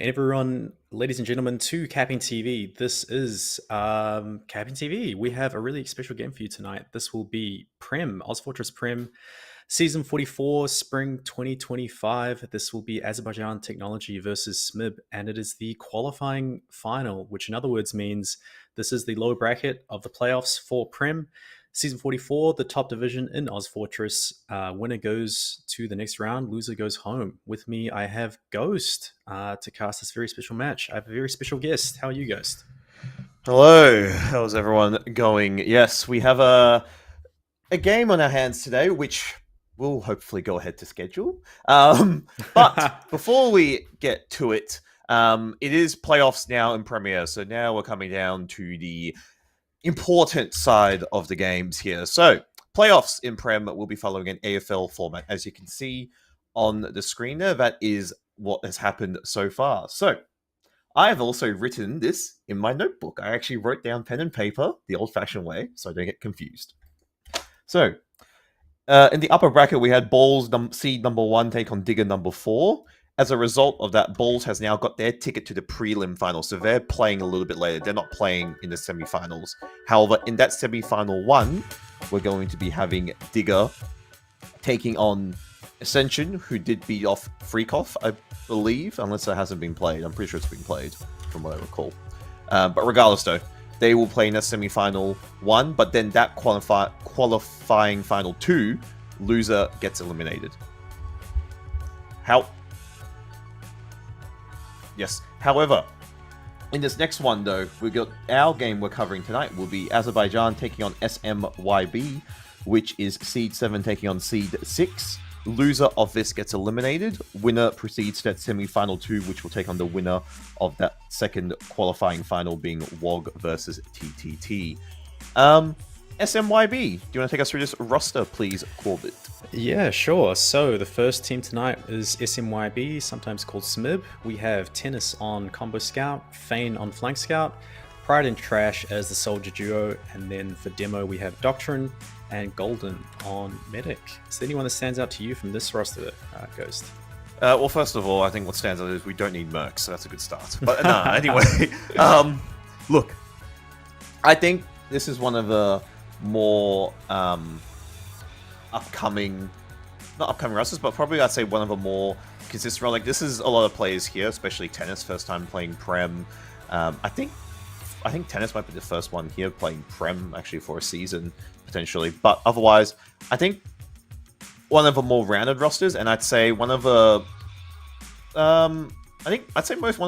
everyone, ladies and gentlemen, to Capping TV. This is Capping TV. We have a really special game for you tonight. This will be Prem, ozfortress Prem, Season 44, Spring 2025. This will be Azerbaijan Technology versus smyb, and it is the qualifying final, which in other words means this is the lower bracket of the playoffs for Prem. Season 44, the top division in ozfortress. Winner goes to the next round, loser goes home. With me, I have Ghost to cast this very special match. I have a very special guest. How are you, Ghost? Hello, how's everyone going? Yes, we have a game on our hands today, which we'll hopefully go ahead to schedule. But before we get to it, it is playoffs now in Premier, so now we're coming down to the important side of the games here. So, playoffs in Prem will be following an AFL format. As you can see on the screen there, that is what has happened so far. So, I have also written this in my notebook. I actually wrote down pen and paper the old-fashioned way, so I don't get confused. So, in the upper bracket, we had Balls seed number 1 take on Digger number 4. As a result of that, Balls has now got their ticket to the prelim final, so they're playing a little bit later. They're not playing in the semi-finals. However, in that semi-final 1, we're going to be having Digger taking on Ascension, who did beat off Freakoff, I believe, unless it hasn't been played. I'm pretty sure it's been played, from what I recall. But regardless, though, they will play in that semi-final 1, but then that qualifying final 2, loser gets eliminated. Yes. However, in this next one, though, we got our game we're covering tonight will be Azerbaijan taking on smyb, which is Seed 7 taking on Seed 6. Loser of this gets eliminated. Winner proceeds to that semi-final 2, which will take on the winner of that second qualifying final, being WOG versus TTT. smyb, do you want to take us through this roster, please, Corbett? Yeah, sure. So the first team tonight is smyb, sometimes called smyb. We have Tennis on Combo Scout, Fane on Flank Scout, Pride and Trash as the Soldier Duo, and then for demo we have Doctrine and Golden on Medic. Is there anyone that stands out to you from this roster, Ghost? Well, first of all, I think what stands out is we don't need mercs, so that's a good start. But anyway, look, I think this is one of the more not upcoming rosters, but probably I'd say one of the more consistent. Like, this is a lot of players here, especially Tennis, first time playing Prem. I think Tennis might be the first one here playing Prem actually for a season potentially, but otherwise, I think one of the more rounded rosters, and I'd say one of the one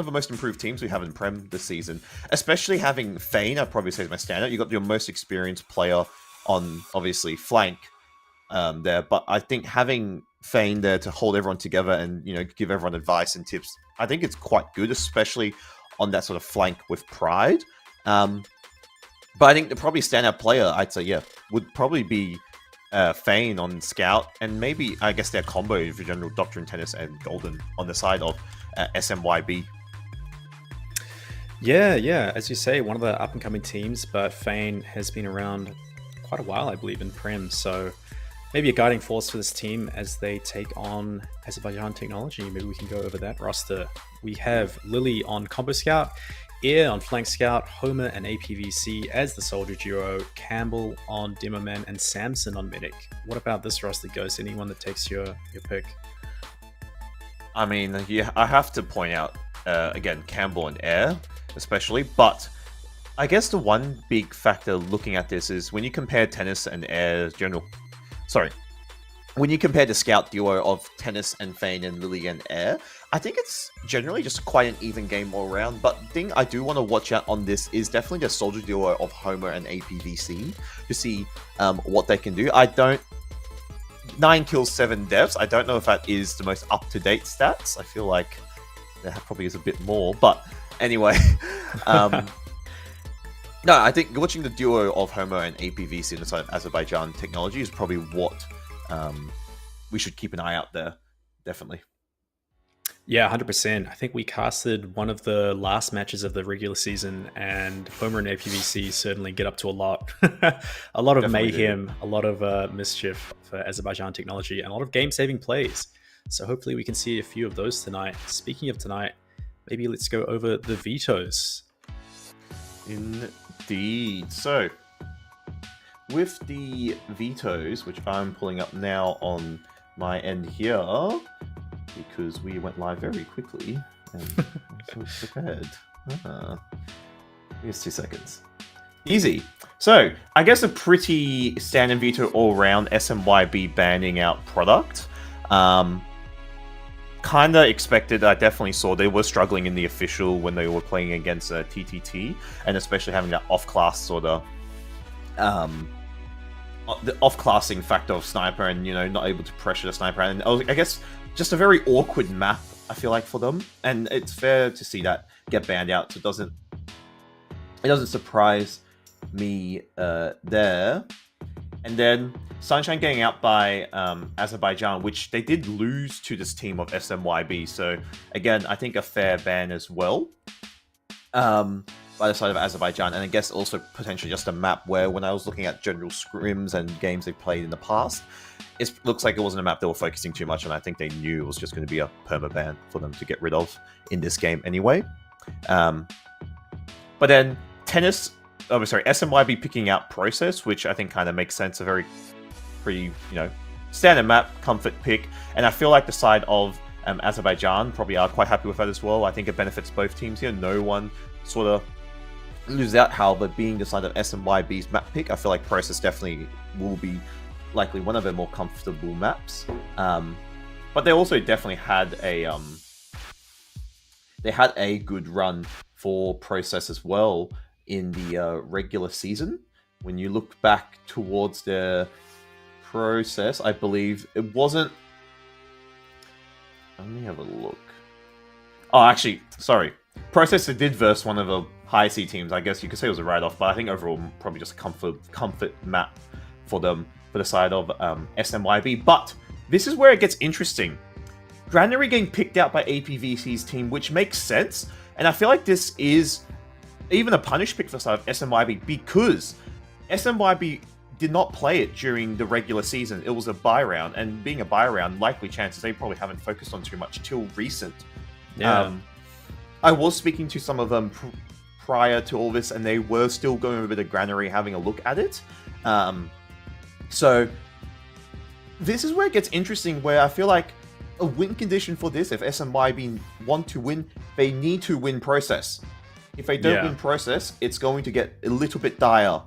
of the most improved teams we have in Prem this season. Especially having Fane, I'd probably say is my standout. You got your most experienced player on obviously flank there, but I think having Fane there to hold everyone together and give everyone advice and tips, I think it's quite good, especially on that sort of flank with Pride. But I think the probably standout player, I'd say, would probably be Fane on Scout, and maybe, I guess, their combo for general Doctrine, Tennis, and Golden on the side of smyb. Yeah, as you say, one of the up-and-coming teams, but Fane has been around quite a while, I believe, in Prem, so maybe a guiding force for this team as they take on Azerbaijan Technology. Maybe we can go over that roster. We have Lily on Combo Scout, Air on Flank Scout, Homer and APVC as the Soldier Duo, Campbell on Demo Man, and Samson on Medic. What about this roster, Ghost? Anyone that takes your pick? I mean, yeah, I have to point out, again, Campbell and Air, especially, but I guess the one big factor looking at this is when you compare Tennis and Air's when you compare the Scout duo of Tennis and Fane and Lily and Air, I think it's generally just quite an even game all around. But the thing I do want to watch out on this is definitely the Soldier duo of Homer and APVC to see what they can do. 9 kills, 7 deaths. I don't know if that is the most up-to-date stats. I feel like there probably is a bit more. But anyway, no, I think watching the duo of Homer and APVC on the side of Azerbaijan Technology is probably what we should keep an eye out there, definitely. Yeah, 100%. I think we casted one of the last matches of the regular season, and Homer and APVC certainly get up to a lot. A lot of definitely mayhem, a lot of mischief for Azerbaijan Technology, and a lot of game-saving plays. So hopefully we can see a few of those tonight. Speaking of tonight, maybe let's go over the vetoes. Indeed. So, with the vetoes, which I'm pulling up now on my end here, because we went live very quickly and I was prepared. Here's 2 seconds. Easy. So, I guess a pretty standard veto all-round SMYB banning out product. Kinda expected. I definitely saw they were struggling in the official when they were playing against TTT, and especially having that off-class sort of the off-classing factor of sniper, and not able to pressure the sniper, and I guess just a very awkward map. I feel like for them, and it's fair to see that get banned out. So it doesn't surprise me there. And then Sunshine getting out by Azerbaijan, which they did lose to this team of SMYB. So again, I think a fair ban as well by the side of Azerbaijan. And I guess also potentially just a map where when I was looking at general scrims and games they've played in the past, it looks like it wasn't a map they were focusing too much on. I think they knew it was just going to be a perma ban for them to get rid of in this game anyway. But then SMYB picking out Process, which I think kind of makes sense. A very pretty, standard map, comfort pick. And I feel like the side of Azerbaijan probably are quite happy with that as well. I think it benefits both teams here. No one sort of loses out. However, being the side of SMYB's map pick, I feel like Process definitely will be likely one of their more comfortable maps. But they also definitely had a good run for Process as well in the regular season. When you look back towards their Process, I believe it wasn't... Let me have a look. Oh, actually, sorry. Process did verse one of the high C teams. I guess you could say it was a write-off, but I think overall probably just a comfort map for them, for the side of SMYB. But this is where it gets interesting. Granary getting picked out by APVC's team, which makes sense. And I feel like this is even a punish pick for the side of SMYB, because SMYB did not play it during the regular season. It was a buy round, and being a buy round, likely chances they probably haven't focused on too much till recent. Yeah. I was speaking to some of them prior to all this, and they were still going over the Granary, having a look at it. So this is where it gets interesting, where I feel like a win condition for this, if SMYB want to win, they need to win Process. If they don't win Process, it's going to get a little bit dire.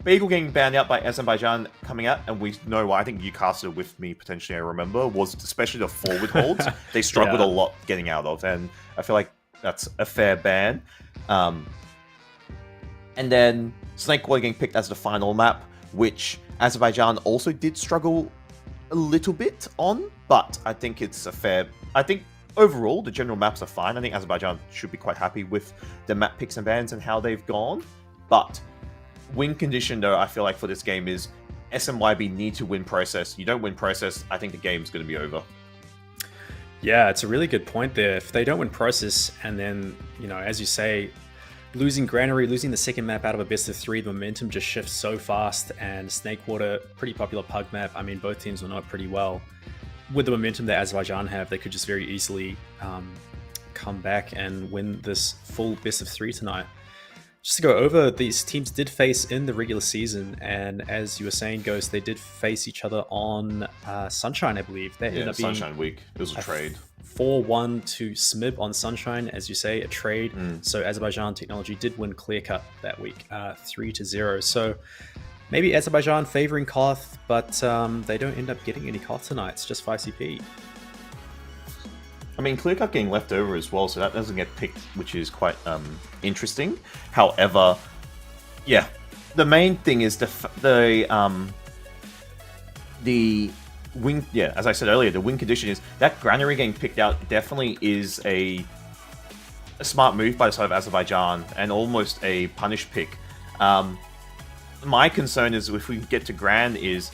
Bagel getting banned out by Azerbaijan coming out, and we know why. I think you cast it with me, potentially, I remember, was especially the forward holds. They struggled a lot getting out of, and I feel like that's a fair ban. And then Snakewater getting picked as the final map, which Azerbaijan also did struggle a little bit on, but I think it's a fair... I think overall, the general maps are fine. I think Azerbaijan should be quite happy with the map picks and bans and how they've gone. But win condition, though, I feel like for this game is SMYB need to win Process. You don't win Process, I think the game's going to be over. Yeah, it's a really good point there. If they don't win Process, and then, as you say, losing Granary, losing the second map out of a best of 3, the momentum just shifts so fast, and Snakewater, pretty popular pug map. I mean, both teams will know it pretty well. With the momentum that Azerbaijan have, they could just very easily come back and win this full best of 3 tonight. Just to go over, these teams did face in the regular season, and as you were saying, Ghost, they did face each other on Sunshine, I believe. That ended up being Sunshine week. It was a trade. 4-1 to smyb on Sunshine, as you say, a trade. So Azerbaijan Technology did win clear cut that week, 3-0. So maybe Azerbaijan favoring Koth, but they don't end up getting any Koth tonight. It's just 5CP. I mean, clear cut getting left over as well, so that doesn't get picked, which is quite interesting. However, yeah, the main thing is the win. Yeah, as I said earlier, the win condition is that Granary getting picked out definitely is a smart move by the side of Azerbaijan and almost a punish pick. My concern is if we get to Gran is,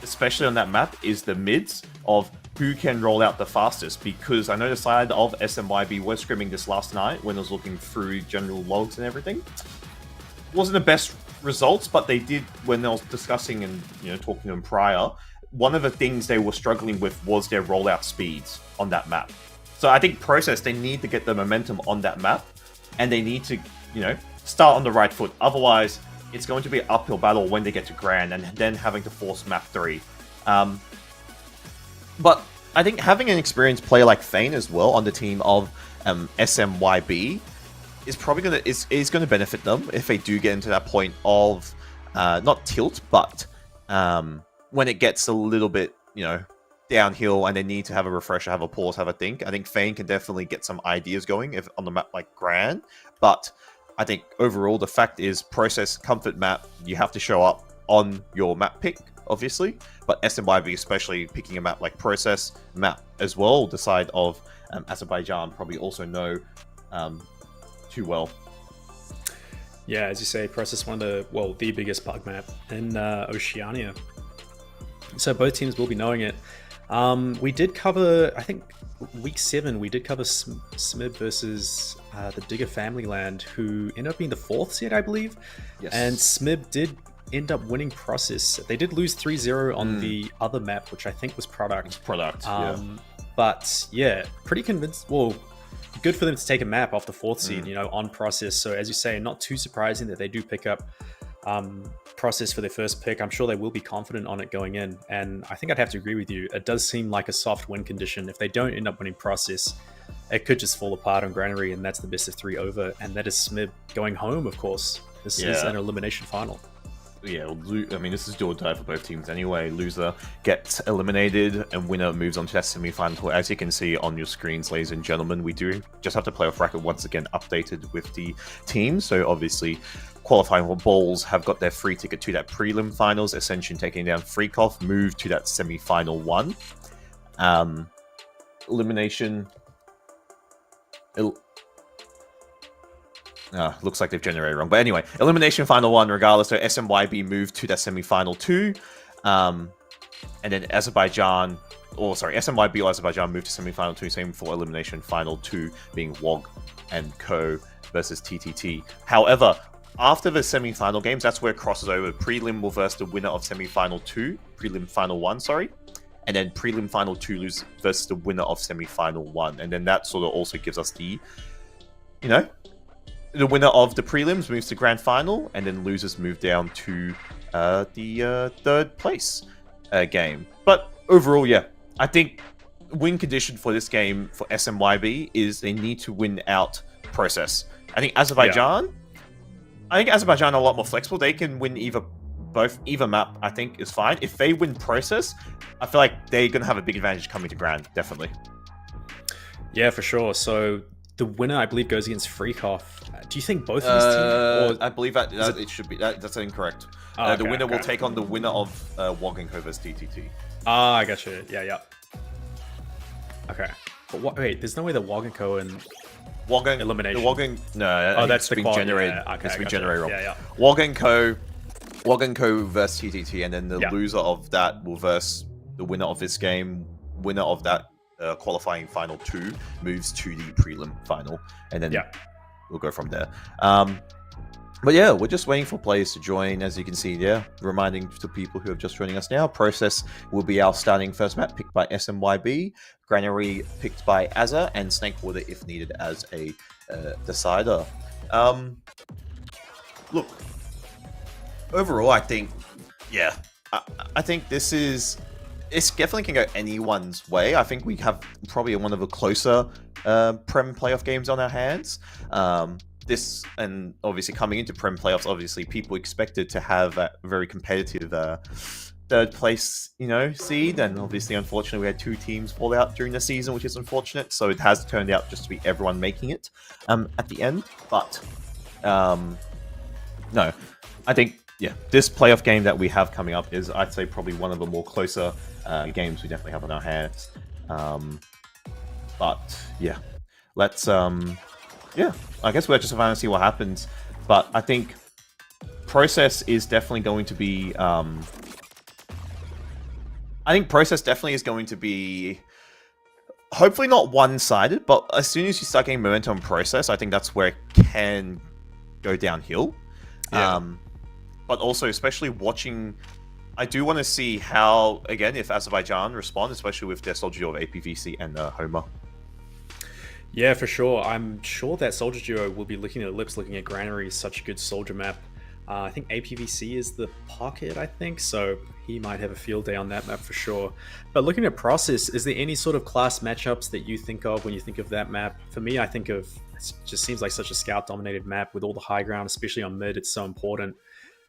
especially on that map, is the mids of who can roll out the fastest, because I know the side of SMYB was scrimming this last night when I was looking through general logs and everything. Wasn't the best results, but they did, when I was discussing and talking to them prior, one of the things they were struggling with was their rollout speeds on that map. So I think Process, they need to get the momentum on that map, and they need to, start on the right foot. Otherwise, it's going to be an uphill battle when they get to Grand, and then having to force map 3. But I think having an experienced player like Fane as well on the team of SMYB is probably gonna benefit them if they do get into that point of not tilt, but when it gets a little bit downhill and they need to have a refresher, have a pause, have a think. I think Fane can definitely get some ideas going if on the map like Grand, but I think overall the fact is Process comfort map, you have to show up on your map pick, obviously, but SMYB especially picking a map like Process map as well, the side of Azerbaijan probably also know too well. Yeah, as you say, Process one of the biggest pug map in Oceania. So both teams will be knowing it. We did cover, I think, week 7, we did cover smyb versus the Digger Family Land, who ended up being the 4th seed, I believe. Yes. And smyb did end up winning Process. They did lose 3-0 on the other map, which I think was Product. Yeah. But yeah, pretty convinced. Well, good for them to take a map off the 4th seed, on Process. So as you say, not too surprising that they do pick up Process for their first pick. I'm sure they will be confident on it going in. And I think I'd have to agree with you. It does seem like a soft win condition. If they don't end up winning Process, it could just fall apart on Granary, and that's the best of 3 over. And that is smyb going home, of course. This is an elimination final. Yeah, I mean, this is do or die for both teams anyway. Loser gets eliminated and winner moves on to that semi-final. As you can see on your screens, ladies and gentlemen, we do just have to playoff bracket once again updated with the teams. So obviously, qualifying balls have got their free ticket to that prelim finals. Ascension taking down Freakoff, move to that semi-final 1. Elimination. Looks like they've generated wrong. But anyway, elimination final 1, regardless. So SMYB moved to that semi-final 2. And then SMYB or Azerbaijan moved to semi-final 2. Same for elimination final 2, being WOG and Co. versus TTT. However, after the semi-final games, that's where it crosses over. Prelim will versus the winner of semi-final 2. Prelim final 1, sorry. And then prelim final 2 versus the winner of semi-final 1. And then that sort of also gives us the, the winner of the prelims moves to grand final, and then losers move down to the 3rd place game. But overall, yeah, I think win condition for this game for SMYB is they need to win out Process. I think Azerbaijan are a lot more flexible. They can win either map, I think, is fine. If they win Process, I feel like they're going to have a big advantage coming to grand, definitely. Yeah, for sure. So the winner, I believe, goes against Freakoff. Do you think both of these teams? I believe that it should be. That's incorrect. The winner will take on the winner of WOG and Co versus TTT. I got you. Yeah. Okay. But wait, there's no way that WOG and Co and elimination. That's been generated. Yeah, okay, it's been generated wrong. Yeah. WOG and Co versus TTT, and then the loser of that will verse the winner of this game. Winner of that qualifying final 2 moves to the prelim final, and then we'll go from there. But yeah, we're just waiting for players to join. As you can see, reminding to people who are just joining us now, Process will be our starting first map, picked by SMYB, Granary picked by Azza, and Snakewater if needed as a decider. Look, overall, I think, I think this is... It definitely can go anyone's way. I think we have probably one of the closer Prem playoff games on our hands. This, and obviously coming into Prem playoffs, obviously people expected to have a very competitive 3rd place, seed. And obviously, unfortunately, we had 2 teams fall out during the season, which is unfortunate. So it has turned out just to be everyone making it at the end. But no, I think, this playoff game that we have coming up is, I'd say, probably one of the more closer games we definitely have on our hands. But yeah, let's I guess we're just going to see what happens. But I think Process is definitely going to be hopefully not one-sided, but as soon as you start getting momentum on Process, I think that's where it can go downhill. But also, especially watching, I do want to see how, again, if Azerbaijan respond, especially with their Soldier of APVC and Homer. Yeah, for sure. I'm sure that Soldier Duo will be licking their lips looking at Granary, such a good soldier map. I think APVC is the pocket, I think, so he might have a field day on that map for sure. But looking at Process, is there any sort of class matchups that you think of when you think of that map? For me, I think of it just seems like such a scout dominated map with all the high ground, especially on mid. It's so important.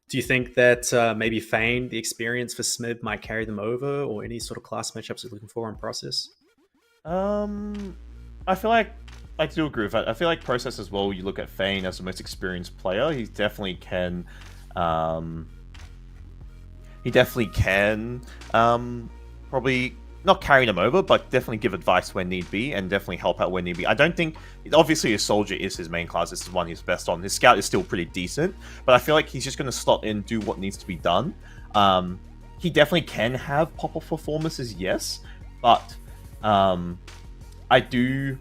Do you think that maybe Fane, the experience for smyb, might carry them over, or any sort of class matchups you're looking for on Process? I feel like I do agree with that. I feel like Process as well. You look at Fane as the most experienced player. He definitely can. He definitely can. Probably not carry them over, but definitely give advice when need be, and definitely help out when need be. I don't think obviously his soldier is his main class. This is one he's best on. His scout is still pretty decent, but I feel like he's just going to slot in, do what needs to be done. He definitely can have pop-off performances, yes, but I do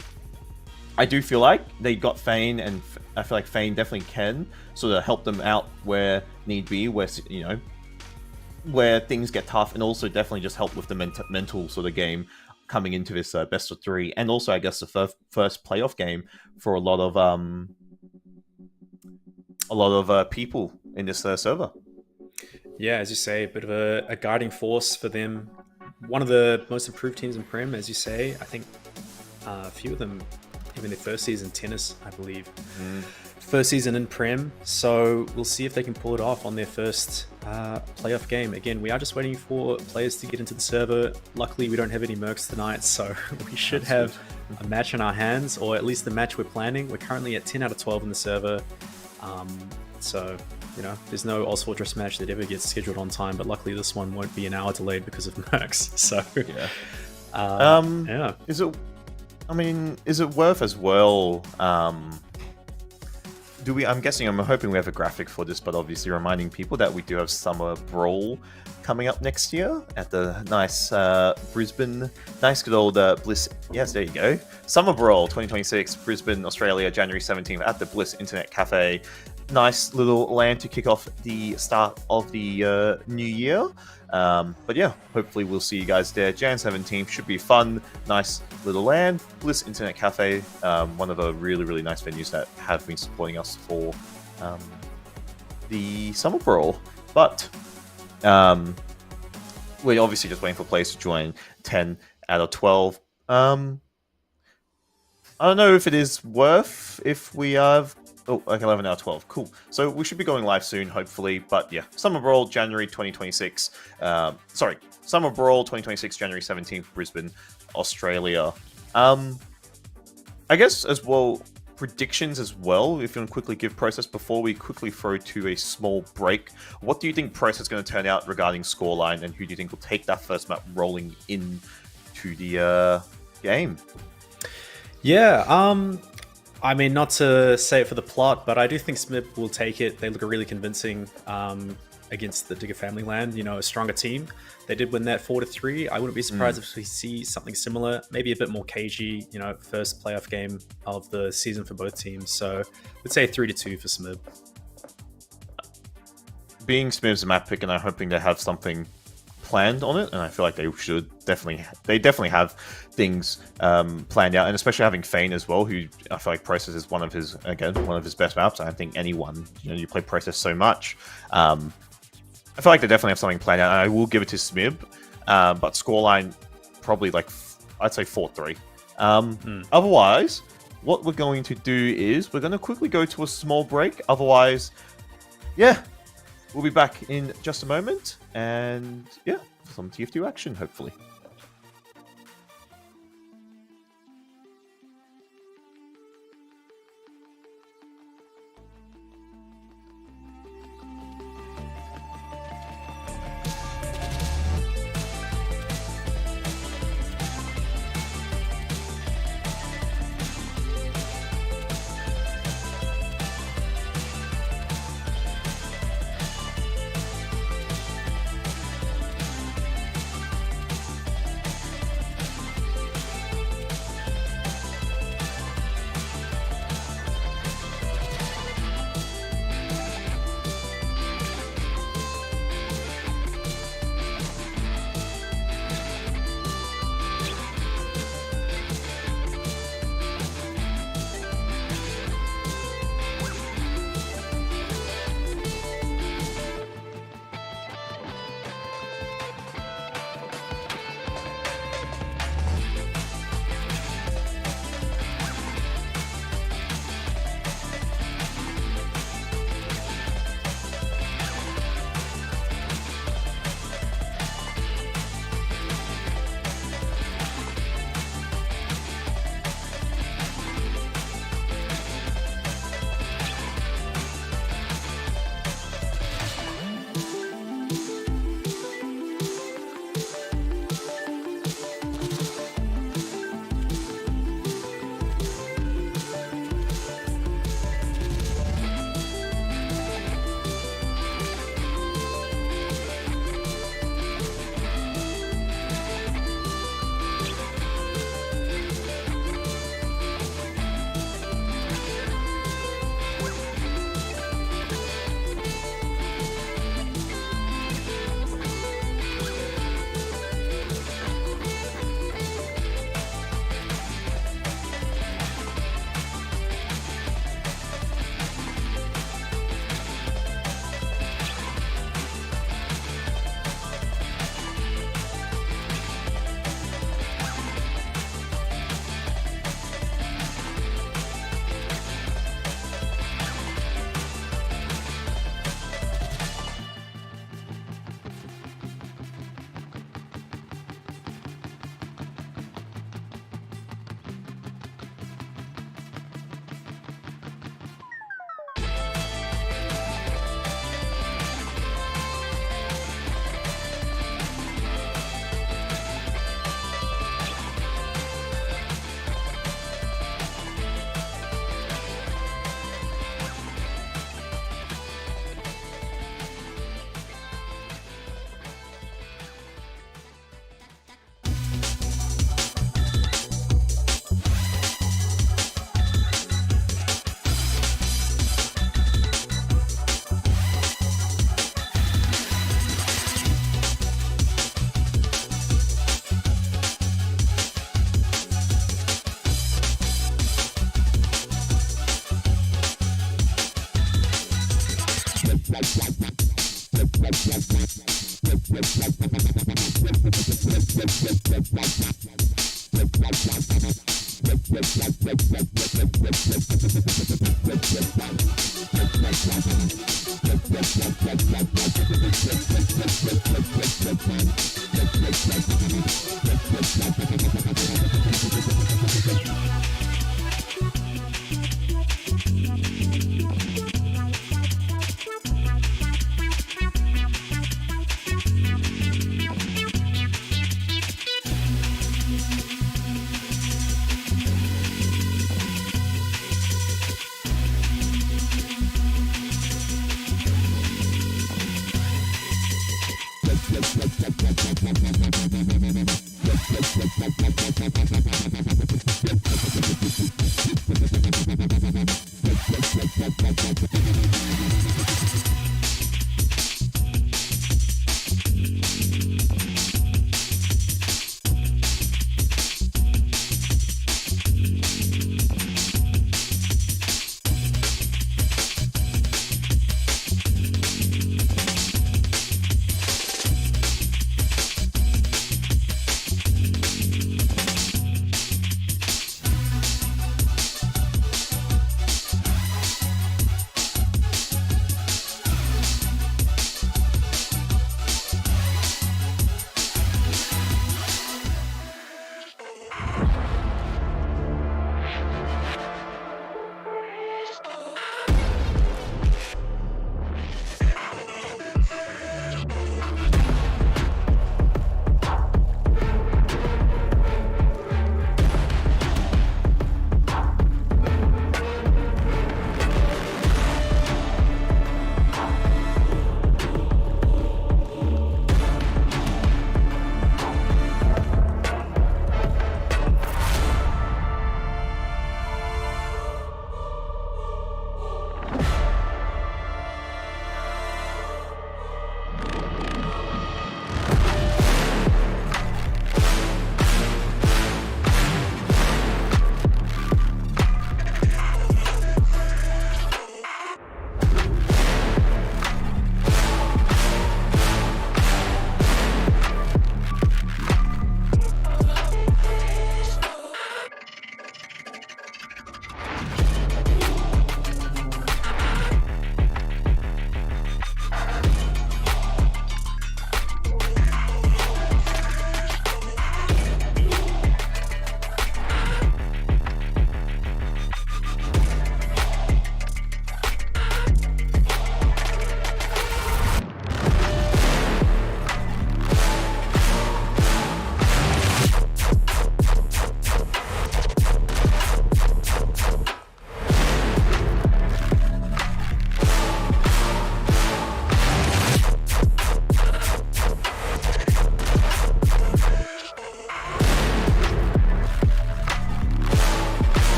feel like they got Fane, and I feel like Fane definitely can sort of help them out where need be, where where things get tough, and also definitely just help with the mental sort of game coming into this best of three, and also I guess the first playoff game for a lot of people in this server. Yeah, as you say, a bit of a guiding force for them. One of the most improved teams in Prem, as you say. I think a few of them, even their first season tennis, I believe. First season in Prem, so we'll see if they can pull it off on their first playoff game. Again, we are just waiting for players to get into the server. Luckily, we don't have any mercs tonight, so we should have a match in our hands, or at least the match we're planning. We're currently at 10 out of 12 in the server, so there's no ozfortress match that ever gets scheduled on time, but luckily this one won't be an hour delayed because of mercs. So yeah. Is it worth as well? I'm hoping we have a graphic for this, but obviously reminding people that we do have Summer Brawl coming up next year at the nice Brisbane, nice good old Bliss. Yes, there you go. Summer Brawl 2026, Brisbane, Australia, January 17th at the Bliss Internet Cafe. Nice little LAN to kick off the start of the new year. But yeah, hopefully we'll see you guys there. Jan 17th should be fun. Nice little LAN. Bliss Internet Cafe, one of the really, really nice venues that have been supporting us for the Summer Brawl. But we're obviously just waiting for players to join. 10 out of 12. I don't know if it is worth if we have... Oh, like 11 out of 12. Cool. So we should be going live soon, hopefully. But yeah, Summer Brawl, January 2026. Summer Brawl 2026, January 17th, Brisbane, Australia. I guess as well, predictions as well, if you want to quickly give Process before we quickly throw to a small break. What do you think Process is going to turn out regarding scoreline, and who do you think will take that first map rolling in to the game? Yeah, not to say it for the plot, but I do think smyb will take it. They look really convincing against the Digger Family Land, a stronger team. They did win that 4-3. I wouldn't be surprised if we see something similar, maybe a bit more cagey, first playoff game of the season for both teams. So let's say 3-2 for smyb. Being smyb's a map pick, and I'm hoping they have something planned on it, and I feel like they definitely have things planned out, and especially having Fane as well, who I feel like Process is one of his best maps. I don't think anyone, you play Process so much. I feel like they definitely have something planned out, and I will give it to smyb, but scoreline probably I'd say 4-3. Otherwise, what we're going to do is we're going to quickly go to a small break. Otherwise, yeah, we'll be back in just a moment, and yeah, some TF2 action, hopefully.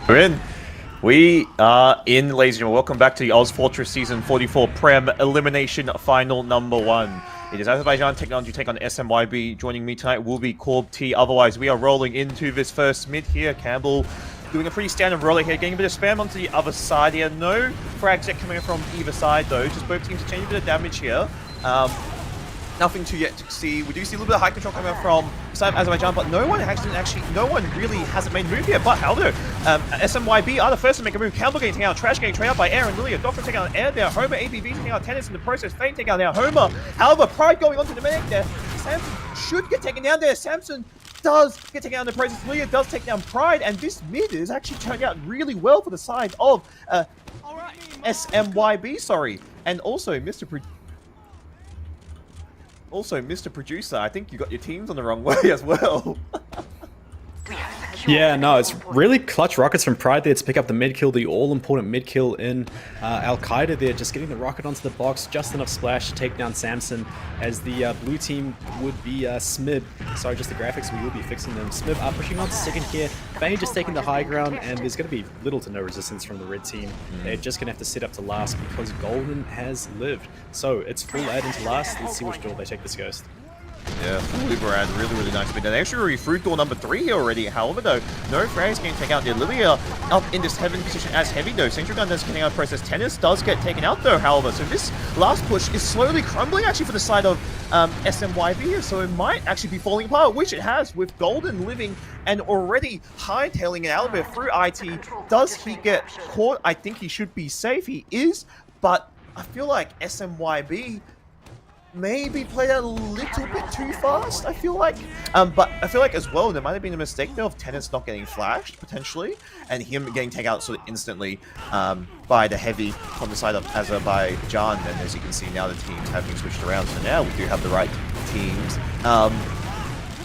We're in. We are in, ladies and gentlemen. Welcome back to the ozfortress Season 44 Prem Elimination Final number 1. It is Azerbaijan Technology take on smyb. Joining me tonight will be Corb T. Otherwise, we are rolling into this first mid here. Campbell doing a pretty standard roller here, getting a bit of spam onto the other side here. No frags yet coming from either side though. Just both teams are changing a bit of damage here. Nothing to yet to see. We do see a little bit of high control coming from Azerbaijan, but no one really hasn't made a move yet. But however, smyb are the first to make a move. Campbell getting taken out, Trash getting trained out by Air and Lilia. Doctor taking out Air there. Homer, ABV taking out Tennis in the process. Fane taking out now Homer. However, Pride going onto the medic there. Samson should get taken down there. Samson does get taken out in the process. Lilia does take down Pride, and this mid is actually turned out really well for the side of smyb. Sorry, and also Mr. Producer, I think you got your teams on the wrong way as well. Yeah, no, it's really clutch rockets from Pride there to pick up the mid kill, the all-important mid kill in Al-Qaeda there, just getting the rocket onto the box, just enough splash to take down Samson, as the blue team would be smyb. Sorry, just the graphics, we will be fixing them. smyb are pushing on to second here, Fane just taking the high ground, and there's going to be little to no resistance from the red team. They're just going to have to sit up to last because Golden has lived. So it's full add into last. Let's see which door they take this Ghost. Yeah, Uberad, really nice bit. And actually already through door number 3 here already. However, though, no frags getting taken out there. Lilia up in this heaven position as heavy, though. Central Gun does getting out of process. Tennis does get taken out, though, however. So this last push is slowly crumbling, actually, for the side of smyb here. So it might actually be falling apart, which it has, with Golden living and already hightailing it out of it through IT. Does he get caught? I think he should be safe. He is, but I feel like smyb maybe played a little bit too fast, I feel like. But I feel like as well, there might have been a mistake there of Tennis not getting flashed, potentially, and him getting taken out sort of instantly by the heavy from the side of Azerbaijan. And as you can see now, the teams have been switched around, so now we do have the right teams.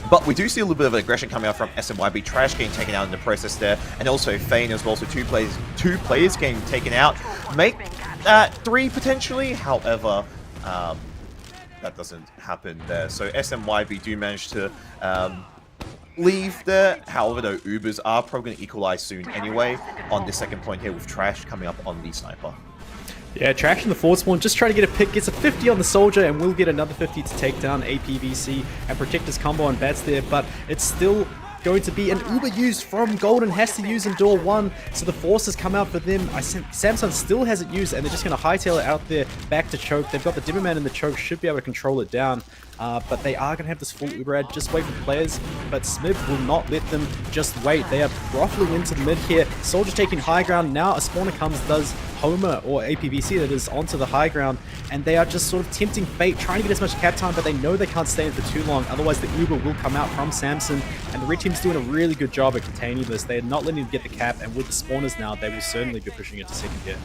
But we do see a little bit of aggression coming out from smyb. Trash getting taken out in the process there, and also Fane as well, so two players getting taken out. Make that 3 potentially, however, that doesn't happen there. So smyb do manage to leave there. However, though, Ubers are probably going to equalize soon anyway on this second point here with Trash coming up on the sniper. Yeah, Trash in the forward spawn, just trying to get a pick, gets a 50 on the soldier, and will get another 50 to take down APVC and protect his combo on bats there, but it's still going to be an Uber used from Golden, has to use in door 1, so the forces come out for them. Samsung still hasn't used, and they're just going to hightail it out there back to choke. They've got the Dimmerman in the choke, should be able to control it down, but they are going to have this full Uber ad. Just wait for the players, but smyb will not let them just wait. They are brothling into the mid here. Soldier taking high ground. Now a spawner comes, does Homer, or APVC that is, onto the high ground, and they are just sort of tempting fate, trying to get as much cap time, but they know they can't stay in for too long, otherwise the Uber will come out from Samson, and the red team's doing a really good job at containing this. They're not letting them get the cap, and with the spawners now, they will certainly be pushing it to second here.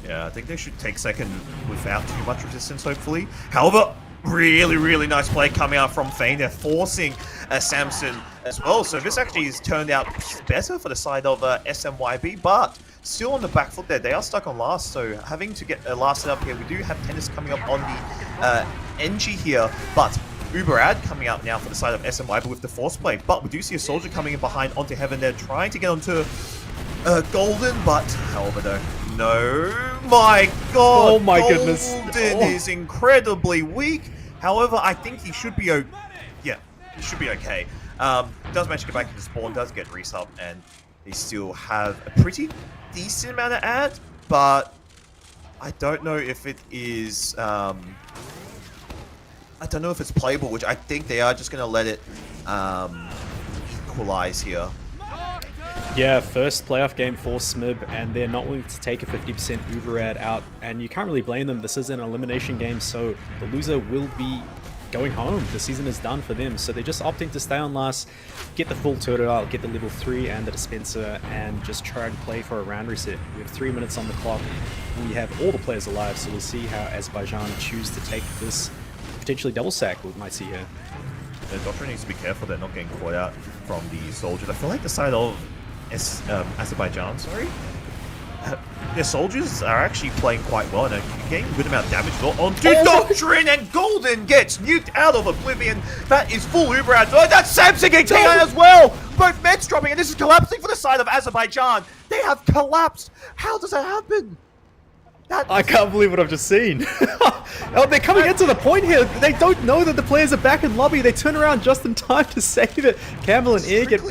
Yeah, I think they should take second without too much resistance, hopefully. However, really nice play coming out from Fane. They're forcing Samson as well, so this actually has turned out better for the side of smyb, but still on the back foot there. They are stuck on last, so having to get a last set up here. We do have Tennis coming up on the NG here, but Uberad coming out now for the side of smyb with the force play. But we do see a soldier coming in behind onto Heaven there, trying to get onto Golden, but however though, no, my god, oh my goodness, Golden is incredibly weak. However, I think he should be yeah, he should be okay. Does manage to get back into spawn, does get resub, and they still have a pretty decent amount of ad, but I don't know if it is I don't know if it's playable, which I think they are just going to let it equalize here. Yeah, first playoff game for smyb, and they're not willing to take a 50% Uber ad out, and you can't really blame them. This is an elimination game, so the loser will be going home. The season is done for them, so they're just opting to stay on last, get the full turtle out, get the level 3 and the dispenser, and just try and play for a round reset. We have 3 minutes on the clock. We have all the players alive, so we'll see how Azerbaijan choose to take this potentially double sack we might see here. The Doctor needs to be careful they're not getting caught out from the soldiers. I feel like the side of Azerbaijan, sorry, their soldiers are actually playing quite well and are getting a good amount of damage onto Doctrine, and Golden gets nuked out of Oblivion. That is full Uber out. Oh, that's Samson getting taken out as well. Both Meds dropping, and this is collapsing for the side of Azerbaijan. They have collapsed. How does that happen? I can't believe what I've just seen. Oh, they're coming into the point here. They don't know that the players are back in lobby. They turn around just in time to save it. Campbell and Air get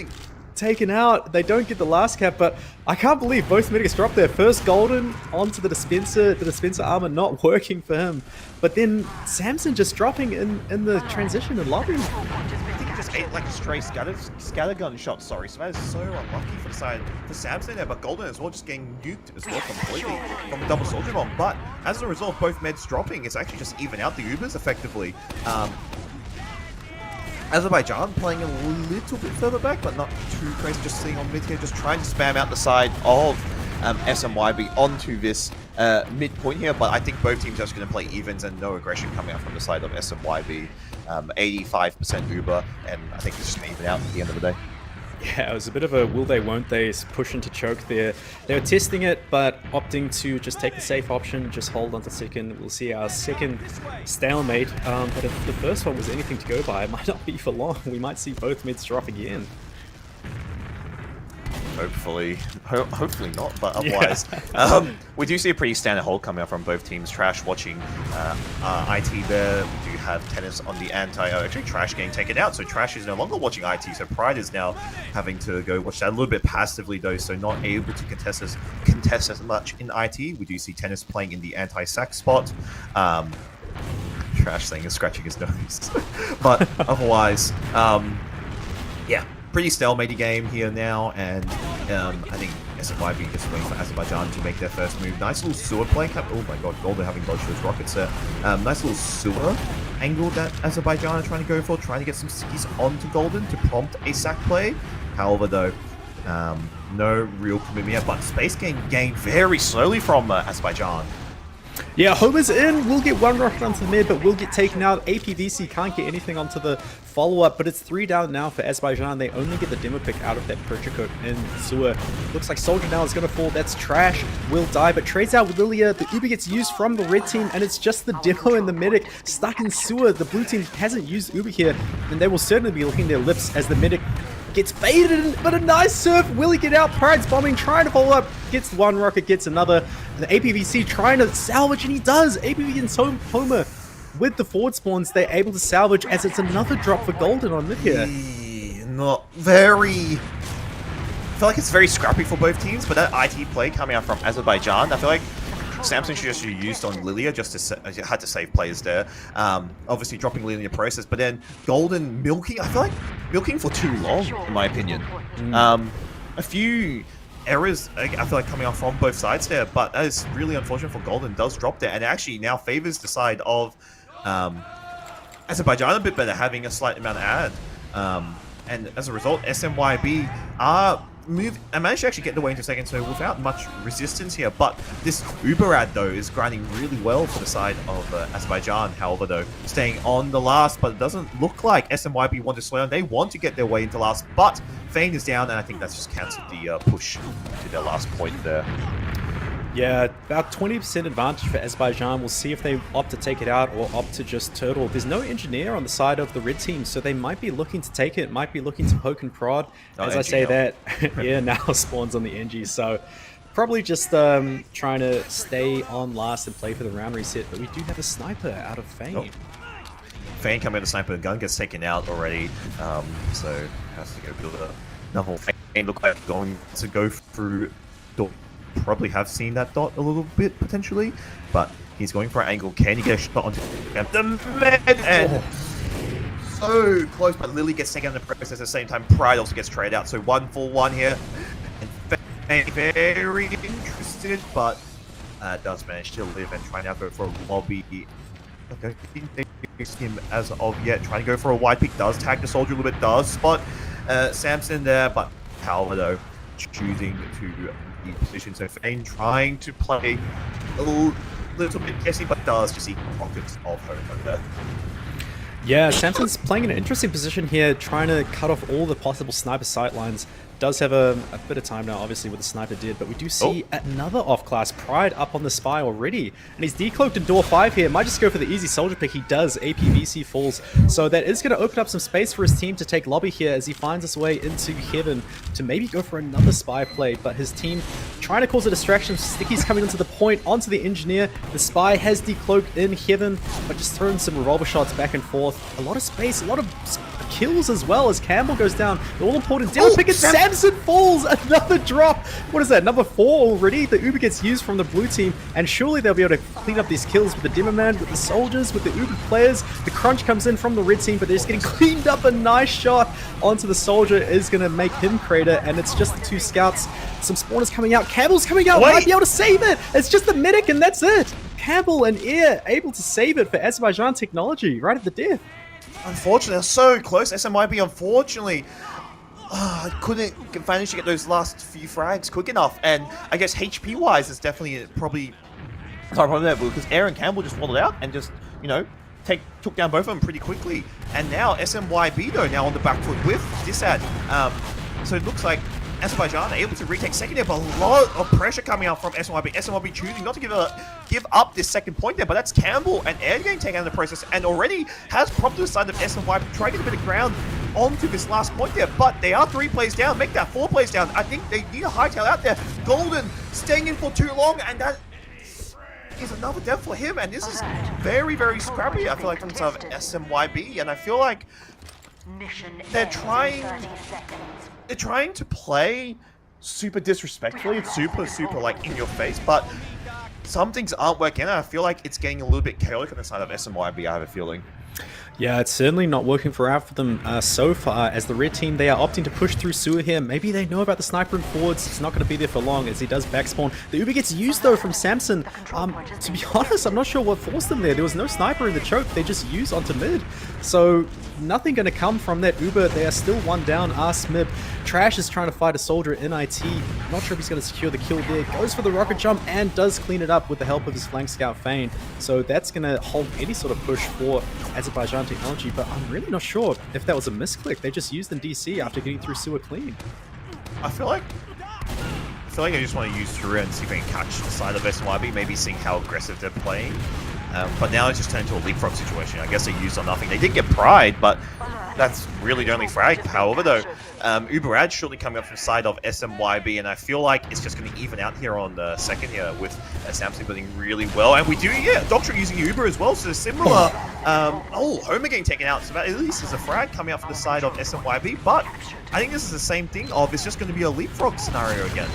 taken out. They don't get the last cap, but I can't believe both medics dropped their first Golden onto the dispenser armor not working for him. But then Samson just dropping in the transition and lobby. I think he just ate like a stray scattergun shot, sorry. So that is so unlucky for the side for Samson there, but Golden as well just getting nuked as well completely from the double soldier bomb. But as a result, both meds dropping, it's actually just even out the Ubers effectively. Azerbaijan playing a little bit further back, but not too crazy. Just sitting on mid here, just trying to spam out the side of smyb onto this mid point here. But I think both teams are just going to play evens and no aggression coming out from the side of smyb. 85% Uber, and I think it's just going to even out at the end of the day. Yeah, it was a bit of a will they, won't they push into choke there. They were testing it, but opting to just take the safe option, just hold on to second. We'll see our second stalemate. But if the first one was anything to go by, it might not be for long. We might see both mids drop again. Hopefully not, but otherwise. We do see a pretty standard hold coming out from both teams. Trash watching IT there. We do have Tennis on the anti. Actually, Trash getting taken out, so Trash is no longer watching IT, so Pride is now having to go watch that a little bit passively, though, so not able to contest as much in IT. We do see Tennis playing in the anti-sack spot. Trash saying is scratching his nose. But otherwise, yeah. Pretty stalemate game here now, and I think smyb just waiting for Azerbaijan to make their first move. Nice little sewer play. Oh my god, Golden having dodged those rockets there. Nice little sewer angle that Azerbaijan are trying to go for, trying to get some stickies onto Golden to prompt a sack play. However, though, no real commitment yet, but space gained very slowly from Azerbaijan. Yeah, Homer's in. We'll get one rocket onto the mid, but we'll get taken out. APVC can't get anything onto the follow-up, but it's 3 down now for Azerbaijan. They only get the demo pick out of that purchase code in sewer. Looks like Soldier now is going to fall. That's Trash. Will die, but trades out with Lilia. The Uber gets used from the red team, and it's just the demo and the medic stuck in sewer. The blue team hasn't used Uber here, and they will certainly be licking their lips as the medic gets faded, but a nice surf. Will he get out? Pride's bombing, trying to follow up. Gets one rocket, gets another. The APVC trying to salvage, and he does. APV and Homer with the forward spawns, they're able to salvage as it's another drop for Golden on mid here. Not very... I feel like it's very scrappy for both teams, but that IT play coming out from Azerbaijan, I feel like Samson should just be used on Lilia just to had to save players there. Obviously dropping Lilia in the process, but then Golden milking, I feel like milking for too long, in my opinion. A few errors, I feel like, coming off from both sides there, but that is really unfortunate for Golden. Does drop there, and it actually now favors the side of Azerbaijan a bit better, having a slight amount of ad. And as a result, smyb managed to actually get the way into second, so without much resistance here. But this Uber ad, though, is grinding really well for the side of Azerbaijan. However, though, staying on the last, but it doesn't look like smyb want to slow down. They want to get their way into last, but Fane is down, and I think that's just cancelled the push to their last point there. Yeah, about 20% advantage for Azerbaijan. We'll see if they opt to take it out or opt to just turtle. There's no engineer on the side of the red team, so they might be looking to take it, might be looking to poke and prod. As I say that, yeah, now spawns on the NG, so probably just trying to stay on last and play for the round reset, but we do have a sniper out of Fane. Fane coming with a sniper gun, gets taken out already, so has to go build another. Fane look like going to go through door. Probably have seen that dot a little bit potentially, but he's going for an angle. Can he get a shot onto the med? And so close, but Lily gets taken in the process at the same time. Pride also gets traded out, so 1-for-1 here. And very interested, but does manage to live and try now go for a lobby. I don't think they use him as of yet. Trying to go for a wide pick, does tag the soldier a little bit, does spot Samson there, but however though, choosing to position. So Fane trying to play a little bit guessy, but does just see pockets of Homer there. Yeah, Samson's playing in an interesting position here, trying to cut off all the possible sniper sightlines. does have a bit of time now, obviously, with the sniper did, but we do see another off-class. Pride up on the spy already, and he's decloaked in door 5 here. Might just go for the easy soldier pick. He does. APVC falls, so that is going to open up some space for his team to take lobby here as he finds his way into heaven to maybe go for another spy play, but his team trying to cause a distraction. Sticky's coming into the point, onto the engineer. The spy has decloaked in heaven, but just throwing some revolver shots back and forth. A lot of space, a lot of kills as well as Campbell goes down. The all-important deal pick, and Samson falls! Another drop! What is that, number 4 already? The Uber gets used from the blue team, and surely they'll be able to clean up these kills with the demo man, with the soldiers, with the Uber players. The crunch comes in from the red team, but they're just getting cleaned up. A nice shot onto the soldier is going to make him crater, and it's just the 2 scouts. Some spawners coming out. Campbell's coming out! Might be able to save it! It's just the medic, and that's it! Campbell and Air able to save it for Azerbaijan Technology right at the death. Unfortunately, they're so close. SMYB, unfortunately, couldn't manage to get those last few frags quick enough. And I guess HP-wise, it's definitely probably there because Aaron Campbell just walled out and just, you know, took down both of them pretty quickly. And now SMYB, though, now on the back foot with Disad. So it looks like Azerbaijan are able to retake second there, but a lot of pressure coming out from SMYB. SMYB choosing not to give up this second point there, but that's Campbell and Air getting taken out of the process, and already has propped to the side of SMYB, trying to get a bit of ground onto this last point there, but they are 3 plays down, make that 4 plays down. I think they need a hightail out there. Golden staying in for too long, and that is another death for him, and this is very, very scrappy, I feel like, from the side of SMYB, and I feel like they're trying to play super disrespectfully. It's super like in your face, but some things aren't working out. I feel like it's getting a little bit chaotic on the side of SMYB, I have a feeling. Yeah, it's certainly not working for them so far, as the red team, they are opting to push through sewer here. Maybe they know about the sniper and forwards. It's not going to be there for long as he does backspawn. The Uber gets used, though, from Samson. To be honest, I'm not sure what forced them there. There was no sniper in the choke. They just used onto mid. So nothing going to come from that Uber. They are still 1 down. smyb. Trash is trying to fight a soldier in IT. Not sure if he's going to secure the kill there. Goes for the rocket jump and does clean it up with the help of his flank scout Fane. So that's going to hold any sort of push for Azerbaijan Technology, but I'm really not sure if that was a misclick. They just used in DC after getting through sewer clean. I feel like I just want to use through and see if I can catch the side of SMYB, maybe seeing how aggressive they're playing. But now it's just turned into a leapfrog situation. I guess they used on nothing. They did get Pride, but that's really the only frag. However, though, Uberad surely coming up from the side of SMYB, and I feel like it's just going to even out here on the second here with Samson building really well. And we do, Doctor using Uber as well, so similar. Homer getting taken out, so at least there's a frag coming up from the side of SMYB, but I think this is the same thing of it's just going to be a leapfrog scenario again.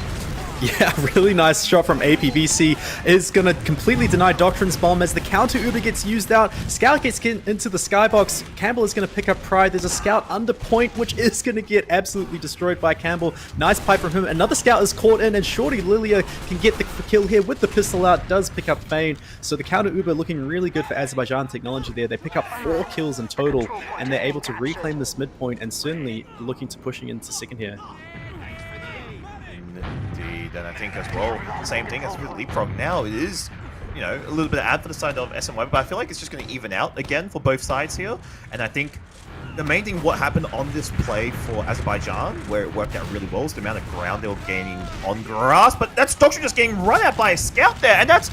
Yeah, really nice shot from APVC. Is going to completely deny Doctrine's bomb as the counter Uber gets used out. Scout gets into the skybox. Campbell is going to pick up Pride. There's a scout under point, which is going to get absolutely destroyed by Campbell. Nice pipe from him. Another scout is caught in, and Shorty Lilia can get the kill here with the pistol out. Does pick up Fane. So the counter Uber looking really good for Azerbaijan Technology there. They pick up 4 kills in total, and they're able to reclaim this midpoint, and certainly looking to pushing into second here. Indeed, and I think as well, same thing as with Leapfrog now, it is, you know, a little bit of ad for the side of SMY, but I feel like it's just going to even out again for both sides here, and I think the main thing what happened on this play for Azerbaijan, where it worked out really well, is the amount of ground they were gaining on grass, but that's Doctrine just getting run out by a scout there, and that's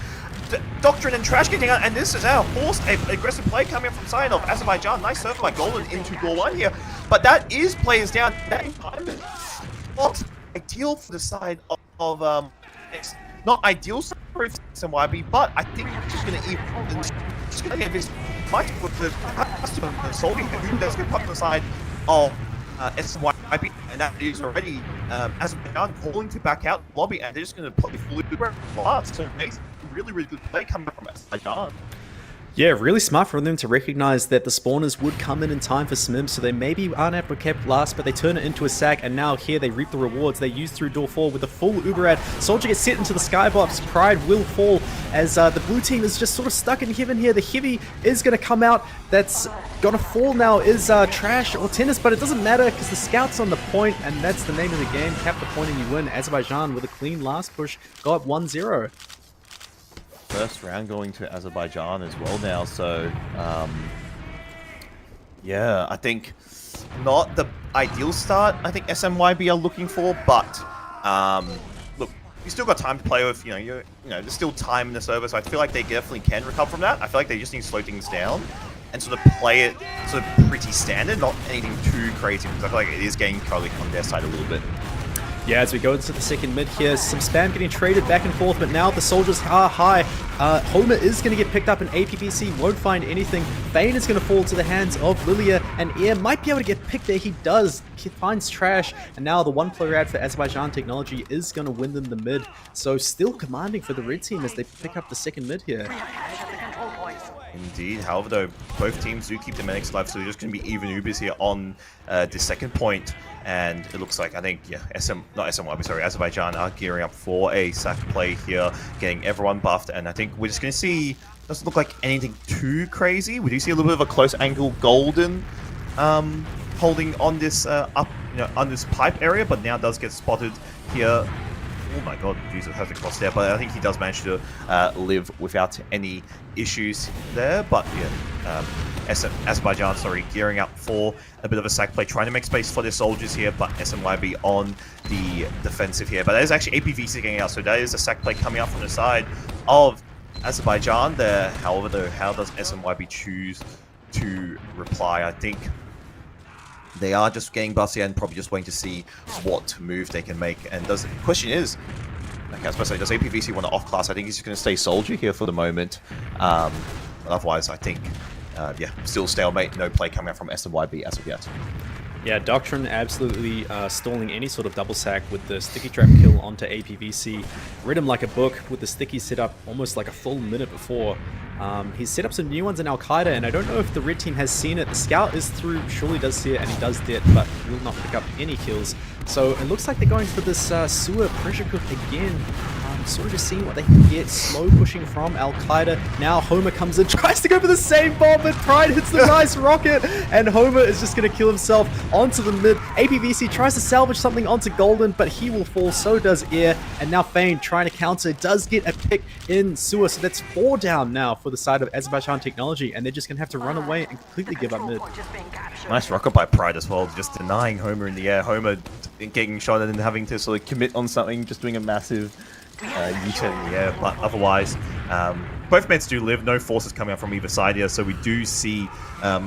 Doctrine and Trash getting out, and this is our forced aggressive play coming up from side of Azerbaijan. Nice serve by Golden into door 1 here, but that is players down. That environment not ideal for the side of it's not ideal for SMYB, but I think it's just going to even just going to get this fight with the customer solving who does get put on the side of SMYB, and that is already Azerbaijan calling to back out lobby, and they're just going to put the full loop last. So it's really good play coming from Azerbaijan. Yeah, really smart for them to recognize that the spawners would come in time for smyb, so they maybe aren't able to keep last, but they turn it into a sack, and now here they reap the rewards. They use through door 4 with a full Uberad. Soldier gets set into the skybox. Pride will fall as the blue team is just sort of stuck in heaven here. The heavy is going to come out. That's going to fall now is Trash or Tennis, but it doesn't matter because the scout's on the point, and that's the name of the game. Cap the point and you win. Azerbaijan with a clean last push got 1-0. First round going to Azerbaijan as well now, so yeah, I think not the ideal start I think SMYB are looking for, but look, you still got time to play with. There's still time in this over, so I feel like they definitely can recover from that. I feel like they just need to slow things down and sort of play it sort of pretty standard, not anything too crazy, because I feel like it is getting probably on their side a little bit. Yeah, as we go into the second mid here, some spam getting traded back and forth, but now the soldiers are high. Homer is going to get picked up, and APVC won't find anything. Vayne is going to fall to the hands of Lilia, and Air might be able to get picked there. He does. He finds Trash, and now the one player ad for Azerbaijan Technology is going to win them the mid. So still commanding for the red team as they pick up the second mid here. Indeed. However, though, both teams do keep the medics alive, so they're just going to be even Ubers here on the second point. And it looks like, I think, yeah, Azerbaijan are gearing up for a sack play here, getting everyone buffed. And I think we're just going to see, doesn't look like anything too crazy. We do see a little bit of a close angle Golden holding on this on this pipe area, but now does get spotted here. Oh my god, Jesus has a cross there, but I think he does manage to live without any issues there. But yeah, Azerbaijan, gearing up for a bit of a sack play, trying to make space for their soldiers here, but SMYB on the defensive here. But that is actually APVC getting out, so that is a sack play coming out from the side of Azerbaijan there. However, though, how does SMYB choose to reply? I think they are just getting buffed and probably just waiting to see what move they can make. And the question is, like I was supposed to say, does APVC want to off-class? I think he's just going to stay soldier here for the moment. Otherwise, I think, yeah, still stalemate, no play coming out from SMYB as of yet. Yeah, Doctrine absolutely stalling any sort of double sack with the sticky trap kill onto APVC. Read him like a book with the sticky set up almost like a full minute before. He's set up some new ones in Al-Qaeda, and I don't know if the red team has seen it. The scout is through, surely does see it, and he does that, but will not pick up any kills. So it looks like they're going for this sewer pressure cook again. Sort of just seeing what they can get. Slow pushing from Al-Qaeda. Now Homer comes in, tries to go for the same bomb, but Pride hits the nice rocket, and Homer is just going to kill himself onto the mid. APVC tries to salvage something onto Golden, but he will fall, so does Air. And now Fane trying to counter, does get a pick in sewer, so that's 4 down now for the side of Azerbaijan Technology, and they're just going to have to run away and completely give up mid. Nice rocket by Pride as well, just denying Homer in the air. Homer getting shot and then having to sort of commit on something, just doing a massive U-turn in the air, but otherwise, both meds do live. No forces coming out from either side here, so we do see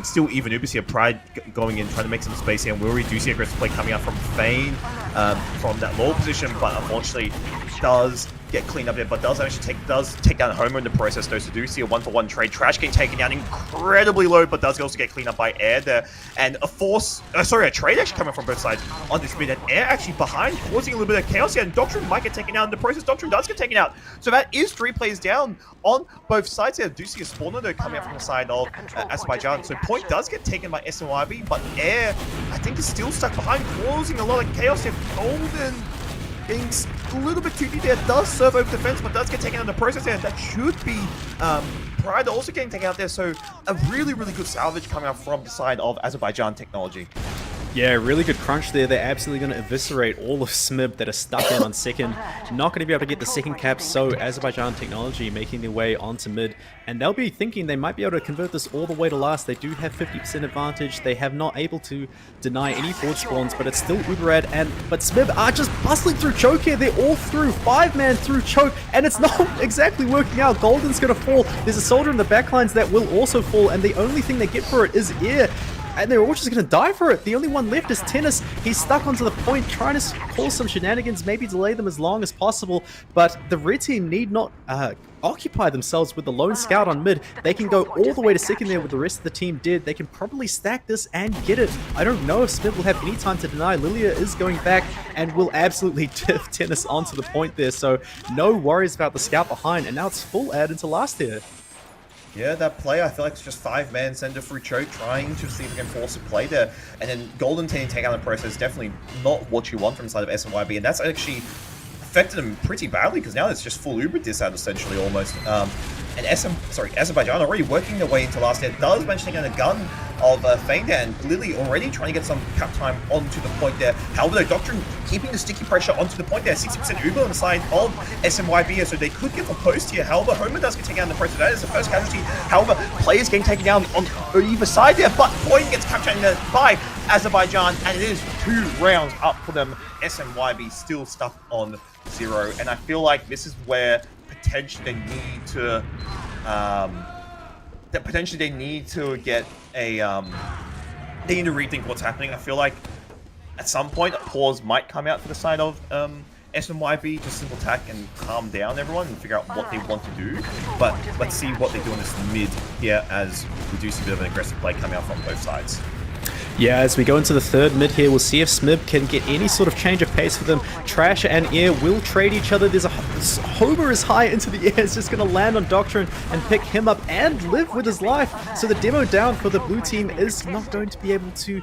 still even Ubers here. Pride going in, trying to make some space here, and we already do see aggressive play coming out from Fane from that low position, but unfortunately does get cleaned up there, but does actually take down Homer in the process though, so do see a 1-for-1 trade. Trash getting taken down incredibly low, but does also get cleaned up by Air there, and a trade actually coming from both sides on this mid, and Air actually behind, causing a little bit of chaos here, and Doctrine might get taken out in the process. Doctrine does get taken out, so that is 3 plays down on both sides here. Do see a spawner though coming out from the side of Azerbaijan, so point does get taken by SMYB, but Air, I think, is still stuck behind, causing a lot of chaos here. Golden getting a little bit too deep there, does serve over defense, but does get taken out in the process there. That should be Pride also getting taken out there, so a really, really good salvage coming out from the side of Azerbaijan Technology. Yeah, really good crunch there. They're absolutely going to eviscerate all of smyb that are stuck down on second. Not going to be able to get the second cap, so Azerbaijan Technology making their way onto mid. And they'll be thinking they might be able to convert this all the way to last. They do have 50% advantage. They have not able to deny any forward spawns, but it's still Uberad. But smyb are just bustling through choke here. They're all through. 5-man through choke, and it's not exactly working out. Golden's going to fall. There's a soldier in the backlines that will also fall, and the only thing they get for it is Air. And they're all just going to die for it. The only one left is Tennis. He's stuck onto the point, trying to cause some shenanigans, maybe delay them as long as possible. But the red team need not occupy themselves with the lone scout on mid. They can go all the way to second there with the rest of the team dead. They can probably stack this and get it. I don't know if Smith will have any time to deny. Lilia is going back and will absolutely tiff Tennis onto the point there. So no worries about the scout behind. And now it's full ad into last here. Yeah, that play, I feel like it's just 5-man sender through choke, trying to see if we can force a play there. And then Golden take out the process, definitely not what you want from the side of SMYB. And that's actually affected them pretty badly, because now it's just full Uber dis out essentially almost. And Azerbaijan already working their way into last year does manage to get a gun of Feinde, and Lily already trying to get some cap time onto the point there. However, though, Doctrine keeping the sticky pressure onto the point there. 60% Uber on the side of SMYB, so they could get the post here. However, Homer does get taken down in the process. That is the first casualty. However, players getting taken down on either side there, but point gets captured by Azerbaijan, and it is 2 rounds up for them. SMYB still stuck on 0, and I feel like this is where potentially they need to get a they need to rethink what's happening. I feel like at some point a pause might come out for the side of SMYB, just simple attack and calm down everyone and figure out what they want to do. But let's see what they do in this mid here, as we do see a bit of an aggressive play coming out from both sides. Yeah, as we go into the third mid here, we'll see if smyb can get any sort of change of pace for them. Trash and Air will trade each other. There's a Homer is high into the air. It's just going to land on Doctrine and pick him up and live with his life. So the demo down for the blue team is not going to be able to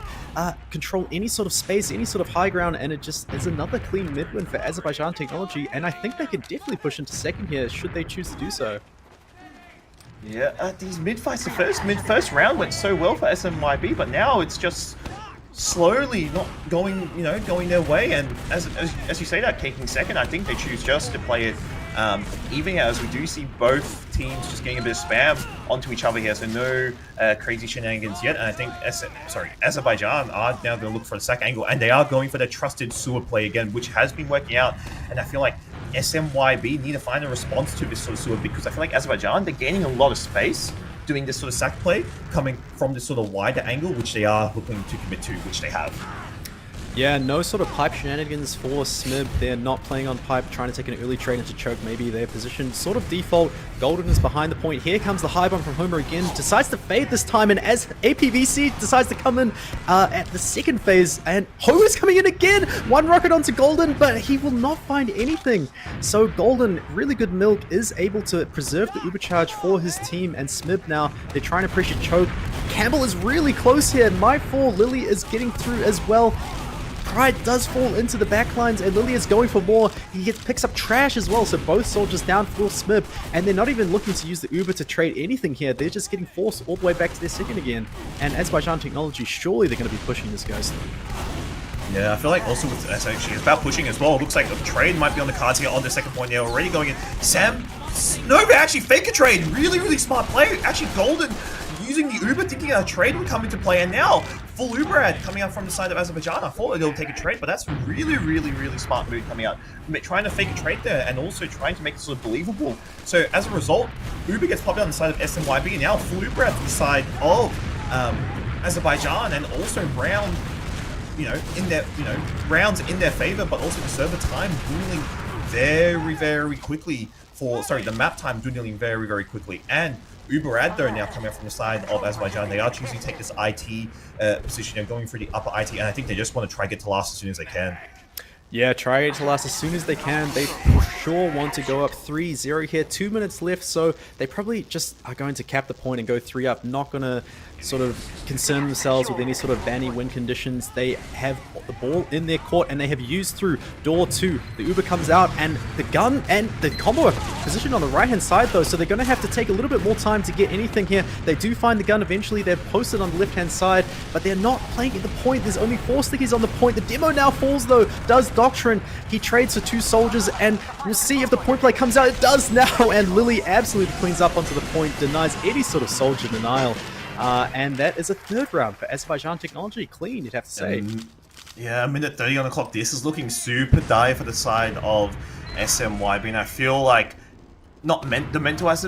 control any sort of space, any sort of high ground, and it just is another clean mid win for Azerbaijan Technology. And I think they can definitely push into second here should they choose to do so. Yeah, these mid fights, the first round went so well for SMYB, but now it's just slowly not going, going their way. And as you say that, taking second, I think they choose just to play it even, as we do see both teams just getting a bit of spam onto each other here, so no crazy shenanigans yet. And I think Azerbaijan are now going to look for the sack angle, and they are going for the trusted sewer play again, which has been working out. And I feel like SMYB need to find a response to this sort of sewer, because I feel like Azerbaijan, they're gaining a lot of space doing this sort of sack play, coming from this sort of wider angle, which they are looking to commit to, which they have. Yeah, no sort of pipe shenanigans for smyb. They're not playing on pipe, trying to take an early trade into choke. Maybe their position sort of default. Golden is behind the point. Here comes the high bomb from Homer again. Decides to fade this time, and as APVC decides to come in at the second phase, and Homer's coming in again. One rocket onto Golden, but he will not find anything. So Golden, really good milk, is able to preserve the uber charge for his team, and smyb now, they're trying to pressure choke. Campbell is really close here. Might fall. Lily is getting through as well. Pride does fall into the backlines, and Lily is going for more. He picks up Trash as well, so both soldiers down for smyb, and they're not even looking to use the Uber to trade anything here. They're just getting forced all the way back to their second again. And Azerbaijan Technology, surely they're going to be pushing this Ghost. Yeah, I feel like also with SHG, it's about pushing as well. It looks like a trade might be on the cards here on the second point. They're already going in. Nova actually fake a trade. Really, really smart play. Actually, Golden using the Uber, thinking a trade would come into play, and now full Uber ad coming out from the side of Azerbaijan. I thought they'll take a trade, but that's really, really, really smart move coming out. Trying to fake a trade there, and also trying to make it sort of believable. So as a result, Uber gets popped out on the side of SMYB, and now full Uber ad to the side of Azerbaijan, and also round, rounds in their favor, but also the server time dwindling very, very quickly the map time dwindling very, very quickly. And Uber ad though now coming out from the side of Azerbaijan, they are choosing to take this IT position. They're going for the upper IT, and I think they just want to try to get to last as soon as they can. Yeah, try to last as soon as they can. They for sure want to go up 3-0 here. 2 minutes left, so they probably just are going to cap the point and go 3 up. Not going to sort of concern themselves with any sort of banny win conditions. They have the ball in their court, and they have used through door 2. The Uber comes out, and the gun and the combo are positioned on the right-hand side, though, so they're going to have to take a little bit more time to get anything here. They do find the gun eventually. They're posted on the left-hand side, but they're not playing at the point. There's only 4 stickies on the point. The demo now falls, though. Does Doctrine. He trades for 2 soldiers, and we'll see if the point play comes out. It does now, and Lily absolutely cleans up onto the point, denies any sort of soldier denial. And that is a 3rd round for Azerbaijan Technology. Clean, you'd have to say. Yeah, minute 30 on the clock. This is looking super dire for the side of SMYB, and I feel like not mental's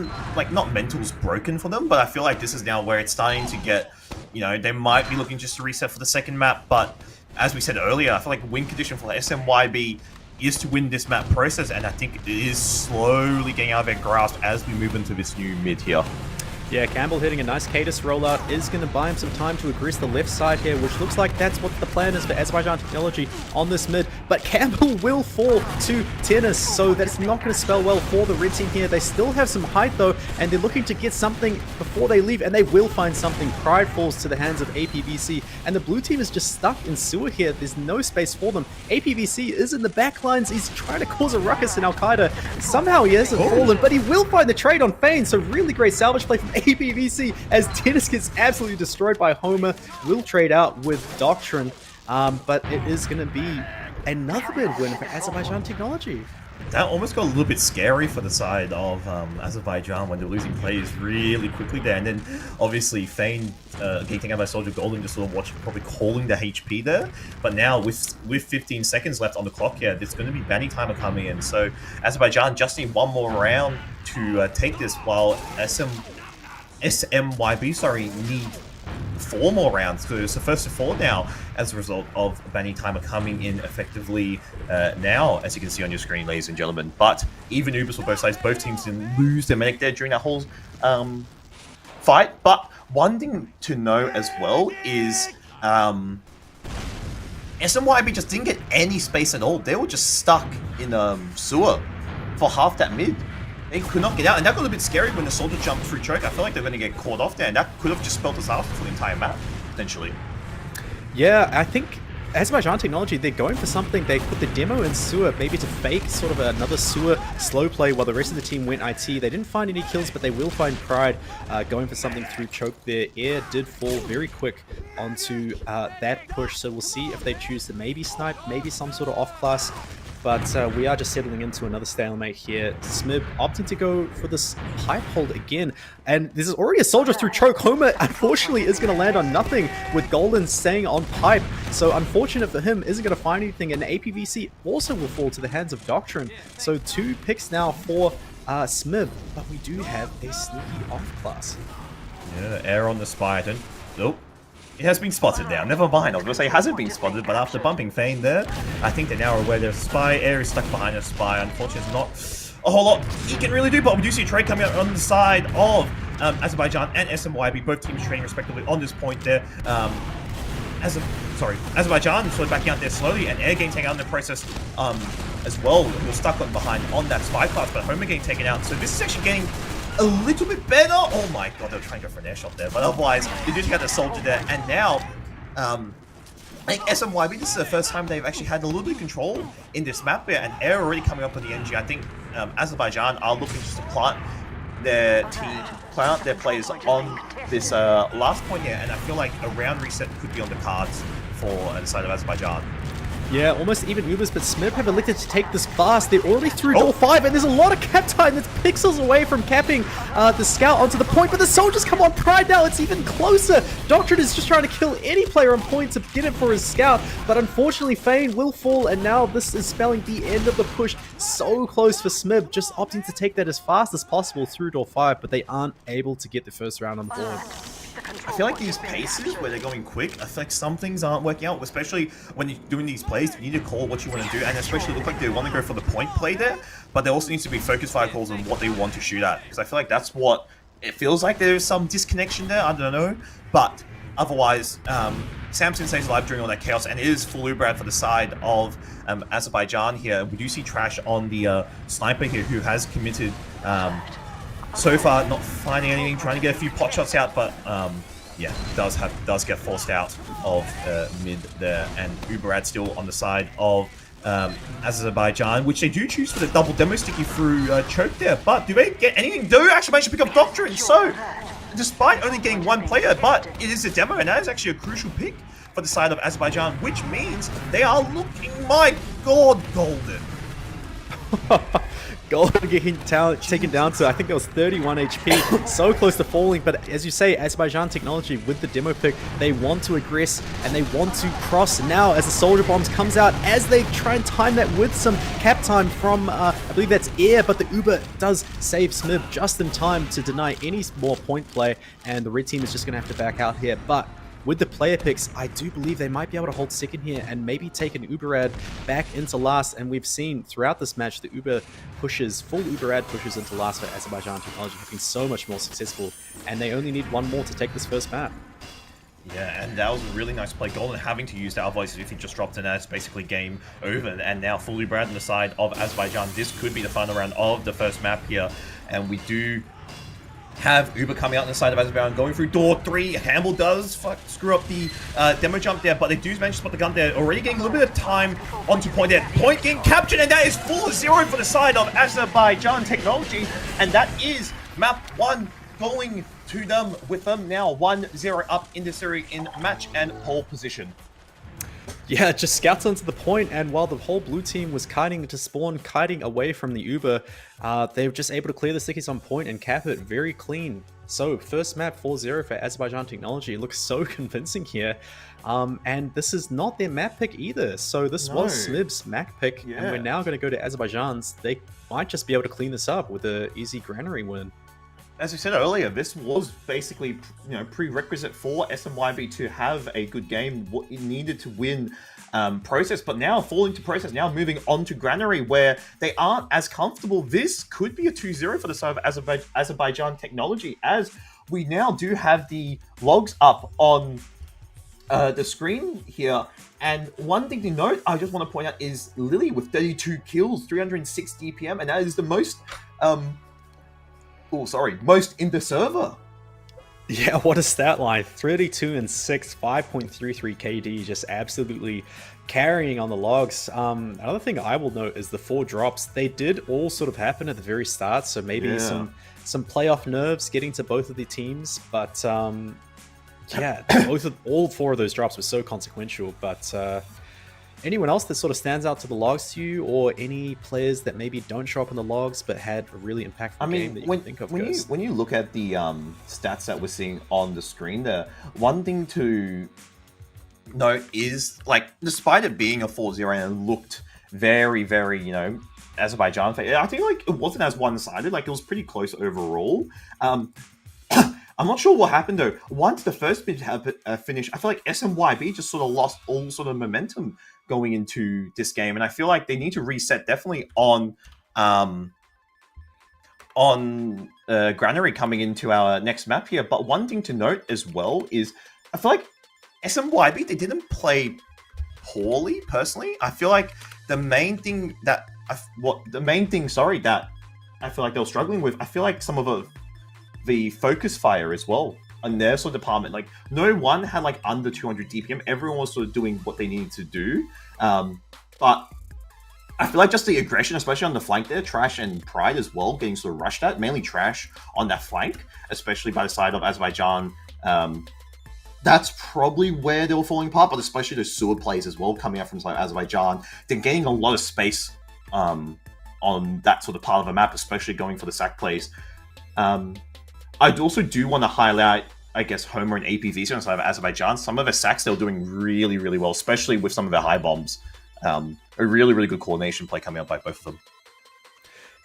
broken for them, but I feel like this is now where it's starting to get, they might be looking just to reset for the second map, but as we said earlier, I feel like win condition for SMYB is to win this map process, and I think it is slowly getting out of their grasp as we move into this new mid here. Yeah, Campbell hitting a nice Cadus rollout is going to buy him some time to aggress the left side here, which looks like that's what the plan is for Azerbaijan Technology on this mid. But Campbell will fall to Tennis, so that's not going to spell well for the red team here. They still have some height though, and they're looking to get something before they leave, and they will find something. Pride falls to the hands of APVC, and the blue team is just stuck in sewer here. There's no space for them. APVC is in the back lines. He's trying to cause a ruckus in Al-Qaeda. Somehow he hasn't fallen, but he will find the trade on Fane, so really great salvage play from APVC as Tennis gets absolutely destroyed by Homer. Will trade out with Doctrine, but it is going to be another big win for Azerbaijan Technology. That almost got a little bit scary for the side of Azerbaijan when they're losing players really quickly there. And then obviously Fane getting out by Soldier Golden, just sort of watching, probably calling the HP there. But now with 15 seconds left on the clock here, there's going to be banning timer coming in. So Azerbaijan just need one more round to take this, while SMYB need 4 more rounds. So it's the first to 4 now as a result of banning timer coming in effectively now, as you can see on your screen, ladies and gentlemen. But even Ubers for both sides, both teams didn't lose their medic there during that whole fight. But one thing to know as well is SMYB just didn't get any space at all. They were just stuck in sewer for half that mid. They could not get out, and that got a bit scary when the soldier jumped through choke. I feel like they're going to get caught off there, and that could have just spelled disaster for the entire map, potentially. Yeah, I think Azerbaijan Technology, they're going for something. They put the demo in sewer, maybe to fake sort of another sewer slow play while the rest of the team went IT. They didn't find any kills, but they will find Pride going for something through choke there. Air did fall very quick onto that push, so we'll see if they choose to maybe snipe, maybe some sort of off-class. But we are just settling into another stalemate here. smyb opting to go for this pipe hold again. And this is already a soldier through choke. Homer, unfortunately, is going to land on nothing with Golden staying on pipe. So unfortunate for him, isn't going to find anything. And APVC also will fall to the hands of Doctrine. So 2 picks now for smyb. But we do have a sneaky off-class. Yeah, air on the spy. Nope. It has been spotted now. Never mind. I was going to say it hasn't been spotted, but after bumping Fane there, I think they're now aware there's a spy. Air is stuck behind a spy. Unfortunately, it's not a whole lot he can really do, but we do see a trade coming out on the side of Azerbaijan and SMYB, both teams trading respectively on this point there. Azerbaijan sort of backing out there slowly, and Air getting taken out in the process as well. We're stuck behind on that spy class, but Homer getting taken out. So this is actually getting a little bit better. Oh my god, they were trying to go for an air shot there, but otherwise they do get the soldier there. And now I think SMYB, this is the first time they've actually had a little bit of control in this map here, and Air already coming up with the NG. I think Azerbaijan are looking just to plant their players on this last point here, and I feel like a round reset could be on the cards for the side of Azerbaijan. Yeah, almost even Ubers, but smyb have elected to take this fast. They're already through door 5, and there's a lot of cap time that's pixels away from capping the scout onto the point, but the soldiers come on Pride now. It's even closer. Doctrine is just trying to kill any player on point to get it for his scout, but unfortunately Fane will fall, and now this is spelling the end of the push. So close for smyb, just opting to take that as fast as possible through door 5, but they aren't able to get the first round on board. I feel like these paces where they're going quick, I feel like some things aren't working out, especially when you're doing these plays. You need to call what you want to do, and especially look like they want to go for the point play there, but there also needs to be focus fire calls on what they want to shoot at, because I feel like that's what it feels like. There's some disconnection there, I don't know, but otherwise, Samson stays alive during all that chaos, and it is full Uberad for the side of Azerbaijan here. We do see Trash on the sniper here, who has committed so far not finding anything, trying to get a few pot shots out, but yeah, does get forced out of mid there, and Uberad still on the side of Azerbaijan, which they do choose for the double demo sticky through choke there. But do they get anything? Do actually manage to pick up Doctrine? So despite only getting 1 player, but it is a demo, and that is actually a crucial pick for the side of Azerbaijan, which means they are looking, my god, golden. Golden getting taken down to, I think it was 31 HP, so close to falling, but as you say, Azerbaijan Technology with the demo pick, they want to aggress and they want to cross now as the soldier bombs comes out, as they try and time that with some cap time from, I believe that's Air, but the Uber does save smyb just in time to deny any more point play, and the red team is just going to have to back out here, but with the player picks, I do believe they might be able to hold second here and maybe take an Uberad back into last. And we've seen throughout this match, the full Uberad pushes into last for Azerbaijan Technology have been so much more successful, and they only need one more to take this first map. Yeah, and that was a really nice play. Golden having to use that voice if he just dropped in, it's basically game over. And now fully Brad on the side of Azerbaijan. This could be the final round of the first map here. And we do have Uber coming out on the side of Azerbaijan, going through door 3. Hamble does screw up the demo jump there, but they do manage to spot the gun there. Already getting a little bit of time onto point there. Point getting captured, and that is 4-0 for the side of Azerbaijan Technology. And that is map 1 going to them, with them now 1-0 up in the series in match and pole position. Yeah, just scouts onto the point, and while the whole blue team was kiting to spawn, kiting away from the Uber, they were just able to clear the stickies on point and cap it very clean. So first map 4-0 for Azerbaijan Technology. It looks so convincing here. And this is not their map pick either. So this was smyb's map pick, and we're now going to go to Azerbaijan's. They might just be able to clean this up with an easy granary win. As we said earlier, this was basically, prerequisite for smyb to have a good game. What it needed to win process, but now falling to process, now moving on to granary, where they aren't as comfortable. This could be a 2-0 for the side of Azerbaijan Technology, as we now do have the logs up on the screen here. And one thing to note, I just want to point out, is Lily with 32 kills, 306 DPM, and that is the most most in the server. Yeah, what a stat line. 32 and 6, 5.33 KD, just absolutely carrying on the logs. Another thing I will note is the 4 drops. They did all sort of happen at the very start, so maybe some playoff nerves getting to both of the teams. But yeah, all 4 of those drops were so consequential. But anyone else that sort of stands out to the logs to you, or any players that maybe don't show up in the logs but had a really impactful game that you can think of? When you look at the stats that we're seeing on the screen there, one thing to note is, despite it being a 4-0 and it looked very, very, Azerbaijan, I think it wasn't as one-sided. It was pretty close overall. I'm not sure what happened though. Once the first bit finished, I feel like smyb just sort of lost all sort of momentum going into this game, and I feel like they need to reset definitely on granary coming into our next map here. But one thing to note as well is, I feel like smyb, they didn't play poorly personally. I feel like the main thing that I feel like they were struggling with, I feel like some of the focus fire as well on their sort of department. No one had under 200 DPM. Everyone was sort of doing what they needed to do. But I feel like just the aggression, especially on the flank there, Trash and Pride as well, getting sort of rushed at. Mainly Trash on that flank, especially by the side of Azerbaijan. That's probably where they were falling apart, but especially those sewer plays as well coming out from Azerbaijan. They're getting a lot of space on that sort of part of the map, especially going for the sack plays. I also do want to highlight, I guess, Homer and APV on the side of Azerbaijan. Some of their sacks, they were doing really, really well, especially with some of their high bombs. A really, really good coordination play coming out by both of them.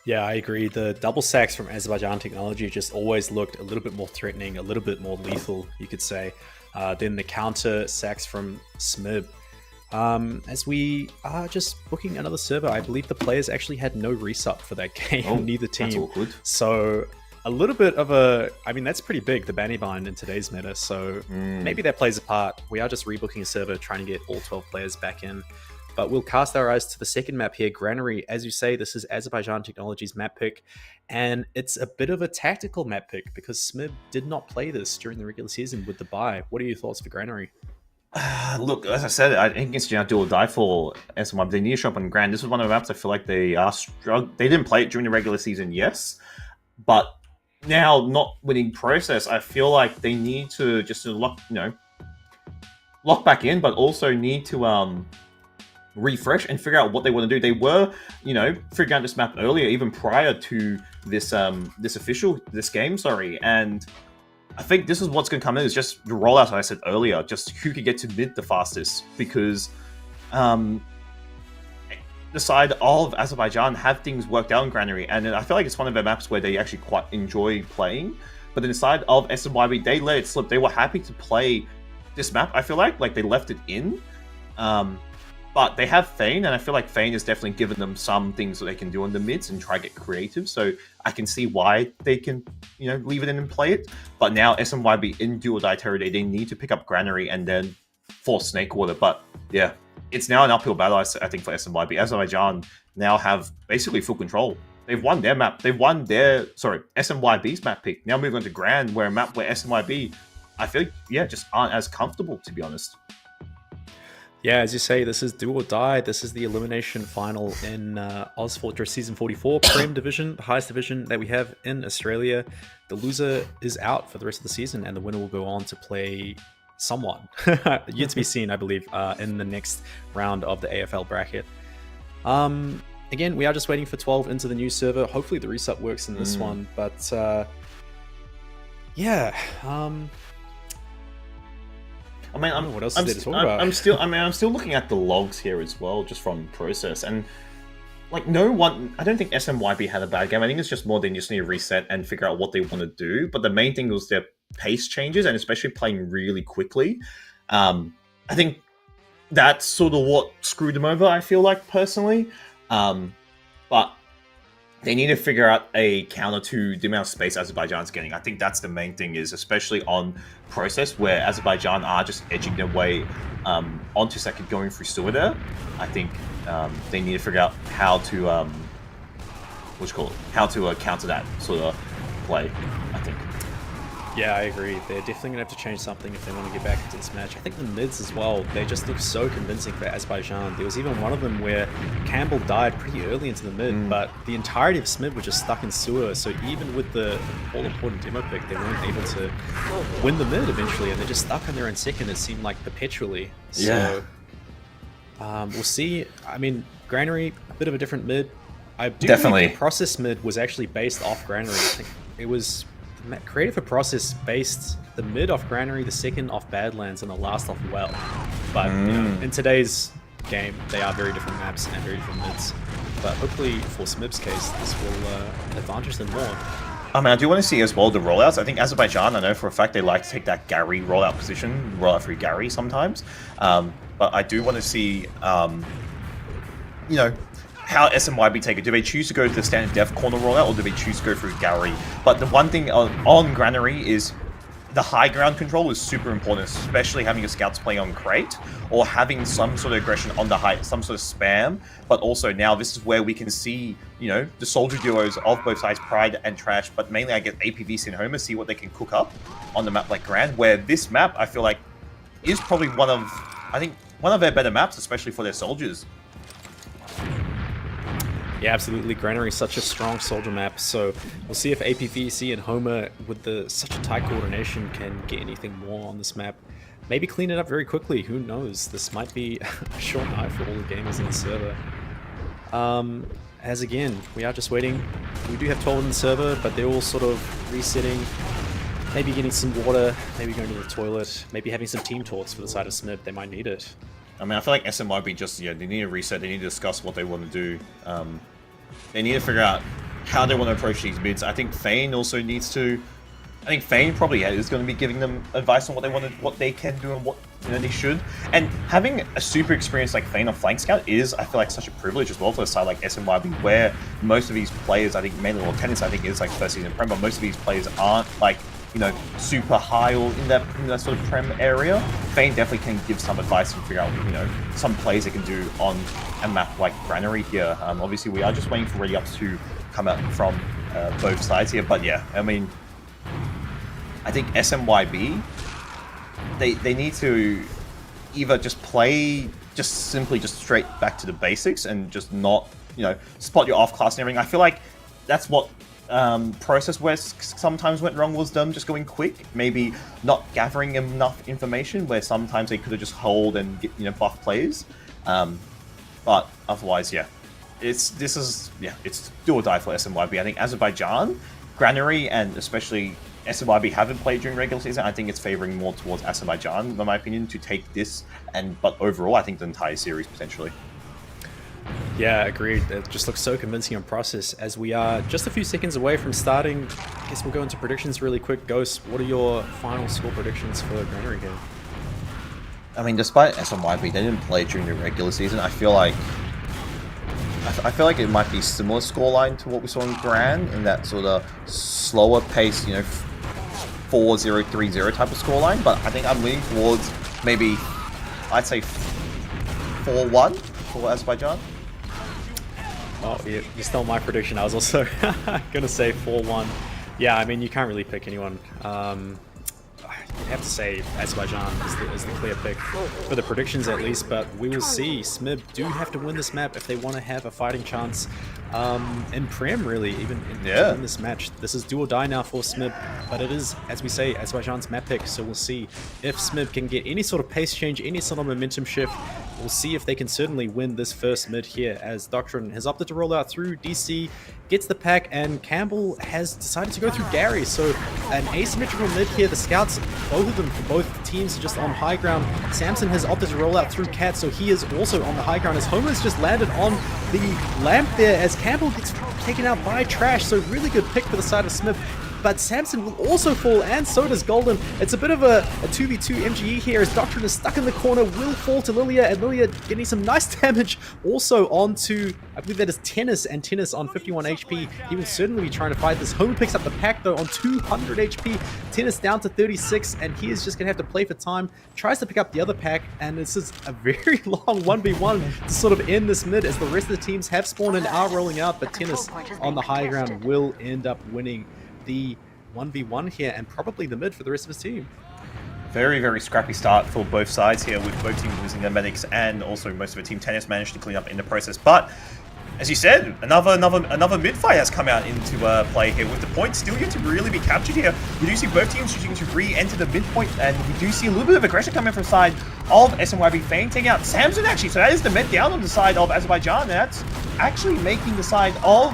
Yeah, I agree. The double sacks from Azerbaijan Technology just always looked a little bit more threatening, a little bit more lethal, you could say, than the counter sacks from smyb. As we are just booking another server, I believe the players actually had no resup for that game, neither team. That's awkward. So a little bit of a, that's pretty big, the banny bind in today's meta, so maybe that plays a part. We are just rebooking a server, trying to get all 12 players back in. But we'll cast our eyes to the second map here, Granary. As you say, this is Azerbaijan Technology's map pick, and it's a bit of a tactical map pick because smyb did not play this during the regular season with the bye. What are your thoughts for Granary? Look, as I said, I think it's do or die for smyb. They need to show up on Grand. This is one of the maps I feel like they are They didn't play it during the regular season, yes, but now not winning process, I feel like they need to just lock back in, but also need to refresh and figure out what they want to do. They were, figuring out this map earlier, even prior to this this game, and I think this is what's going to come in, is just the rollout I said earlier, just who could get to mid the fastest, because the side of Azerbaijan have things worked out in Granary, and I feel like it's one of their maps where they actually quite enjoy playing. But then the side of smyb, they let it slip. They were happy to play this map. I feel like they left it in, but they have Fane, and I feel like Fane has definitely given them some things that they can do on the mids and try to get creative. So I can see why they can, leave it in and play it. But now SMYB in dual die territory, they need to pick up Granary and then force Snake Water. But yeah, it's now an uphill battle, I think, for SMYB. Azerbaijan now have basically full control. They've won their map. They've won SMYB's map pick. Now moving on to Grand, where a map where SMYB, I feel just aren't as comfortable, to be honest. Yeah, as you say, this is do or die. This is the elimination final in ozfortress Season 44, Prem Division, the highest division that we have in Australia. The loser is out for the rest of the season, and the winner will go on to play someone. Yet to be seen, I believe, in the next round of the AFL bracket. Again, we are just waiting for 12 into the new server. Hopefully the reset works in this one, but yeah. I mean, what else is there to talk about? I'm still looking at the logs here as well, just from process, and like I don't think SMYB had a bad game. I think it's just more they just need to reset and figure out what they want to do. But the main thing was their pace changes, and especially playing really quickly. I think that's sort of what screwed them over, I feel like, personally. But they need to figure out a counter to the amount of space Azerbaijan's getting. I think that's the main thing, is especially on process, where Azerbaijan are just edging their way onto second, going through sewer there. I think they need to figure out how to counter that sort of play, I think. Yeah, I agree. They're definitely going to have to change something if they want to get back into this match. I think the mids as well, they just look so convincing for Azerbaijan. There was even one of them where Campbell died pretty early into the mid, but the entirety of Smyb were just stuck in sewer. So even with the all-important demo pick, they weren't able to win the mid eventually, and they're just stuck on their own second, it seemed like, perpetually. So we'll see. I mean, Granary, a bit of a different mid. I do Definitely. think the process mid was actually based off Granary. I think it was created for process based the mid off Granary, the second off Badlands, and the last off Well. But in today's game, they are very different maps and very different mids. But hopefully for Smib's case, this will advantage them more. I mean, I do want to see as well the rollouts. I think Azerbaijan, I know for a fact they like to take that Gary rollout position, rollout through Gary sometimes. But I do want to see, how SMYB take it. Do they choose to go to the standard def corner rollout, or do they choose to go through Gary? But the one thing on Granary is the high ground control is super important, especially having your scouts playing on crate, or having some sort of aggression on the height, some sort of spam. But also now this is where we can see, the soldier duos of both sides, Pride and Trash, but mainly I guess APVC and Homer, see what they can cook up on the map like Grand, where this map, I feel like, is probably one of their better maps, especially for their soldiers. Yeah, absolutely. Granary is such a strong soldier map, so we'll see if APVC and Homer, with such a tight coordination, can get anything more on this map. Maybe clean it up very quickly. Who knows? This might be a short night for all the gamers in the server. As again, we are just waiting. We do have 12 in the server, but they're all sort of resetting. Maybe getting some water, maybe going to the toilet, maybe having some team talks for the side of Smib. They might need it. I mean, I feel like SMYB just, they need to reset, they need to discuss what they want to do. They need to figure out how they want to approach these mids. I think Fane also needs to... I think Fane probably is going to be giving them advice on what they can do and what they should. And having a super experienced like Fane on Flank Scout is, I feel like, such a privilege as well for a side like SMYB, where most of these players, I think mainly, well, Tennis I think is like first season Prem, but most of these players aren't like, super high or in that sort of Prem area. Fane definitely can give some advice and figure out, some plays they can do on a map like Granary here. Obviously, we are just waiting for ready-ups to come out from both sides here. But yeah, I mean, I think SMYB, they need to either just play simply straight back to the basics and just not, spot your off-class and everything. I feel like that's what process where sometimes went wrong, was them just going quick, maybe not gathering enough information, where sometimes they could have just hold and get, buff players. But otherwise, yeah, it's do or die for SMYB. I think Azerbaijan, Granary, and especially SMYB haven't played during regular season. I think it's favoring more towards Azerbaijan, in my opinion, to take this. But overall, I think the entire series potentially. Yeah, agreed. It just looks so convincing on process. As we are just a few seconds away from starting, I guess we'll go into predictions really quick. Ghost, what are your final score predictions for Granary game? I mean, despite SMYB, they didn't play during the regular season. I feel like it might be similar scoreline to what we saw in Grand, in that sort of slower pace, 4-0, 3-0 type of scoreline. But I think I'm leaning towards maybe, I'd say 4-1 for Azerbaijan. Oh, you stole my prediction. I was also gonna say 4-1. Yeah, I mean, you can't really pick anyone. You'd have to say Azerbaijan is the clear pick for the predictions at least, but we will see. smyb do have to win this map if they want to have a fighting chance in Prem, really, even in this match. This is do or die now for smyb, but it is, as we say, Azerbaijan's map pick, so we'll see if smyb can get any sort of pace change, any sort of momentum shift. We'll see if they can certainly win this first mid here, as Doctrine has opted to roll out through DC, gets the pack, and Campbell has decided to go through Gary. So an asymmetrical mid here. The scouts, both of them for both teams, just on high ground. Samson has opted to roll out through Cat, so he is also on the high ground, as Homer's just landed on the lamp there, as Campbell gets taken out by Trash. So really good pick for the side of smyb. But Samson will also fall, and so does Golden. It's a bit of a 2v2 MGE here, as Doctrine is stuck in the corner, will fall to Lilia, and Lilia getting some nice damage also onto, I believe that is Tennis, and Tennis on 51 HP. He will certainly be trying to fight this. Homer picks up the pack though on 200 HP. Tennis down to 36, and he is just going to have to play for time. Tries to pick up the other pack, and this is a very long 1v1 to sort of end this mid, as the rest of the teams have spawned and are rolling out, but Tennis on the high ground will end up winning the 1v1 here, and probably the mid for the rest of his team. Very, very scrappy start for both sides here, with both teams losing their medics, and also most of the team Tennis managed to clean up in the process. But as you said, another mid fight has come out into play here, with the point still yet to really be captured here. We do see both teams choosing to re-enter the mid point, and we do see a little bit of aggression coming from the side of smyb. Fane taking out Samson, actually. So that is the med down on the side of Azerbaijan, and that's actually making the side of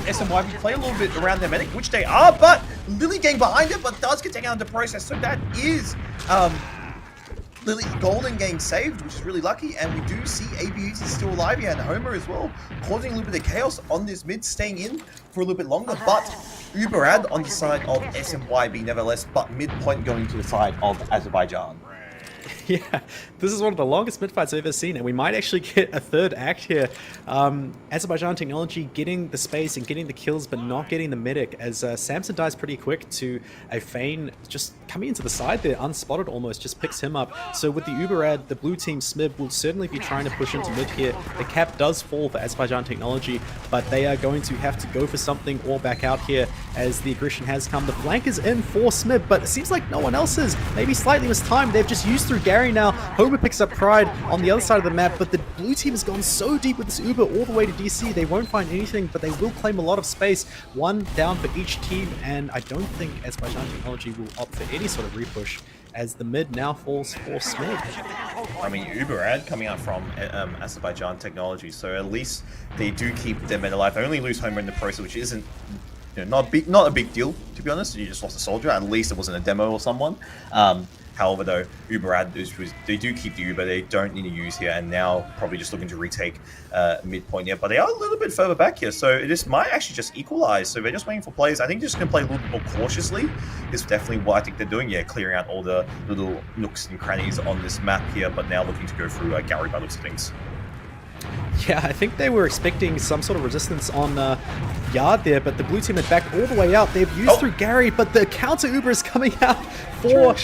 smyb play a little bit around their medic, which they are, but Lily getting behind it, but does get taken out in the process. So that is Lily Golden getting saved, which is really lucky, and we do see ABUs is still alive here, and Homer as well, causing a little bit of chaos on this mid, staying in for a little bit longer, but Uberad on the side of smyb nevertheless, but mid point going to the side of Azerbaijan. Yeah, this is one of the longest mid fights I've ever seen, and we might actually get a third act here. Azerbaijan Technology getting the space and getting the kills, but not getting the medic, as Samson dies pretty quick to a Fane just coming into the side there, unspotted almost, just picks him up. So with the Uberad, the blue team smyb will certainly be trying to push into mid here. The cap does fall for Azerbaijan Technology, but they are going to have to go for something or back out here, as the aggression has come. The flank is in for smyb, but it seems like no one else is. Maybe slightly mistimed. They've just used through Gary now. Homer picks up Pride on the other side of the map, but the blue team has gone so deep with this Uber all the way to DC. They won't find anything, but they will claim a lot of space. One down for each team, and I don't think Azerbaijan Technology will opt for any sort of repush, as the mid now falls for smyb. I mean, Uberad coming out from Azerbaijan Technology, so at least they do keep their mid alive. They only lose Homer in the process, which isn't not a big deal, to be honest. You just lost a soldier. At least it wasn't a demo or someone. However, though, Uberad, they do keep the Uber. They don't need to use here, and now probably just looking to retake midpoint here. But they are a little bit further back here, so this might actually just equalize. So they're just waiting for players. I think they're just going to play a little bit more cautiously. Is definitely what I think they're doing. Yeah, clearing out all the little nooks and crannies on this map here, but now looking to go through Gary by looks of things. Yeah, I think they were expecting some sort of resistance on Yard there, but the blue team had backed all the way out. They've used through Gary, but the counter Uber is coming out for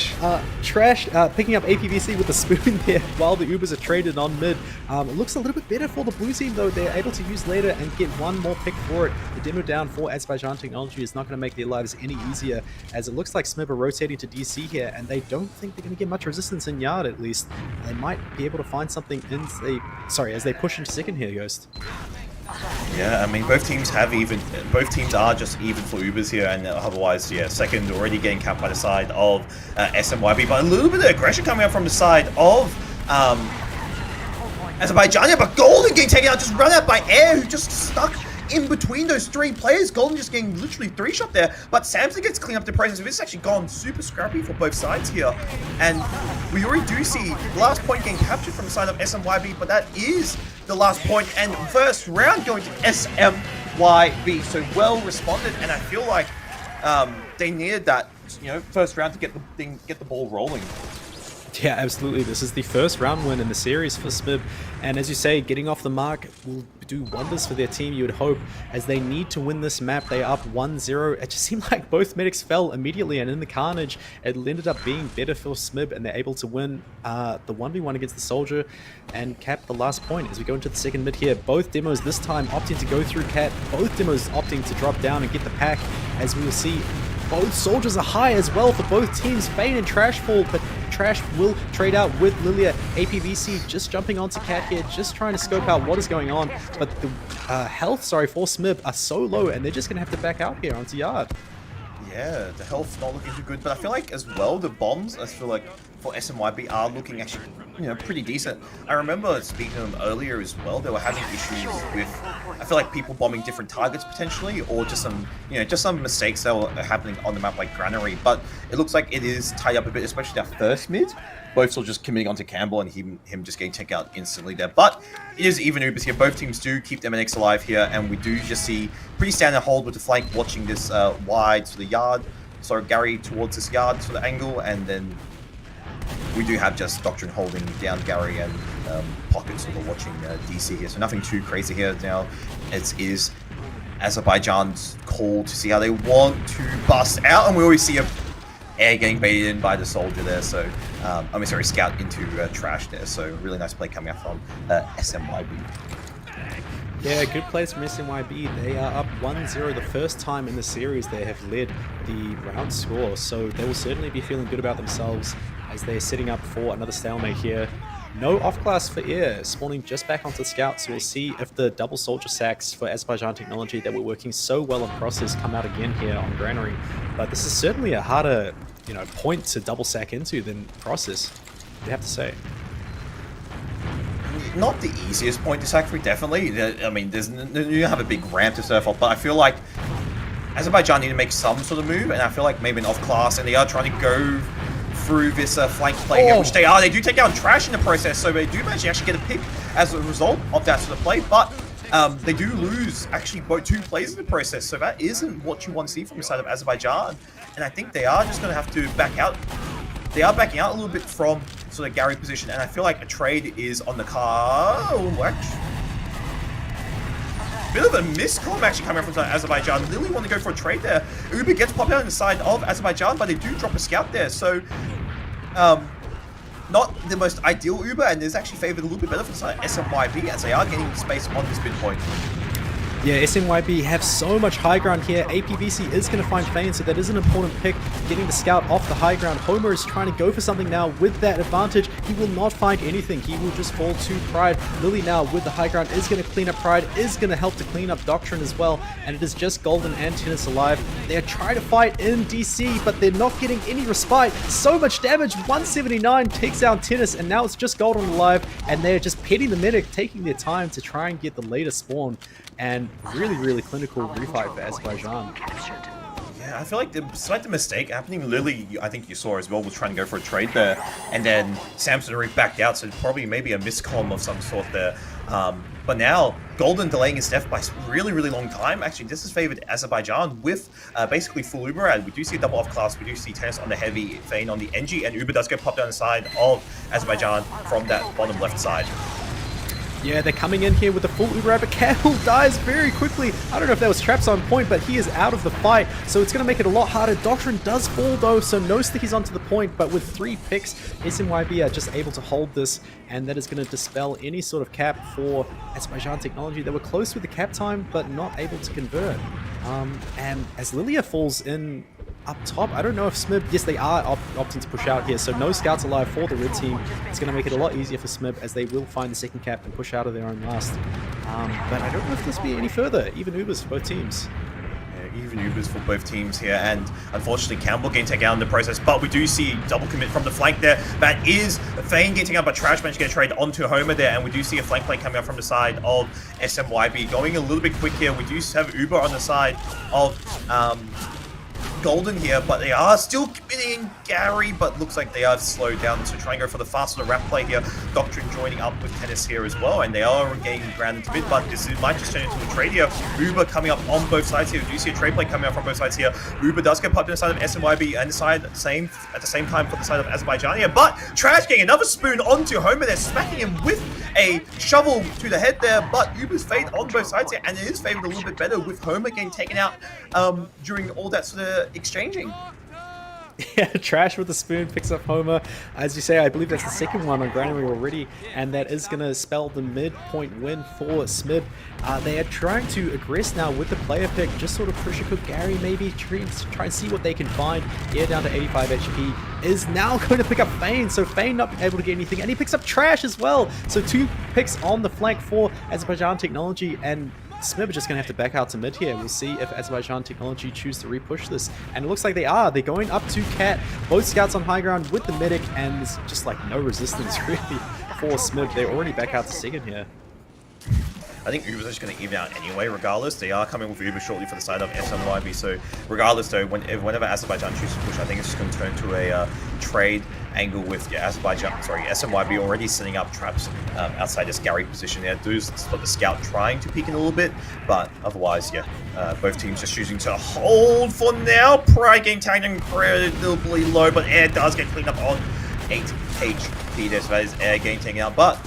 Trash, picking up APVC with the spoon there while the Ubers are traded on mid. It looks a little bit better for the blue team, though. They're able to use later and get one more pick for it. The demo down for Azerbaijan Technology is not going to make their lives any easier, as it looks like smyb are rotating to DC here, and they don't think they're going to get much resistance in Yard, at least. They might be able to find something as they push into second here, Ghost. Yeah, I mean, both teams are just even for Ubers here, and otherwise, yeah, second already getting capped by the side of smyb, but a little bit of aggression coming out from the side of Azerbaijan, yeah, but Golden getting taken out, just run out by Air, who just stuck in between those three players. Golden just getting literally three-shot there, but Samson gets cleaned up the process. This has actually gone super scrappy for both sides here, and we already do see the last point getting captured from the side of smyb, but that is the last point, and first round going to smyb, so well responded, and I feel like they needed that, first round to get the ball rolling. Yeah, absolutely. This is the first round win in the series for smyb. And as you say, getting off the mark will do wonders for their team, you would hope, as they need to win this map. They are up 1-0. It just seemed like both medics fell immediately, and in the carnage, it ended up being better for smyb, and they're able to win the 1v1 against the soldier and cap the last point as we go into the second mid here. Both demos this time opting to go through cat, both demos opting to drop down and get the pack, as we will see both soldiers are high as well for both teams. Fane and Trash fall, but Trash will trade out with Lilia. APVC just jumping onto Cat here, just trying to scope out what is going on. But the health, for smyb are so low, and they're just going to have to back out here onto Yard. Yeah, the health not looking too good, but I feel like as well the bombs, I feel like for smyb are looking actually, pretty decent. I remember speaking to them earlier as well. They were having issues with, I feel like people bombing different targets potentially, or just some mistakes that were happening on the map like Granary. But it looks like it is tied up a bit, especially that first mid. Both still just committing onto Campbell and him just getting taken out instantly there. But it is even Ubers here. Both teams do keep them MNX alive here, and we do just see pretty standard hold with the flank watching this wide to the Yard. So Gary towards this Yard to the angle, and then we do have just Doctrine holding down Gary and Pocket sort of watching DC here. So nothing too crazy here now. It is Azerbaijan's call to see how they want to bust out, and we always see a air getting baited in by the soldier there, so scout into Trash there, so really nice play coming out from smyb. Yeah, good plays from smyb. They are up 1-0 the first time in the series they have led the round score, so they will certainly be feeling good about themselves as they're setting up for another stalemate here. No off-class for Air, spawning just back onto the scout, so we'll see if the double soldier sacks for Azerbaijan Technology that were working so well on Process come out again here on Granary. But this is certainly a harder, point to double sack into than Process, you have to say. Not the easiest point to sack for, definitely. I mean, you have a big ramp to surf off, but I feel like Azerbaijan need to make some sort of move, and I feel like maybe an off-class, and they are trying to go through this flank play here, which they are. They do take down Trash in the process, so they do manage to actually get a pick as a result of that sort of play, but they do lose actually both two plays in the process, so that isn't what you want to see from the side of Azerbaijan, and I think they are just going to have to back out. They are backing out a little bit from sort of Gary position, and I feel like a trade is on the car. Bit of a miscom actually coming from Azerbaijan. Lily want to go for a trade there. Uber gets popped out on the side of Azerbaijan, but they do drop a scout there. So, not the most ideal Uber, and is actually favored a little bit better for the side of smyb, as they are getting space on this midpoint. Yeah, smyb have so much high ground here. APVC is going to find Fane, so that is an important pick, getting the scout off the high ground. Homer is trying to go for something now with that advantage. He will not find anything. He will just fall to Pride. Lily now with the high ground is going to clean up Pride, is going to help to clean up Doctrine as well, and it is just Golden and Tennis alive. They are trying to fight in DC, but they're not getting any respite. So much damage. 179 takes down Tennis, and now it's just Golden alive, and they're just pitting the medic, taking their time to try and get the later spawn. And really clinical refight for Azerbaijan. Yeah, I feel like despite the mistake happening, Lily, I think you saw as well, was trying to go for a trade there, and then Samson already backed out, so probably maybe a miscomm of some sort there. But now, Golden delaying his death by really long time. Actually, this has favored Azerbaijan with basically full Uber, and we do see a double off class. We do see Tennis on the heavy, Fane on the NG, and Uber does get popped down the side of Azerbaijan from that bottom left side. Yeah, they're coming in here with a full Uber, but Campbell dies very quickly. I don't know if that was traps on point, but he is out of the fight, so it's going to make it a lot harder. Doctrine does fall though, so no stickies onto the point, but with 3 picks, smyb are just able to hold this, and that is going to dispel any sort of cap for Azerbaijan Technology. They were close with the cap time, but not able to convert. And as Lilia falls in up top, I don't know if smyb, yes, they are opting to push out here, so no scouts alive for the red team. It's going to make it a lot easier for smyb, as they will find the second cap and push out of their own last. But I don't know if this will be any further. Even Ubers for both teams. Yeah, even Ubers for both teams here, and unfortunately Campbell getting taken out in the process, but we do see double commit from the flank there. That is Fane getting out, but Trash managed to get a trade onto Homer there, and we do see a flank play coming out from the side of smyb. Going a little bit quick here, we do have Uber on the side of Golden here, but they are still committing Gary, but looks like they are slowed down, so try and go for the faster wrap play here. Doctrine joining up with Tennis here as well, and they are getting ground into mid, but this might just turn into a trade here. Uber coming up on both sides here. Do you see a trade play coming up from both sides here? Uber does get popped in the side of SMYB and at the same time for the side of Azerbaijan here, but Trash getting another spoon onto Homer. They're smacking him with a shovel to the head there, but Uber's fade on both sides here, and it is favored a little bit better with Homer getting taken out during all that sort of exchanging. Yeah, Trash with the spoon picks up Homer. As you say, I believe that's the second one on Granary already, and that is going to spell the midpoint win for smyb. They are trying to aggress now with the player pick, just sort of pressure cook Gary, maybe try and see what they can find. Air down to 85 HP is now going to pick up Fane, so Fane not able to get anything, and he picks up Trash as well. So 2 picks on the flank for Azerbaijan Technology, and smyb are just going to have to back out to mid here. We'll see if Azerbaijan Technology choose to repush this. And it looks like they are. They're going up to Cat. Both scouts on high ground with the medic, and there's just like no resistance really for smyb. They're already back out to second here. I think Uber's just going to even out anyway, regardless. They are coming with Uber shortly for the side of SMYB, so regardless though, whenever Azerbaijan chooses to push, I think it's just going to turn to a trade angle with SMYB already setting up traps outside this Gary position there. Do spot the scout trying to peek in a little bit, but otherwise, yeah, both teams just choosing to hold for now. Pride getting tagged incredibly low, but Air does get cleaned up on 8 HP there, so that is Air getting taken out, but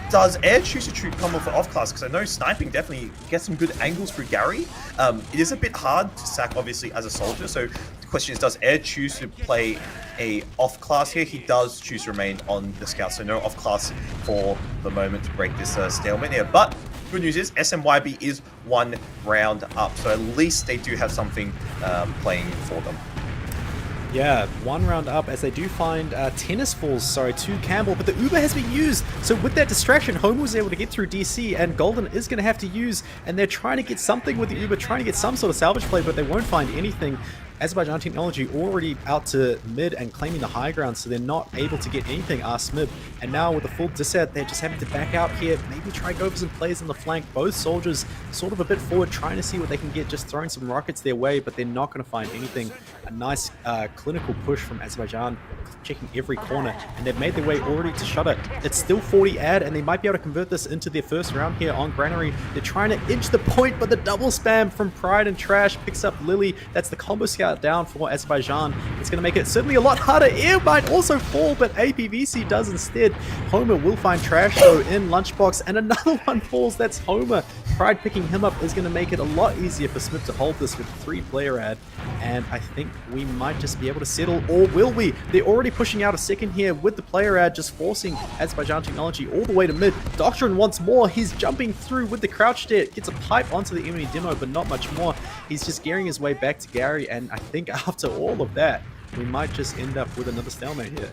does Air choose to come off off class? Because I know sniping definitely gets some good angles through Gary. It is a bit hard to sack, obviously, as a soldier. So the question is, does Air choose to play a off class here? He does choose to remain on the scout, so no off class for the moment to break this stalemate here. But good news is SMYB is 1 round up, so at least they do have something playing for them. Yeah, 1 round up as they do find tennis falls, to Campbell, but the Uber has been used. So with that distraction, Homer was able to get through DC, and Golden is going to have to use, and they're trying to get something with the Uber, trying to get some sort of salvage play, but they won't find anything. Azerbaijan Technology already out to mid and claiming the high ground, so they're not able to get anything, smyb. And now with the full disset, they're just having to back out here, maybe try go for some plays on the flank. Both soldiers sort of a bit forward, trying to see what they can get, just throwing some rockets their way, but they're not going to find anything. A nice clinical push from Azerbaijan, checking every corner, and they've made their way already to Shutter. It's still 40 ad, and they might be able to convert this into their first round here on Granary. They're trying to inch the point, but the double spam from Pride and Trash picks up Lily. That's the combo scout down for Azerbaijan. It's going to make it certainly a lot harder. Air might also fall, but APVC does instead. Homer will find Trash though in Lunchbox, and another one falls. That's Homer. Pride picking him up is going to make it a lot easier for smyb to hold this with 3 player ad, and I think we might just be able to settle, or will we? They're already pushing out a second here with the player ad, just forcing Azerbaijan Technology all the way to mid. Doctrine wants more. He's jumping through with the crouch stare, gets a pipe onto the enemy demo, but not much more. He's just gearing his way back to Gary, and I think after all of that, we might just end up with another stalemate here.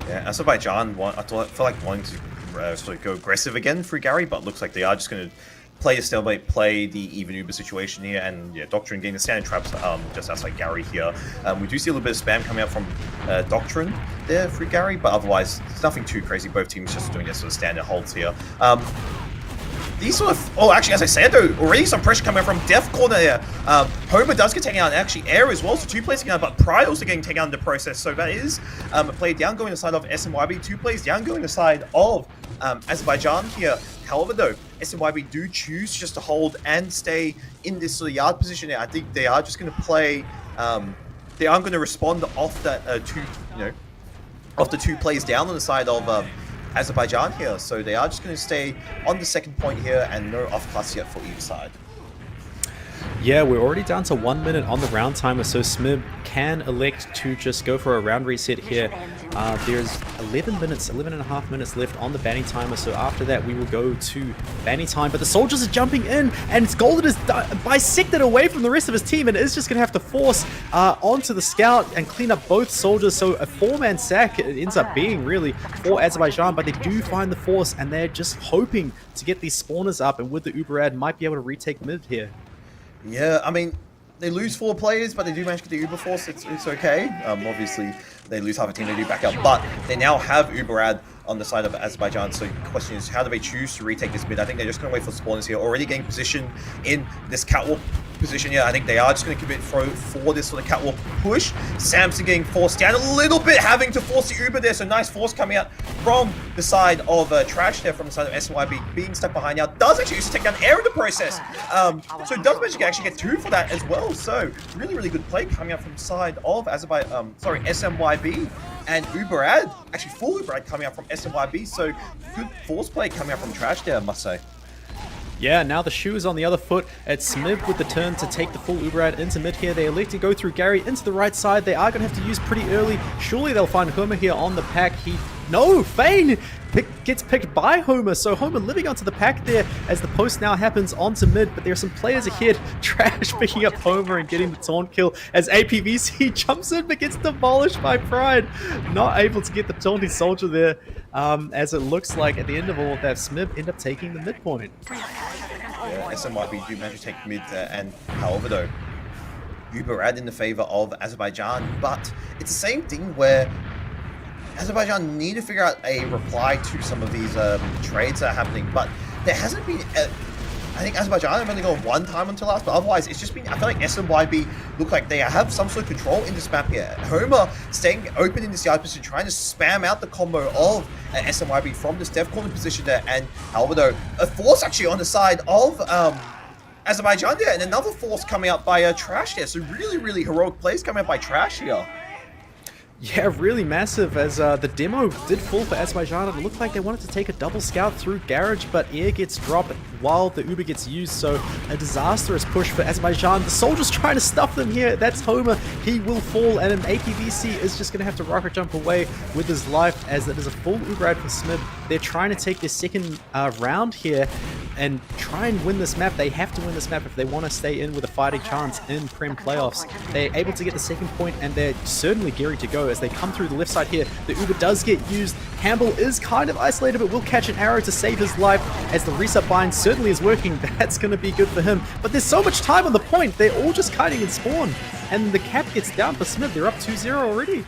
Yeah, Azerbaijan, I feel like wanting to sort of go aggressive again through Gary, but looks like they are just going to play a stalemate, play the even Uber situation here, and yeah, Doctrine getting the standard traps just outside Gary here. We do see a little bit of spam coming out from Doctrine there through Gary, but otherwise, it's nothing too crazy. Both teams just doing their sort of standard holds here. These sort of... Oh, actually, as I said, though, already some pressure coming from Def Corner there. Homer does get taken out, and actually Air as well, so 2 players taken out, but Pride also getting taken out in the process. So that is a play down going to the side of SMYB, 2 plays down going to the side of Azerbaijan here. However, though, SMYB do choose just to hold and stay in this sort of yard position there. I think they are just going to play... they aren't going to respond off that off the 2 plays down on the side of... Azerbaijan here, so they are just going to stay on the second point here and no off class yet for either side. Yeah, we're already down to 1 minute on the round timer, so smyb can elect to just go for a round reset here. There's 11 and a half minutes left on the banning timer, so after that we will go to banning time, but the soldiers are jumping in, and Golden is bisected away from the rest of his team, and is just going to have to force onto the scout and clean up both soldiers, so a 4-man sack it ends up being really for Azerbaijan, but they do find the force, and they're just hoping to get these spawners up, and with the Uber ad might be able to retake mid here. Yeah, I mean, they lose 4 players, but they do manage to get the Uber force. It's okay. Obviously, they lose half a team, they do back up, but they now have Uber ad on the side of Azerbaijan. So the question is, how do they choose to retake this mid? I think they're just going to wait for spawners here. Already getting position in this catwalk position here. I think they are just going to commit for this sort of catwalk push. Samson getting forced down a little bit, having to force the Uber there. So nice force coming out from the side of Trash there, from the side of SMYB, being stuck behind now. Does actually use to take down air in the process. So it does manage to actually get 2 for that as well. So really, really good play coming out from the side of SMYB. And Uberad, actually full Uberad coming out from SMYB. So good force play coming out from Trash there, I must say. Yeah, now the shoe is on the other foot. It's smyb with the turn to take the full Uberad into mid here. They elect to go through Gary into the right side. They are going to have to use pretty early. Surely they'll find Homer here on the pack. No, Fane gets picked by Homer. So Homer living onto the pack there as the post now happens onto mid. But there are some players ahead. Trash picking up Homer and getting the taunt kill as APVC jumps in but gets demolished by Pride. Not able to get the taunting soldier there. As it looks like at the end of all of that, smyb end up taking the midpoint. Yeah, SMYB do manage to take mid there, and however though, Uberad in the favor of Azerbaijan, but it's the same thing where Azerbaijan need to figure out a reply to some of these trades that are happening, but there hasn't been I think Azerbaijan have only gone 1 time until last, but otherwise it's just been, I feel like SMYB look like they have some sort of control in this map here. Homer staying open in this yard position, trying to spam out the combo of SMYB from this dev corner position there, and however though, a force actually on the side of Azerbaijan there, and another force coming out by Trash there, so really, really heroic plays coming out by Trash here. Yeah, really massive, as the demo did fall for Azerbaijan. It looked like they wanted to take a double scout through Garage, but air gets dropped while the Uber gets used, so a disastrous push for Azerbaijan. The soldier's trying to stuff them here. That's Homer. He will fall, and an APVC is just going to have to rocket jump away with his life, as it is a full Uber for smyb. They're trying to take their second round here and try and win this map. They have to win this map if they want to stay in with a fighting chance in Prem playoffs. They're able to get the second point, and they're certainly gearing to go as they come through the left side here. The Uber does get used. Campbell is kind of isolated, but will catch an arrow to save his life as the reset bind certainly is working. That's going to be good for him. But there's so much time on the point. They're all just kiting in spawn. And the cap gets down for smyb. They're up 2-0 already.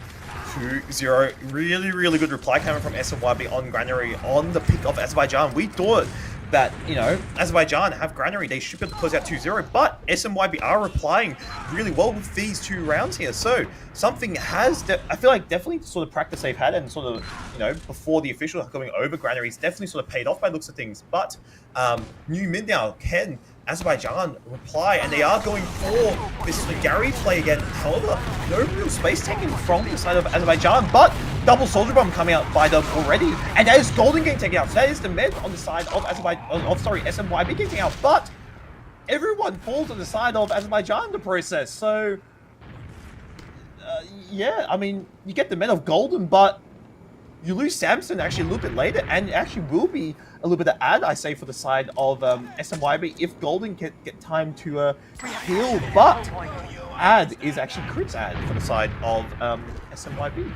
2-0. Really, really good reply coming from SMYB on Granary on the pick of Azerbaijan. We thought that, you know, Azerbaijan have Granary, they should be able to close out 2-0, but SMYB are replying really well with these 2 rounds here. So something has, I feel like definitely sort of practice they've had and sort of, you know, before the official coming over Granary, it's definitely sort of paid off by looks of things. But new mid now, can Azerbaijan reply, and they are going for this Gary play again. However, no real space taken from the side of Azerbaijan, but double soldier bomb coming out by them already, and that is Golden getting taken out. So that is the med on the side of SMYB getting taken out, but everyone falls on the side of Azerbaijan in the process. So yeah, I mean, you get the med of Golden, but you lose Samson actually a little bit later, and it actually will be a little bit of ad, I say, for the side of SMYB if Golden can get time to heal, but ad is actually Crit's ad for the side of SMYB.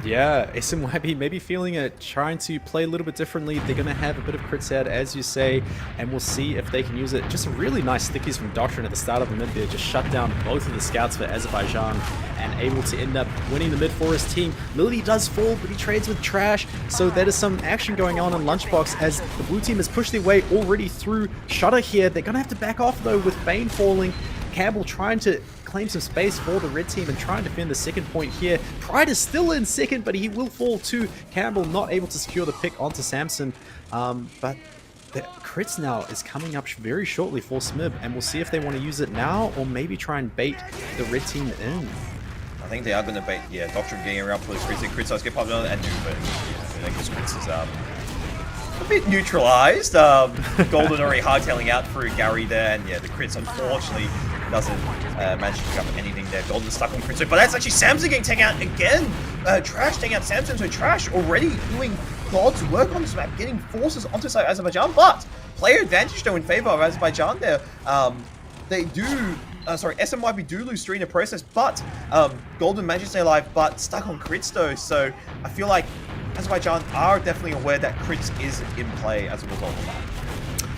Yeah, SMYB maybe feeling it, trying to play a little bit differently. They're going to have a bit of crit ad, as you say, and we'll see if they can use it. Just really nice stickies from Doctrine at the start of the mid there, just shut down both of the scouts for Azerbaijan and able to end up winning the mid for his team. Lily does fall, but he trades with Trash, so that is some action going on in Lunchbox as the blue team has pushed their way already through Shutter here. They're going to have to back off, though, with Bane falling. Campbell trying to claim some space for the red team and try and defend the second point here. Pride is still in second, but he will fall to Campbell, not able to secure the pick onto Samson. But the crits now is coming up very shortly for smyb, and we'll see if they want to use it now or maybe try and bait the red team in. I think they are going to bait, yeah, Doctrine getting around for the crits. Crits does get popped on and do, but yeah, I think this crits is a bit neutralized. Golden already hardtailing out through Gary there, and yeah, the crits unfortunately doesn't manage to pick up anything there. Golden stuck on the crit, but that's actually Samson getting taken out again. Trash taking out Samson, so Trash already doing God's work on this map, getting forces onto side Azerbaijan, but player advantage though in favor of Azerbaijan there. They do, SMYB do lose 3 in the process, but Golden manages to stay alive, but stuck on crits though, so I feel like Azerbaijan are definitely aware that crits is in play as a result of that.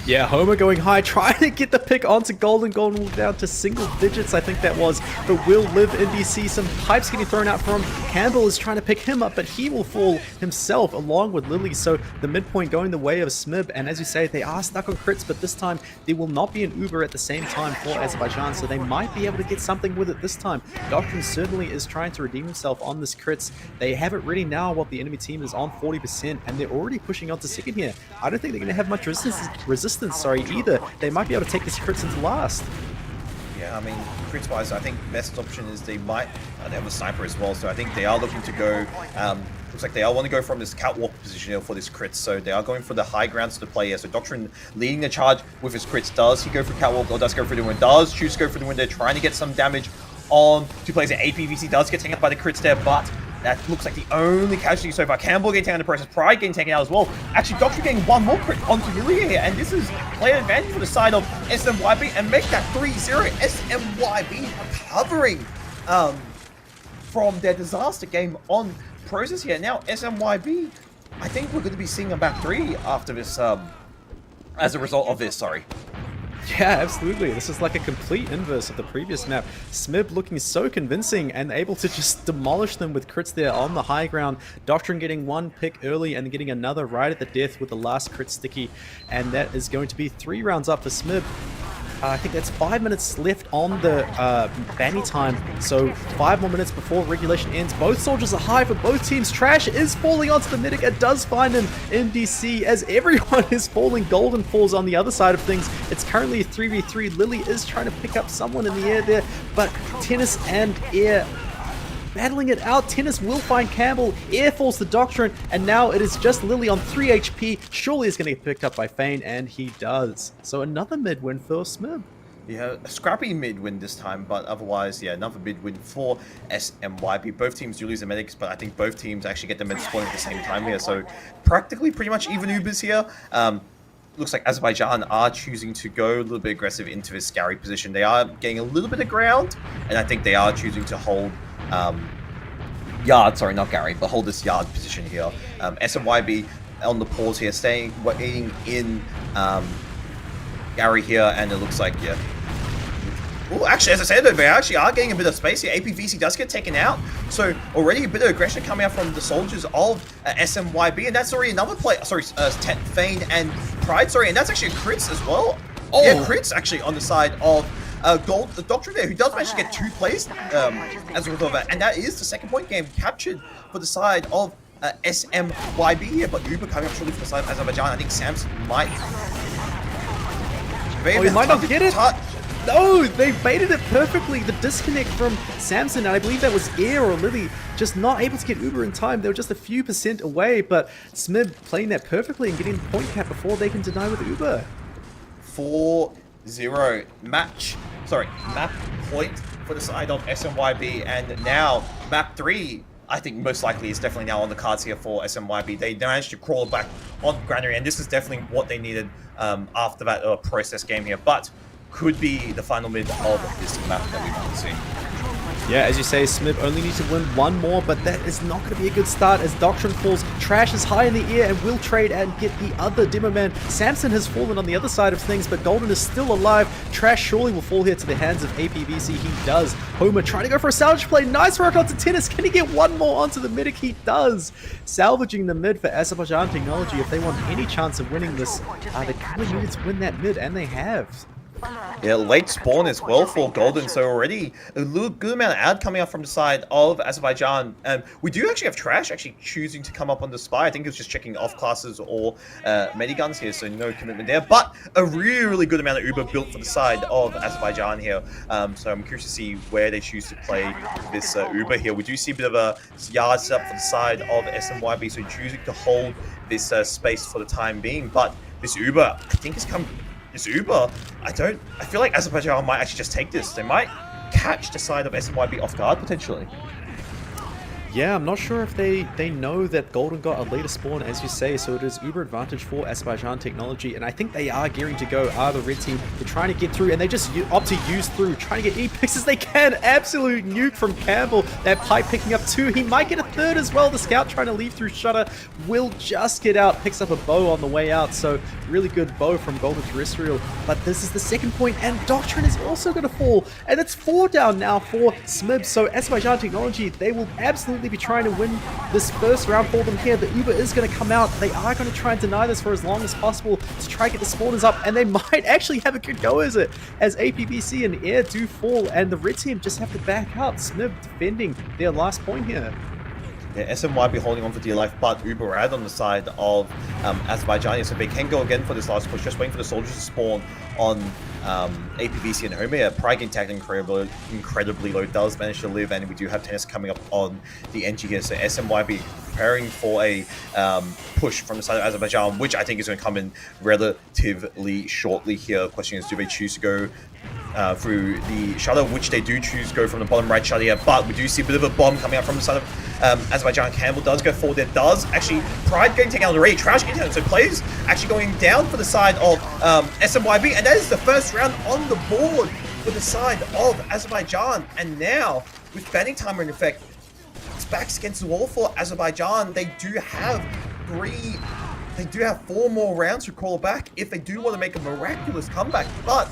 Yeah, Homer going high, trying to get the pick onto Golden. Golden down to single digits, I think that was. But will live in DC. Some pipes getting thrown out for him. Campbell is trying to pick him up, but he will fall himself along with Lily. So the midpoint going the way of smyb. And as you say, they are stuck on crits, but this time there will not be an Uber at the same time for Azerbaijan. So they might be able to get something with it this time. Doctrine certainly is trying to redeem himself on this crits. They have it ready now while the enemy team is on 40%, and they're already pushing on to second here. I don't think they're going to have much resistance, either. They might be able to take this crits into last. Yeah, I mean, crits wise, I think best option is they might, they have a sniper as well, so I think they are looking to go, looks like they all want to go from this catwalk position here for this crits, so they are going for the high grounds to play here. So Doctrine leading the charge with his crits. Does he go for catwalk or does he go for the window? Does choose to go for the window, trying to get some damage on two players. APVC does get taken out by the crits there, but that looks like the only casualty so far. Campbell getting taken out in the process, Pride getting taken out as well. Actually, Doctor getting one more crit onto Lily here, and this is player advantage for the side of SMYB, and make that 3-0. SMYB recovering from their disaster game on process here. Now, SMYB, I think we're going to be seeing a back 3 after this, as a result of this, sorry. Yeah, absolutely. This is like a complete inverse of the previous map. smyb looking so convincing and able to just demolish them with crits there on the high ground. Doctrine getting one pick early and getting another right at the death with the last crit sticky. And that is going to be 3 rounds up for smyb. I think that's 5 minutes left on the banny time, so 5 more minutes before regulation ends. Both soldiers are high for both teams. Trash is falling onto the medic. It does find him in DC as everyone is falling. Golden falls on the other side of things. It's currently a 3v3. Lily is trying to pick up someone in the air there, but Tennis and Air battling it out. Tennis will find Campbell. Air falls to Doctrine, and now it is just Lily on 3 HP. Surely is going to get picked up by Fane, and he does. So another mid win for smyb. Yeah, a scrappy mid win this time, but otherwise, yeah, another mid win for SMYB. Both teams do lose the medics, but I think both teams actually get the mid spawn at the same time here. So practically pretty much even Ubers here. Looks like Azerbaijan are choosing to go a little bit aggressive into this scary position. They are getting a little bit of ground, and I think they are choosing to hold yard, sorry, not Gary, but hold this yard position here. SMYB on the pause here, waiting in Gary here, and it looks like, yeah. Well, actually, as I said, they actually are getting a bit of space here. APVC does get taken out, so already a bit of aggression coming out from the soldiers of SMYB, and that's already another play. Sorry, Fane and Pride, sorry, and that's actually a crits as well. Oh, yeah, crits actually on the side of the Doctor there, who does manage to get 2 plays as a result of that, and that is the second point game captured for the side of SMYB here, but Uber coming up shortly for the side of Azerbaijan. I think Samson might... Oh, he might not get it! No, they baited it perfectly. The disconnect from Samson, and I believe that was Air or Lily, just not able to get Uber in time. They were just a few % away, but smyb playing that perfectly and getting the point cap before they can deny with Uber. 4-0 map point for the side of SMYB, and now map 3, I think most likely is definitely now on the cards here for SMYB. They managed to crawl back on Granary, and this is definitely what they needed after that process game here, but could be the final mid of this map that we want to see. Yeah, as you say, smyb only needs to win one more, but that is not going to be a good start as Doctrine falls. Trash is high in the air and will trade and get the other Demo Man. Samson has fallen on the other side of things, but Golden is still alive. Trash surely will fall here to the hands of APVC. He does. Homer trying to go for a salvage play. Nice work onto Tennis. Can he get one more onto the medic? He does. Salvaging the mid for Azerbaijan Technology. If they want any chance of winning this, they kind of needed to win that mid, and they have. Yeah, late spawn as well for Golden, so already a little good amount of ad coming up from the side of Azerbaijan. We do actually have Trash actually choosing to come up on the spy. I think it was just checking off classes or mediguns here, so no commitment there. But a really, really good amount of Uber built for the side of Azerbaijan here. So I'm curious to see where they choose to play this Uber here. We do see a bit of a yard setup for the side of SMYB, so choosing to hold this space for the time being. But this Uber, I think, has come... This Uber, I feel like Azerbaijan might actually just take this. They might catch the side of SMYB off guard, potentially. Yeah, I'm not sure if they know that Golden got a later spawn, as you say, so it is uber advantage for Azerbaijan Technology, and I think they are gearing to go. The red team, they're trying to get through, and they just opt to use through, trying to get E-picks as they can. Absolute nuke from Campbell. That pipe picking up 2. He might get a 3rd as well. The scout trying to leave through Shutter will just get out, picks up a bow on the way out, so really good bow from Golden Terrestrial. But this is the second point, and Doctrine is also going to fall, and it's 4 down now for smyb. So Azerbaijan Technology, they will absolutely be trying to win this first round for them here. The Uber is going to come out. They are going to try and deny this for as long as possible to try and get the spawners up, and they might actually have a good go as APBC and Air do fall, and the red team just have to back out. smyb defending their last point here. Yeah, SMYB holding on for dear life, but Uberad on the side of Azerbaijan, so they can go again for this last push, just waiting for the soldiers to spawn on APVC and Homer. Pride getting tagged incredibly low, does manage to live, and we do have tennis coming up on the NG here, so SMYB preparing for a push from the side of Azerbaijan, which I think is going to come in relatively shortly here. The question is, do they choose to go through the shutter, which they do choose to go from the bottom right shutter here, but we do see a bit of a bomb coming out from the side of Azerbaijan. Campbell does go forward there, does actually Pride getting taken out already, Trash getting taken out, so players actually going down for the side of SMYB, and that is the first round on the board for the side of Azerbaijan. And now with banning timer in effect, it's backs against the wall for Azerbaijan. They do have 4 more rounds to crawl back if they do want to make a miraculous comeback, but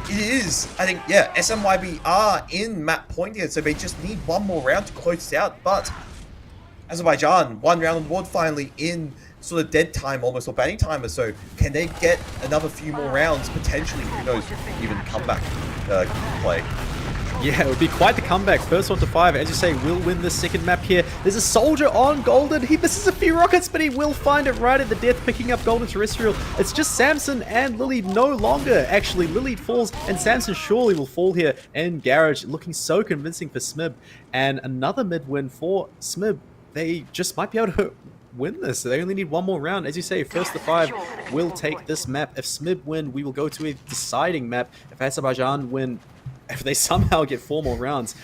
it is, I think, yeah, SMYB are in map point here, so they just need 1 more round to close it out. But Azerbaijan, 1 round on the board finally in sort of dead time almost, or banning timer, so can they get another few more rounds, potentially, who knows, even comeback play. Yeah, it would be quite the comeback. First 1 to 5, as you say, will win this second map here. There's a soldier on Golden. He misses a few rockets, but he will find it right at the death, picking up Golden Terrestrial. It's just Samson and Lily no longer. Actually, Lily falls, and Samson surely will fall here. And Garage looking so convincing for smyb. And another mid win for smyb. They just might be able to win this. They only need 1 more round. As you say, first to 5 will take this map. If smyb win, we will go to a deciding map. If Azerbaijan win, if they somehow get 4 more rounds,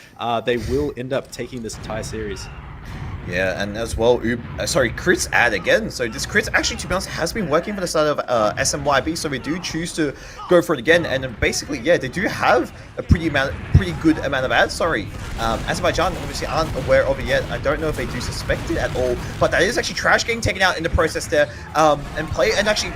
they will end up taking this entire series. Yeah, and as well, Crit's ad again. So this Crit actually, to be honest, has been working for the side of SMYB, so we do choose to go for it again. And basically, yeah, they do have a pretty good amount of ads. Azerbaijan obviously aren't aware of it yet. I don't know if they do suspect it at all, but that is actually Trash getting taken out in the process there. And actually,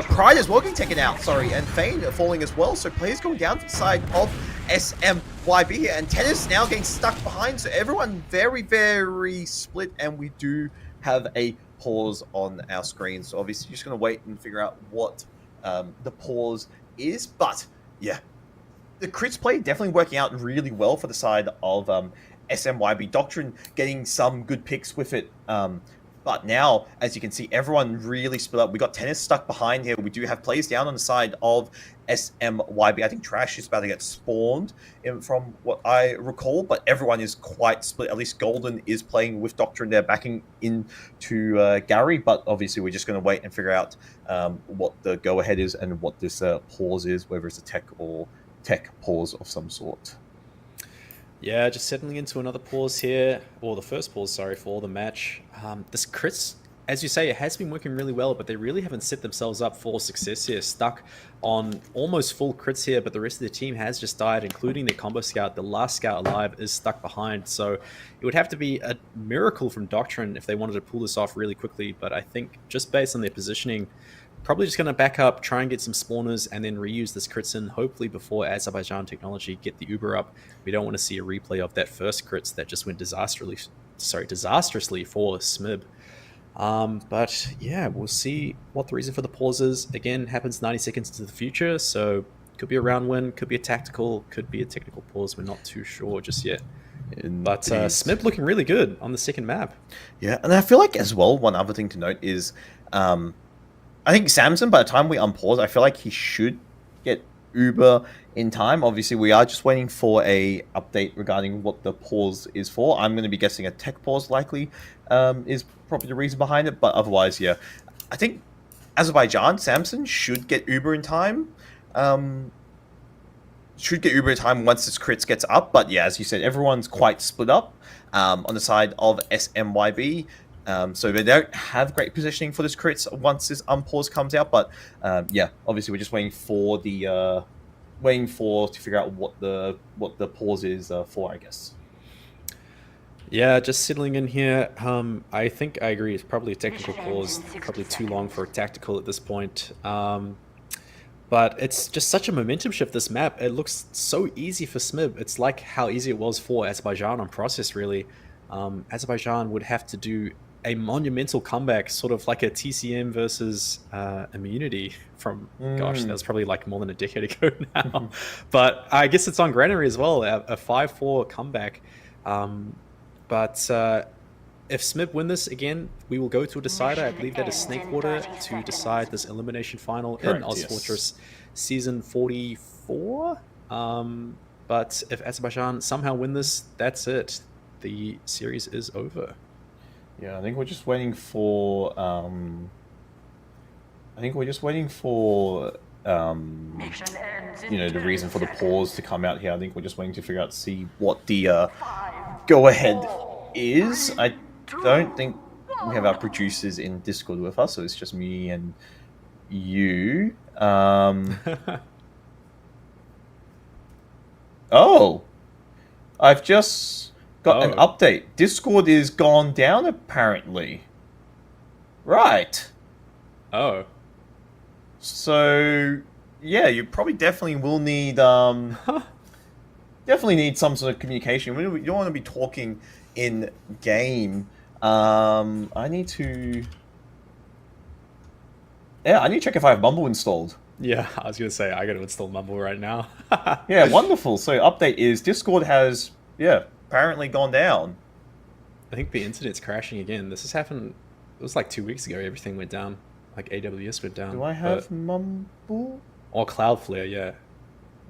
Pride as well getting taken out, and Fane falling as well, so players going down to the side of SMYB here, and Tennis now getting stuck behind, so everyone very, very split, and we do have a pause on our screen, so obviously just going to wait and figure out what the pause is, but yeah, the Crits play definitely working out really well for the side of SMYB. Doctrine getting some good picks with it, but now, as you can see, everyone really split up. We got Tennis stuck behind here. We do have players down on the side of SMYB. I think Trash is about to get spawned from what I recall, but everyone is quite split. At least Golden is playing with Doctrine there, backing into Gary, but obviously we're just going to wait and figure out what the go-ahead is and what this pause is, whether it's a tech or tech pause of some sort. Yeah, just settling into another pause here, or the first pause, sorry, for the match. This Crits, as you say, it has been working really well, but they really haven't set themselves up for success here. Stuck on almost full crits here, but the rest of the team has just died, including their combo scout. The last scout alive is stuck behind, so it would have to be a miracle from Doctrine if they wanted to pull this off really quickly, but I think just based on their positioning, probably just going to back up, try and get some spawners, and then reuse this crits in, hopefully before Azerbaijan Technology get the Uber up. We don't want to see a replay of that first crits that just went disastrously for smyb. But yeah, we'll see what the reason for the pause is. Again, happens 90 seconds into the future, so could be a round win, could be a tactical, could be a technical pause. We're not too sure just yet. But smyb looking really good on the second map. Yeah, and I feel like as well, one other thing to note is I think Samson, by the time we unpause, I feel like he should get Uber in time. Obviously, we are just waiting for a update regarding what the pause is for. I'm going to be guessing a tech pause likely is probably the reason behind it. But otherwise, yeah, I think Azerbaijan, Samson should get Uber in time. should get Uber time once this crits gets up. But yeah, as you said, everyone's quite split up on the side of smyb. So they don't have great positioning for this crits once this unpause comes out. But yeah, obviously we're just waiting for the to figure out what the pause is for, I guess. Yeah, just settling in here. I think I agree. It's probably a technical pause, probably too long for a tactical at this point. But it's just such a momentum shift, this map. It looks so easy for smyb. It's like how easy it was for Azerbaijan on process, really. Azerbaijan would have to do a monumental comeback, sort of like a TCM versus Immunity from, gosh, that was probably like more than a decade ago now. But I guess it's on Granary as well, a 5-4 comeback. But if smyb win this again, we will go to a decider. I believe that is Snakewater to decide this elimination final. Correct, in ozfortress Season 44. But if Azerbaijan somehow win this, that's it. The series is over. Yeah, I think we're just waiting for the reason for the pause to come out here. I think we're just waiting to figure out, see what the go ahead is. I don't think we have our producers in Discord with us, so it's just me and you. Oh, I've just got an update. Discord is gone down, apparently. Right. Oh. So, yeah, you probably definitely will need definitely need some sort of communication. You don't want to be talking in game. I need to check if I have Mumble installed. Yeah, I was gonna say I gotta install Mumble right now. Yeah, wonderful. So update is Discord has apparently gone down. I think the internet's crashing again. This has happened. It was like 2 weeks ago. Everything went down. Like AWS went down. Do I have Mumble? Or Cloudflare? Yeah.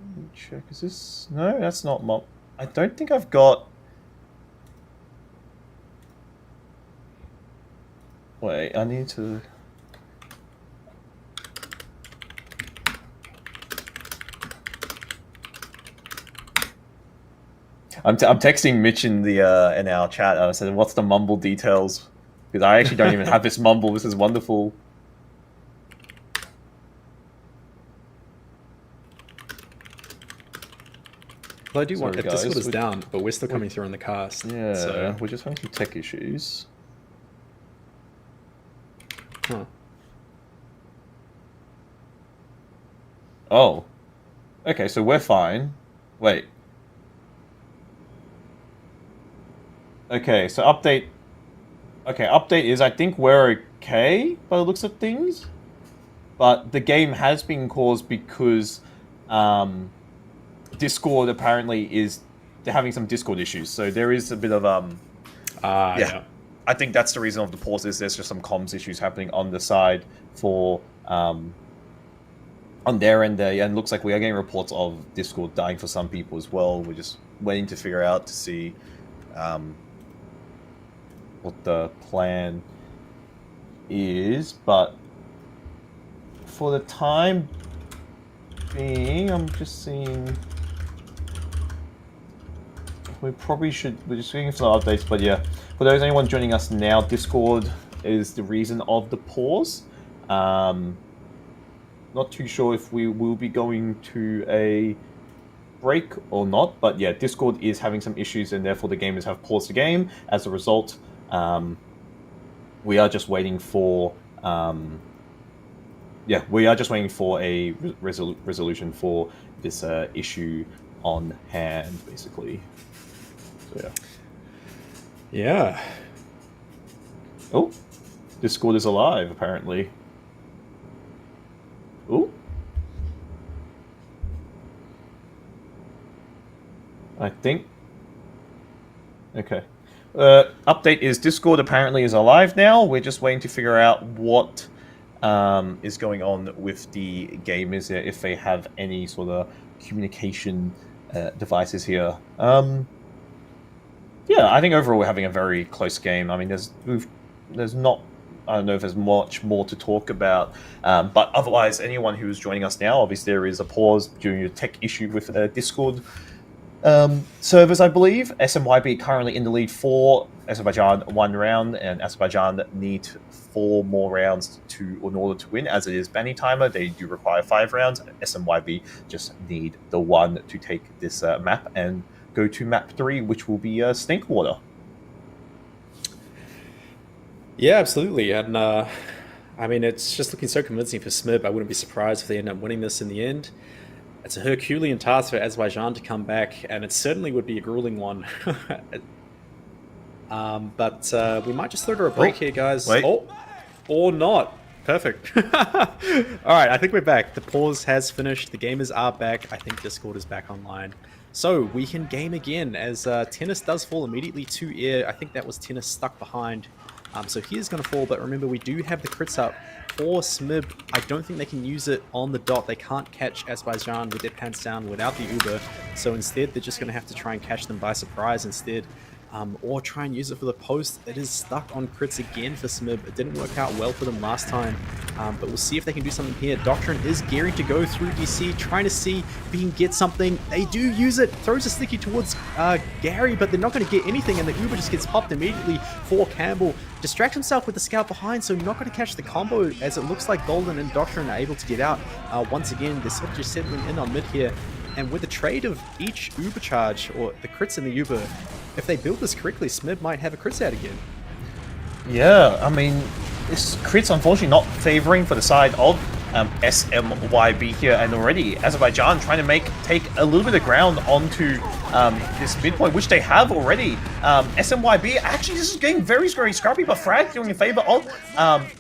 Let me check. Is this? No, that's not Mumble. I don't think I've got. Wait, I need to. I'm texting Mitch in the in our chat. I said, "What's the Mumble details?" Because I actually don't even have this Mumble. This is wonderful. Well, I do want. If Discord is down, but we're still coming through on the cast. Yeah, so. we're just having some tech issues. Huh. Oh. Okay, so we're fine. Wait. Okay, so update. Okay, update is I think we're okay by the looks of things. But the game has been caused because Discord apparently is they're having some Discord issues. So there is a bit of yeah. I think that's the reason of the pause is there's just some comms issues happening on the side for on their end there, and it looks like we are getting reports of Discord dying for some people as well. We're just waiting to figure out to see what the plan is, but for the time being, I'm just seeing we probably should. We're just waiting for the updates, but yeah. For those anyone joining us now, Discord is the reason of the pause. Not too sure if we will be going to a break or not, but yeah, Discord is having some issues, and therefore the gamers have paused the game. As a result, we are just waiting for we are just waiting for a resolution for this issue on hand, basically. So yeah. Oh, Discord is alive, apparently. Oh. I think. Okay. Update is Discord apparently is alive now. We're just waiting to figure out what is going on with the gamers here, if they have any sort of communication devices here. Yeah, I think overall we're having a very close game. I mean, there's not I don't know if there's much more to talk about. But otherwise, anyone who is joining us now, obviously there is a pause due to a tech issue with Discord servers, I believe. SMYB currently in the lead for Azerbaijan 1 round, and Azerbaijan need 4 more rounds in order to win. As it is banning timer, they do require 5 rounds. SMYB just need the 1 to take this map and go to map 3, which will be Stinkwater. Yeah, absolutely. And I mean, it's just looking so convincing for smyb. I wouldn't be surprised if they end up winning this in the end. It's a Herculean task for Azerbaijan to come back, and it certainly would be a grueling one. But we might just throw to a break here, guys. Wait. Oh, or not. Perfect. All right, I think we're back. The pause has finished. The gamers are back. I think Discord is back online. So we can game again as Tennis does fall immediately to air. I think that was Tennis stuck behind. So he is going to fall, but remember we do have the crits up for smyb. I don't think they can use it on the dot. They can't catch Azerbaijan with their pants down without the Uber. So instead they're just going to have to try and catch them by surprise instead. Or try and use it for the post. It is stuck on crits again for smyb. It didn't work out well for them last time, but we'll see if they can do something here. Doctrine is gearing to go through DC, trying to see if he can get something. They do use it, throws a sticky towards Gary, but they're not going to get anything, and the Uber just gets popped immediately for Campbell. Distract himself with the scout behind, so not going to catch the combo, as it looks like Golden and Doctrine are able to get out. Once again, they're sort of just settling in on mid here. And with the trade of each Uber charge, or the crits in the Uber, if they build this correctly, smyb might have a crits out again. Yeah, I mean, this crit's unfortunately not favoring for the side of SMYB here, and already Azerbaijan trying to take a little bit of ground onto this midpoint, which they have already. SMYB actually this is getting very, very scrappy, but Frag doing in favor of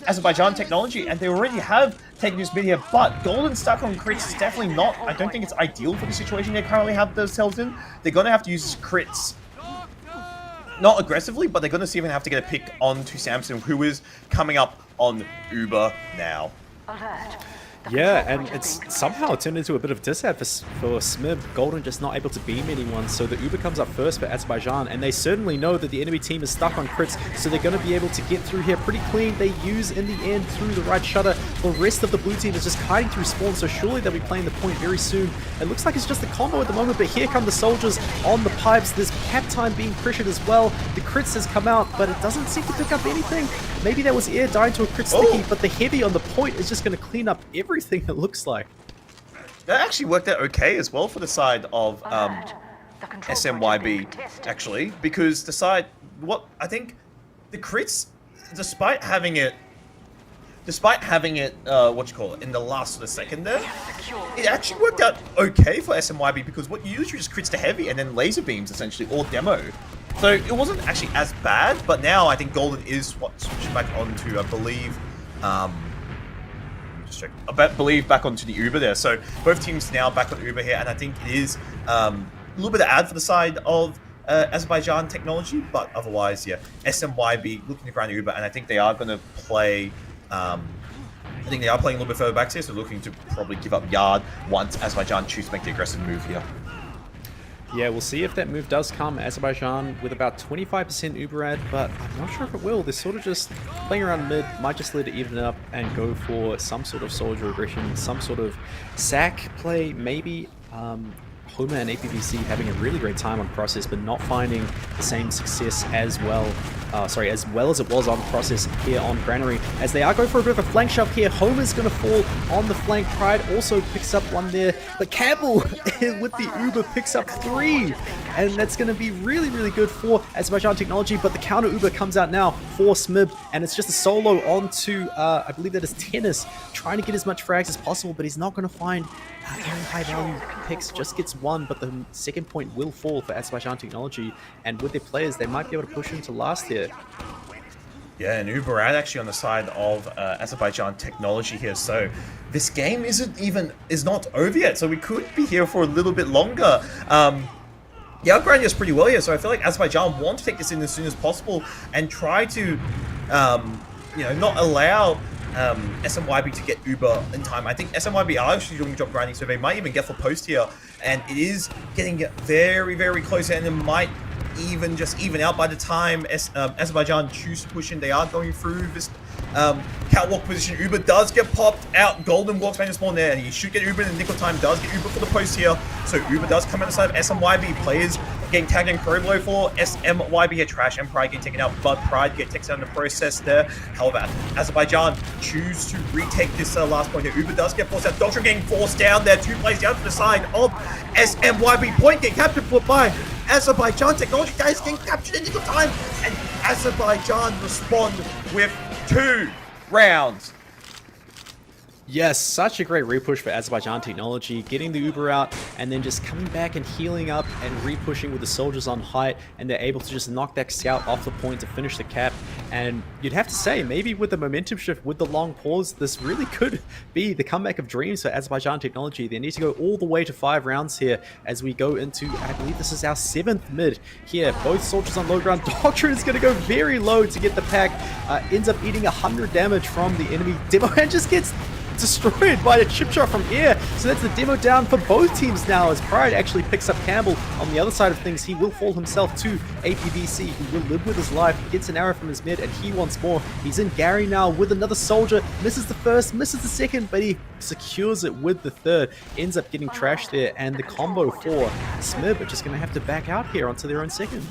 Azerbaijan Technology, and they already have taken this mid here, but Golden stuck on crits is definitely not, I don't think it's ideal for the situation they currently have themselves in. They're going to have to use crits. Not aggressively, but they're going to see if they have to get a pick onto Samson, who is coming up on Uber now. Yeah, and it's somehow turned into a bit of disad for smyb. Golden just not able to beam anyone, so the Uber comes up first for Azerbaijan, and they certainly know that the enemy team is stuck on crits, so they're going to be able to get through here pretty clean. They use, in the end, through the right shutter. The rest of the blue team is just kiting through spawn, so surely they'll be playing the point very soon. It looks like it's just a combo at the moment, but here come the soldiers on the pipes. There's cap time being pressured as well. The crits has come out, but it doesn't seem to pick up anything. Maybe that was air dying to a crit sticky, but the heavy on the point is just going to clean up everything, it looks like. That actually worked out okay as well for the side of SMYB, actually, because the side, I think the crits, despite having it, in the last sort of second there, it actually worked out okay for SMYB, because what you usually just crits to heavy and then laser beams, essentially, or demo. So it wasn't actually as bad, but now I think Golden is switching back onto, I believe, back onto the Uber there. So both teams now back on Uber here, and I think it is a little bit of ad for the side of Azerbaijan Technology, but otherwise, yeah, SMYB looking to grind Uber, and I think they are going to play. I think they are playing a little bit further back here, so looking to probably give up yard once Azerbaijan choose to make the aggressive move here. Yeah, we'll see if that move does come. Azerbaijan with about 25% Uber ad, but I'm not sure if it will. They're sort of just playing around mid, might just let it even up and go for some sort of soldier aggression, some sort of sack play, maybe. Homer and APVC having a really great time on Process, but not finding the same success as well. As well as it was on Process here on Granary, as they are going for a bit of a flank shove here. Homer's going to fall on the flank. Pride also picks up one there, but Campbell with the Uber picks up 3, and that's going to be really, really good for Azerbaijan Technology, but the counter Uber comes out now for smyb, and it's just a solo onto, I believe that is Tennis, trying to get as much frags as possible, but he's not going to find very high value picks, just gets 1, but the second point will fall for Azerbaijan Technology, and with their players, they might be able to push into last here. Yeah, and Uberad actually on the side of Azerbaijan Technology here, so this game is not over yet, so we could be here for a little bit longer. Yeah, Grand is pretty well here, so I feel like Azerbaijan want to take this in as soon as possible and try to, not allow SMYB to get Uber in time. I think SMYB are actually doing job grinding, so they might even get for post here, and it is getting very, very close, and it might even just even out by the time Azerbaijan choose to push in. They are going through this catwalk position. Uber does get popped out. Golden walks behind the spawn there, and he should get Uber in the nick of time. Does get Uber for the post here. So Uber does come out the side of SMYB. Players getting tagged in pro blow for SMYB here. Trash and Pride getting taken out, but Pride get taken out in the process there. However, Azerbaijan choose to retake this last point here. Uber does get forced out. Doctrine getting forced down there. 2 plays down to the side of SMYB. Point getting captured by Azerbaijan Technology. Guys getting captured in nick of time, and Azerbaijan respond with 2 rounds. Yes, such a great repush for Azerbaijan Technology, getting the Uber out and then just coming back and healing up and repushing with the soldiers on height, and they're able to just knock that scout off the point to finish the cap. And you'd have to say, maybe with the momentum shift, with the long pause, this really could be the comeback of dreams for Azerbaijan Technology. They need to go all the way to 5 rounds here as we go into, I believe this is our 7th mid here. Both soldiers on low ground. Doctrine is going to go very low to get the pack. Ends up eating 100 damage from the enemy. Demo and just gets destroyed by a chip shot from air. So that's the demo down for both teams now, as Pride actually picks up Campbell on the other side of things. He will fall himself to APVC, who will live with his life, gets an arrow from his mid, and he wants more. He's in Gary now with another soldier, misses the first, misses the second, but he secures it with the third, ends up getting trashed there, and the combo for smyb are just going to have to back out here onto their own second.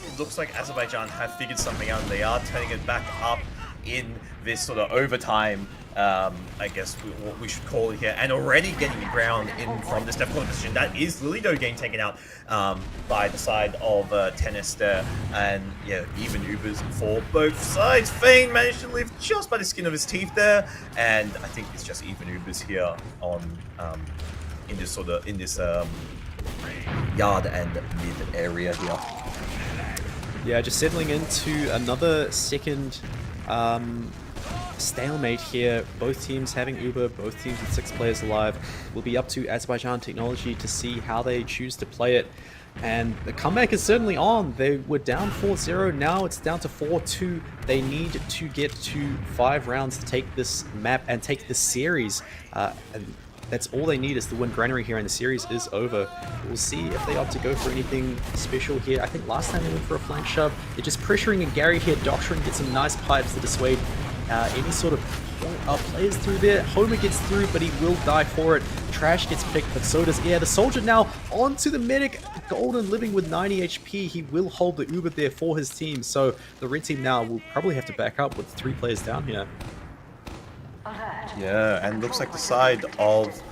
It looks like Azerbaijan have figured something out, and they are turning it back up in this sort of overtime, I guess what we should call it here, and already getting the ground in from this difficult position. That is Lilido getting taken out by the side of Tennis there, and yeah, even Ubers for both sides. Fane managed to live just by the skin of his teeth there, and I think it's just even Ubers here on in this yard and mid area here. Yeah, just settling into another second stalemate here. Both teams having Uber, both teams with 6 players alive. Will be up to Azerbaijan Technology to see how they choose to play it. And the comeback is certainly on. They were down 4-0, now it's down to 4-2. They need to get to 5 rounds to take this map and take this series. And that's all they need is to win Granary here, and the series is over. We'll see if they opt to go for anything special here. I think last time they went for a flank shove. They're just pressuring in Gary here. Doctrine gets some nice pipes to dissuade any sort of players through there. Homer gets through, but he will die for it. Trash gets picked, but so does Air. The soldier now onto the medic. Golden living with 90 HP. He will hold the Uber there for his team. So the red team now will probably have to back up with 3 players down here. Yeah, and looks like the side of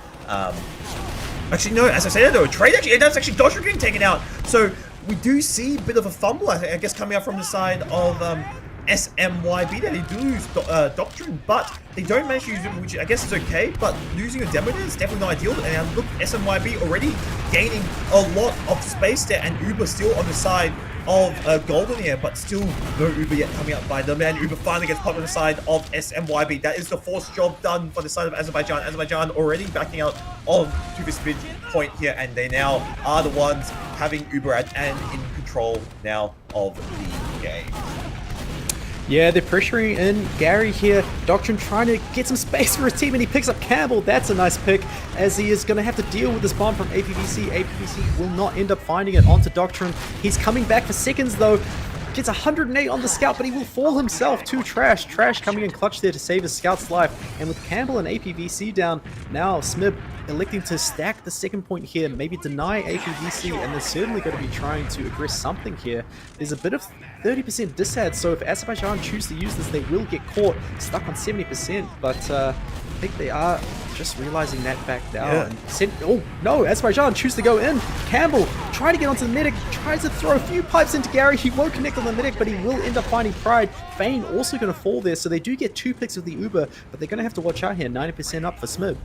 actually no, as I said though, trade actually that's actually Dodger getting taken out. So we do see a bit of a fumble, I guess, coming out from the side of SMYB. That they do lose Doctrine, but they don't manage to use it, which I guess is okay, but losing a demo there is definitely not ideal. And look, SMYB already gaining a lot of space there, and Uber still on the side of Golden here, but still no Uber yet coming up by them, and Uber finally gets popped on the side of SMYB. That is the 4th job done for the side of Azerbaijan. Azerbaijan already backing out to this mid point here, and they now are the ones having Uber at and in control now of the game. Yeah, they're pressuring in Gary here. Doctrine trying to get some space for his team, and he picks up Campbell. That's a nice pick, as he is going to have to deal with this bomb from APVC. APVC will not end up finding it onto Doctrine. He's coming back for seconds, though. Gets 108 on the scout, but he will fall himself to Trash. Trash coming in clutch there to save his scout's life. And with Campbell and APVC down, now smyb electing to stack the second point here, maybe deny APVC, and they're certainly going to be trying to aggress something here. There's a bit of 30% disad, so if Azerbaijan choose to use this, they will get caught, stuck on 70%, but I think they are just realizing that back down. Yeah. Oh no, Azerbaijan choose to go in. Campbell trying to get onto the medic, tries to throw a few pipes into Gary. He won't connect on the medic, but he will end up finding Pride. Fane also going to fall there, so they do get 2 picks with the Uber, but they're going to have to watch out here. 90% up for smyb.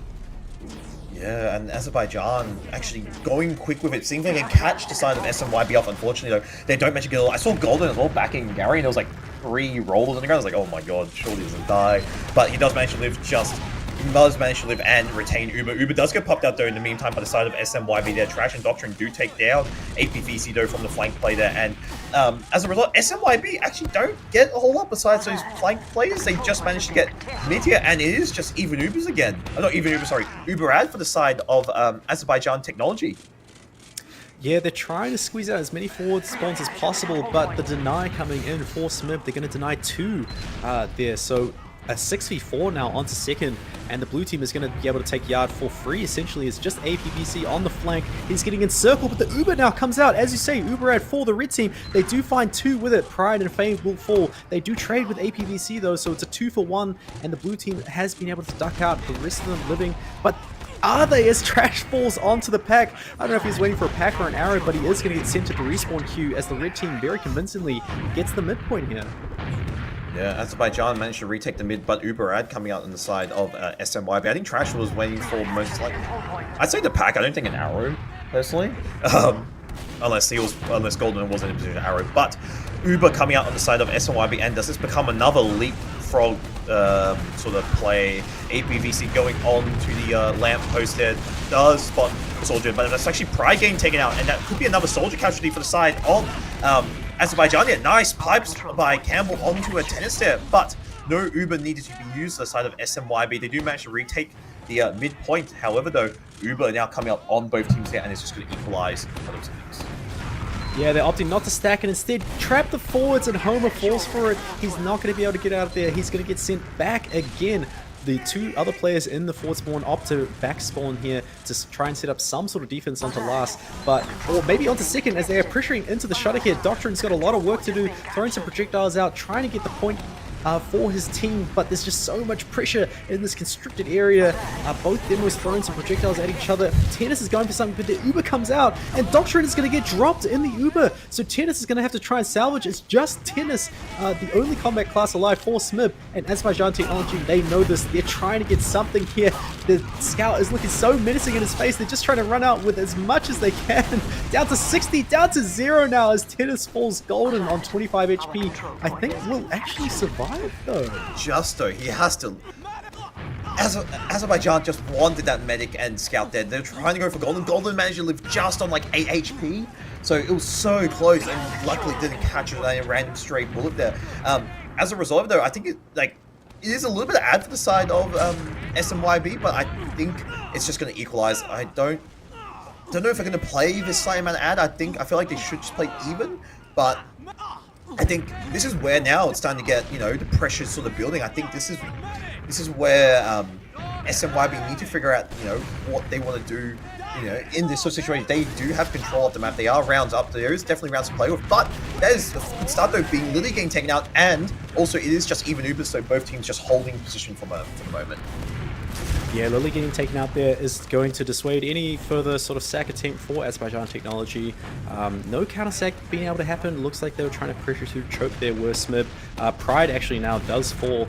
Yeah, and Azerbaijan actually going quick with it. Seems like they can catch the side of SMYB off. Unfortunately, though, they don't manage to get all. I saw Golden as well backing Gary, and there was like 3 rollers on the ground. I was like, oh my god, surely he doesn't die. But he does manage to live just. He does manage to live and retain Uber. Uber does get popped out though in the meantime by the side of SMYB there. Trash and Doctrine do take down APVC though from the flank play there. And as a result, SMYB actually don't get a whole lot besides those flank players. They just managed to get mid here, and it is just even Ubers again. Not even Uber, sorry. Uber ad for the side of Azerbaijan Technology. Yeah, they're trying to squeeze out as many forward spawns as possible, but the deny coming in for smyb, they're going to deny 2 there. So a 6v4 now onto second, and the blue team is going to be able to take yard for free. Essentially, it's just APBC on the flank. He's getting encircled, but the Uber now comes out. As you say, Uber at 4, the red team. They do find 2 with it. Pride and Fame will fall. They do trade with APBC though, so it's a 2-for-1, and the blue team has been able to duck out. The rest of them living, but are they, as Trash falls onto the pack? I don't know if he's waiting for a pack or an arrow, but he is going to get sent to the respawn queue as the red team very convincingly gets the midpoint here. Yeah, Azerbaijan managed to retake the mid, but Uberad coming out on the side of SMYB. I think Trash was waiting for most like, I'd say the pack. I don't think an arrow, personally, unless Golden was in a position to arrow. But Uber coming out on the side of SMYB, and does this become another leapfrog sort of play? APVC going on to the lamp post there does spot Soldier, but that's actually Pride getting taken out, and that could be another Soldier casualty for the side of Azerbaijan. Yeah, nice pipes by Campbell onto a tennis there, but no Uber needed to be used to the side of SMYB. They do manage to retake the midpoint. However, though, Uber now coming up on both teams here, and it's just going to equalize for those teams. Yeah, they're opting not to stack and instead trap the forwards, and Homer falls for it. He's not going to be able to get out of there. He's going to get sent back again. The 2 other players in the forward spawn opt to back spawn here to try and set up some sort of defense onto last, or maybe onto second as they are pressuring into the shutter here. Doctrine's got a lot of work to do, throwing some projectiles out, trying to get the point for his team, but there's just so much pressure in this constricted area. Both demos throwing some projectiles at each other. Tennis is going for something, but the Uber comes out, and Doctrine is going to get dropped in the Uber, so Tennis is going to have to try and salvage. It's just Tennis, the only combat class alive for smyb, and Azerbaijan Technology, they know this. They're trying to get something here. The scout is looking so menacing in his face. They're just trying to run out with as much as they can. Down to 60, down to 0 now as Tennis falls golden on 25 HP. I think will actually survive though. Justo, he has to. Azerbaijan just wanted that medic and scout there. They're trying to go for Golden. Golden managed to live just on like 8 HP. So it was so close, and luckily didn't catch a random stray bullet there. As a result though, I think it is a little bit of ad for the side of SMYB, but I think it's just going to equalize. I don't know if they're going to play this slight amount of ad. I feel like they should just play even, but I think this is where now it's starting to get, the pressure sort of building. I think this is where SMYB need to figure out, what they want to do, in this sort of situation. They do have control of the map. They are rounds up. There is definitely rounds to play with, but that is a good start though, being Lily getting taken out, and also it is just even Ubers, so both teams just holding position for the moment. Yeah, Lily getting taken out there is going to dissuade any further sort of sack attempt for Azerbaijan Technology. No counter sack being able to happen. Looks like they were trying to pressure to choke their worst smyb. Pride actually now does fall.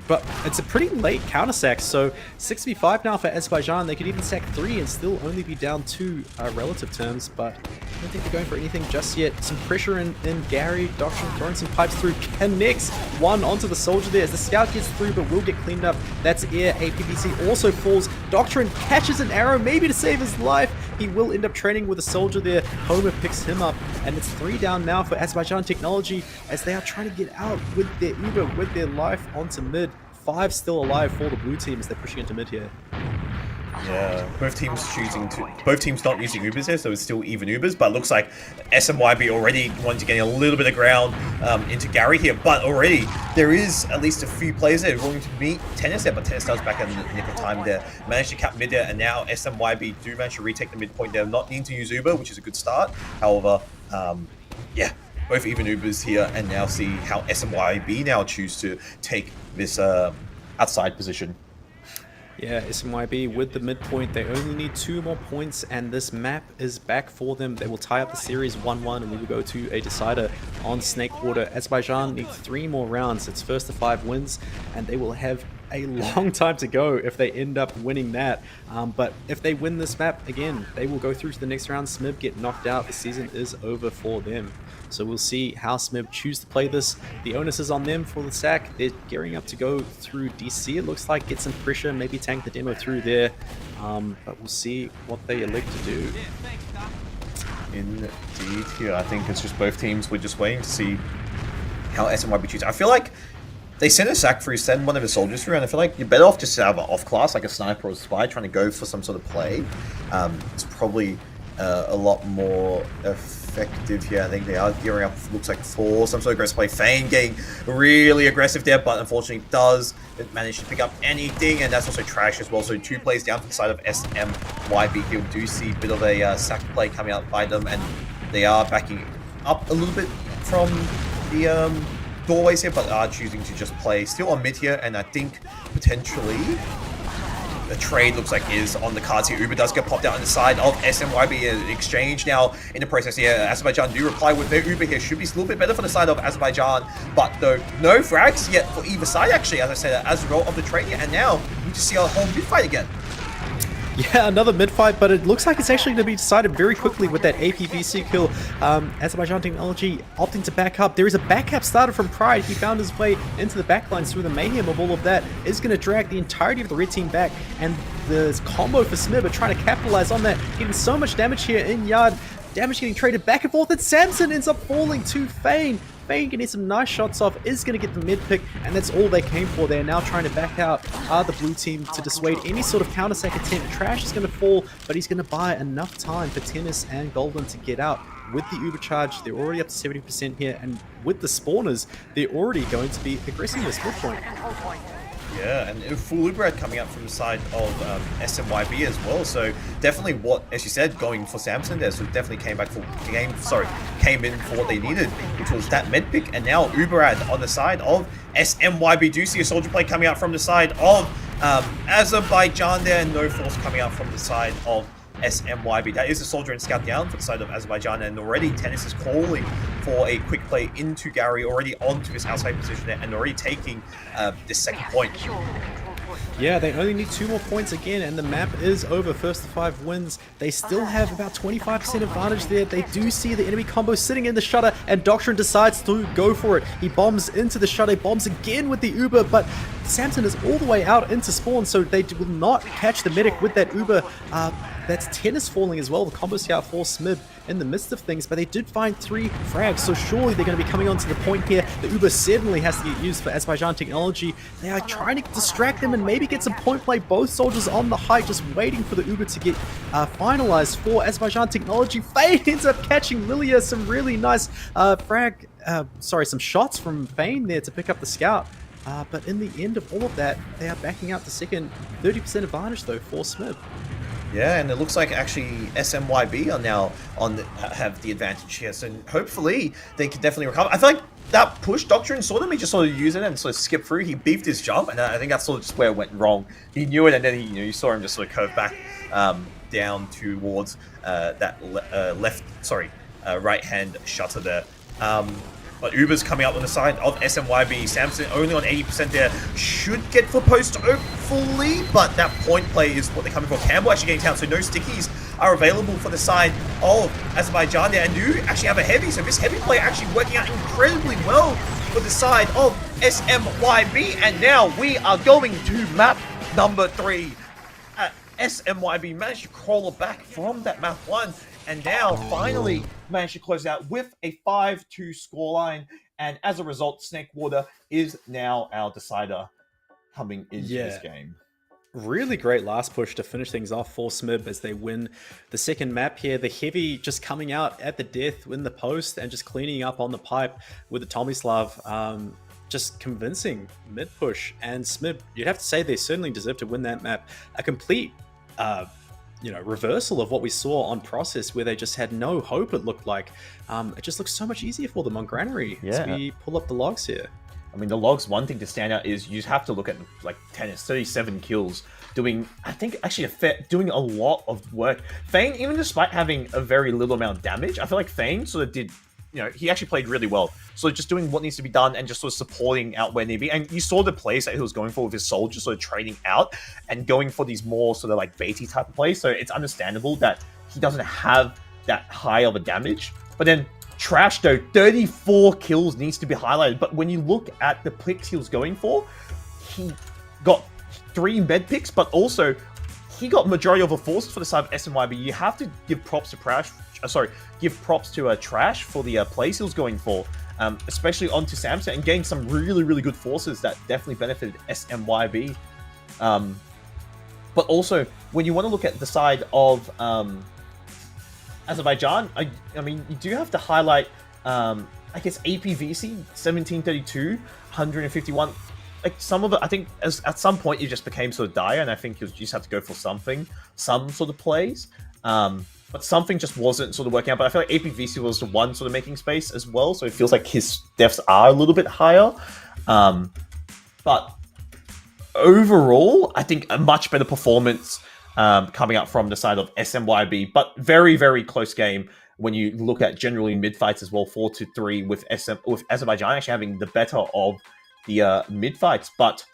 But it's a pretty late counter sack, so 6v5 now for Azerbaijan. They could even sack 3 and still only be down 2 relative terms, but I don't think they're going for anything just yet. Some pressure in Gary. Doctrine throwing some pipes through, connects 1 onto the Soldier there as the scout gets through but will get cleaned up. That's air. APBC also falls. Doctrine catches an arrow, maybe to save his life. He will end up training with a Soldier there. Homer picks him up, and it's 3 down now for Azerbaijan Technology as they are trying to get out with their Uber, with their life onto mid. 5 still alive for the blue team as they're pushing into mid here. Yeah, both teams not using Ubers here, so it's still even Ubers, but it looks like SMYB already wanting to get a little bit of ground into Gary here, but already there is at least a few players there willing to meet Tennis there, but Tennis does back in the nick of time there, managed to cap mid there, and now SMYB do manage to retake the midpoint there, not needing to use Uber, which is a good start. However, yeah, both even Ubers here, and now see how SMYB now choose to take this outside position. Yeah, SMYB with the midpoint. They only need 2 more points, and this map is back for them. They will tie up the series 1-1, and we will go to a decider on Snakewater. Azerbaijan needs 3 more rounds. It's first to 5 wins, and they will have a long time to go if they end up winning that. But if they win this map, again, they will go through to the next round. smyb get knocked out. The season is over for them. So we'll see how smyb choose to play this. The onus is on them for the sack. They're gearing up to go through DC, it looks like, get some pressure, maybe tank the demo through there. But we'll see what they elect to do. Indeed, here I think it's just both teams. We're just waiting to see how SMYB choose. I feel like they send a sack through, send one of the soldiers through, and I feel like you're better off just to have an off class, like a sniper or a spy, trying to go for some sort of play. It's probably a lot more effective here. I think they are gearing up, looks like, for some sort of aggressive play. Fane getting really aggressive there, but unfortunately doesn't manage to pick up anything, and that's also trash as well. So 2 plays down from the side of SMYB here. We do see a bit of a sack play coming out by them, and they are backing up a little bit from the doorways here, but are choosing to just play still on mid here, and I think potentially the trade looks like is on the cards here. Uber does get popped out on the side of SMYB. Exchange now in the process here. Azerbaijan do reply with their Uber here. Should be a little bit better for the side of Azerbaijan, but though no frags yet for either side, actually, as I said, as a result of the trade here. And now we just see a whole mid fight again. Yeah, another mid-fight, but it looks like it's actually going to be decided very quickly with that APVC kill. Azerbaijan Technology opting to back up. There is a back-cap starter from Pride. He found his way into the backlines through the mayhem of all of that. Is going to drag the entirety of the red team back, and the combo for smyb are trying to capitalize on that. Getting so much damage here in yard. Damage getting traded back and forth, and Samson ends up falling to Fane. Fane getting some nice shots off, is going to get the mid pick, and that's all they came for. They're now trying to back out the blue team to dissuade any sort of counter-sack attempt. Trash is going to fall, but he's going to buy enough time for Tennis and Golden to get out. With the Uber charge, they're already up to 70% here, and with the spawners, they're already going to be aggressive this mid point. Yeah, and full Uberad coming up from the side of SMYB as well. So definitely what, as you said, going for Samson there. So definitely came in for what they needed, which was that med pick. And now Uberad on the side of SMYB. Do see a soldier play coming out from the side of Azerbaijan there, and no force coming out from the side of SMYB. That is a soldier and scout down for the side of Azerbaijan, and already Tennis is calling for a quick play into Gary, already onto his outside position there, and already taking this second point. Yeah, they only need 2 more points again, and the map is over. First to 5 wins. They still have about 25% advantage there. They do see the enemy combo sitting in the shutter, and Doctrine decides to go for it. He bombs into the shutter, bombs again with the Uber, but Samson is all the way out into spawn, so they will not catch the medic with that Uber. That's Tennis falling as well. The combo scout for smyb in the midst of things, but they did find 3 frags, so surely they're going to be coming onto the point here. The Uber certainly has to get used for Azerbaijan Technology. They are trying to distract them and maybe get some point play. Both soldiers on the height, just waiting for the Uber to get finalized for Azerbaijan Technology. Fane ends up catching Lilia. Some really nice some shots from Fane there to pick up the scout. But in the end of all of that, they are backing out to second. 30% advantage though for smyb. Yeah, and it looks like actually SMYB are now have the advantage here, so hopefully they can definitely recover. I feel like that push Doctrine sort of just use it and sort of skip through. He beefed his jump, and I think that's sort of just where it went wrong. He knew it, and then you saw him just sort of curve back down towards that right hand shutter there. But Uber's coming up on the side of SMYB. Samson only on 80% there. Should get for post hopefully, but that point play is what they're coming for. Campbell actually getting down, so no stickies are available for the side of Azerbaijan there. And you actually have a heavy, so this heavy play actually working out incredibly well for the side of SMYB. And now we are going to map number 3. SMYB managed to crawl back from that map 1. And now, finally, managed to close out with a 5-2 scoreline. And as a result, Snakewater is now our decider coming into this game. Really great last push to finish things off for smyb as they win the second map here. The heavy just coming out at the death in the post and just cleaning up on the pipe with the Tomislav. Just convincing mid push. And smyb, you'd have to say they certainly deserve to win that map. A complete reversal of what we saw on Process, where they just had no hope, it looked like. It just looks so much easier for them on Granary as we pull up the logs here. I mean, the logs, one thing to stand out is you have to look at like Tennis, 37 kills, doing, I think, actually doing a lot of work. Fane, even despite having a very little amount of damage, I feel like Fane sort of did, he actually played really well. So just doing what needs to be done and just sort of supporting out where need be. And you saw the plays that he was going for with his soldiers, sort of trading out and going for these more sort of like baity type of plays. So it's understandable that he doesn't have that high of a damage. But then Trash, though, 34 kills needs to be highlighted. But when you look at the picks he was going for, he got 3 med picks, but also he got majority of the forces for the side of SMYB. You have to give props to Trash for the plays he was going for, especially onto Samson and getting some really, really good forces that definitely benefited SMYB. But also, when you want to look at the side of Azerbaijan, I mean, you do have to highlight, I guess, APVC 1732, 151. Like some of it, I think at some point it just became sort of dire, and I think you just had to go for some sort of plays. But something just wasn't sort of working out. But I feel like APVC was the one sort of making space as well, so it feels like his deaths are a little bit higher. But overall, I think a much better performance coming up from the side of SMYB, but very, very close game when you look at generally mid fights as well, 4-3 with Azerbaijan actually having the better of the mid fights. But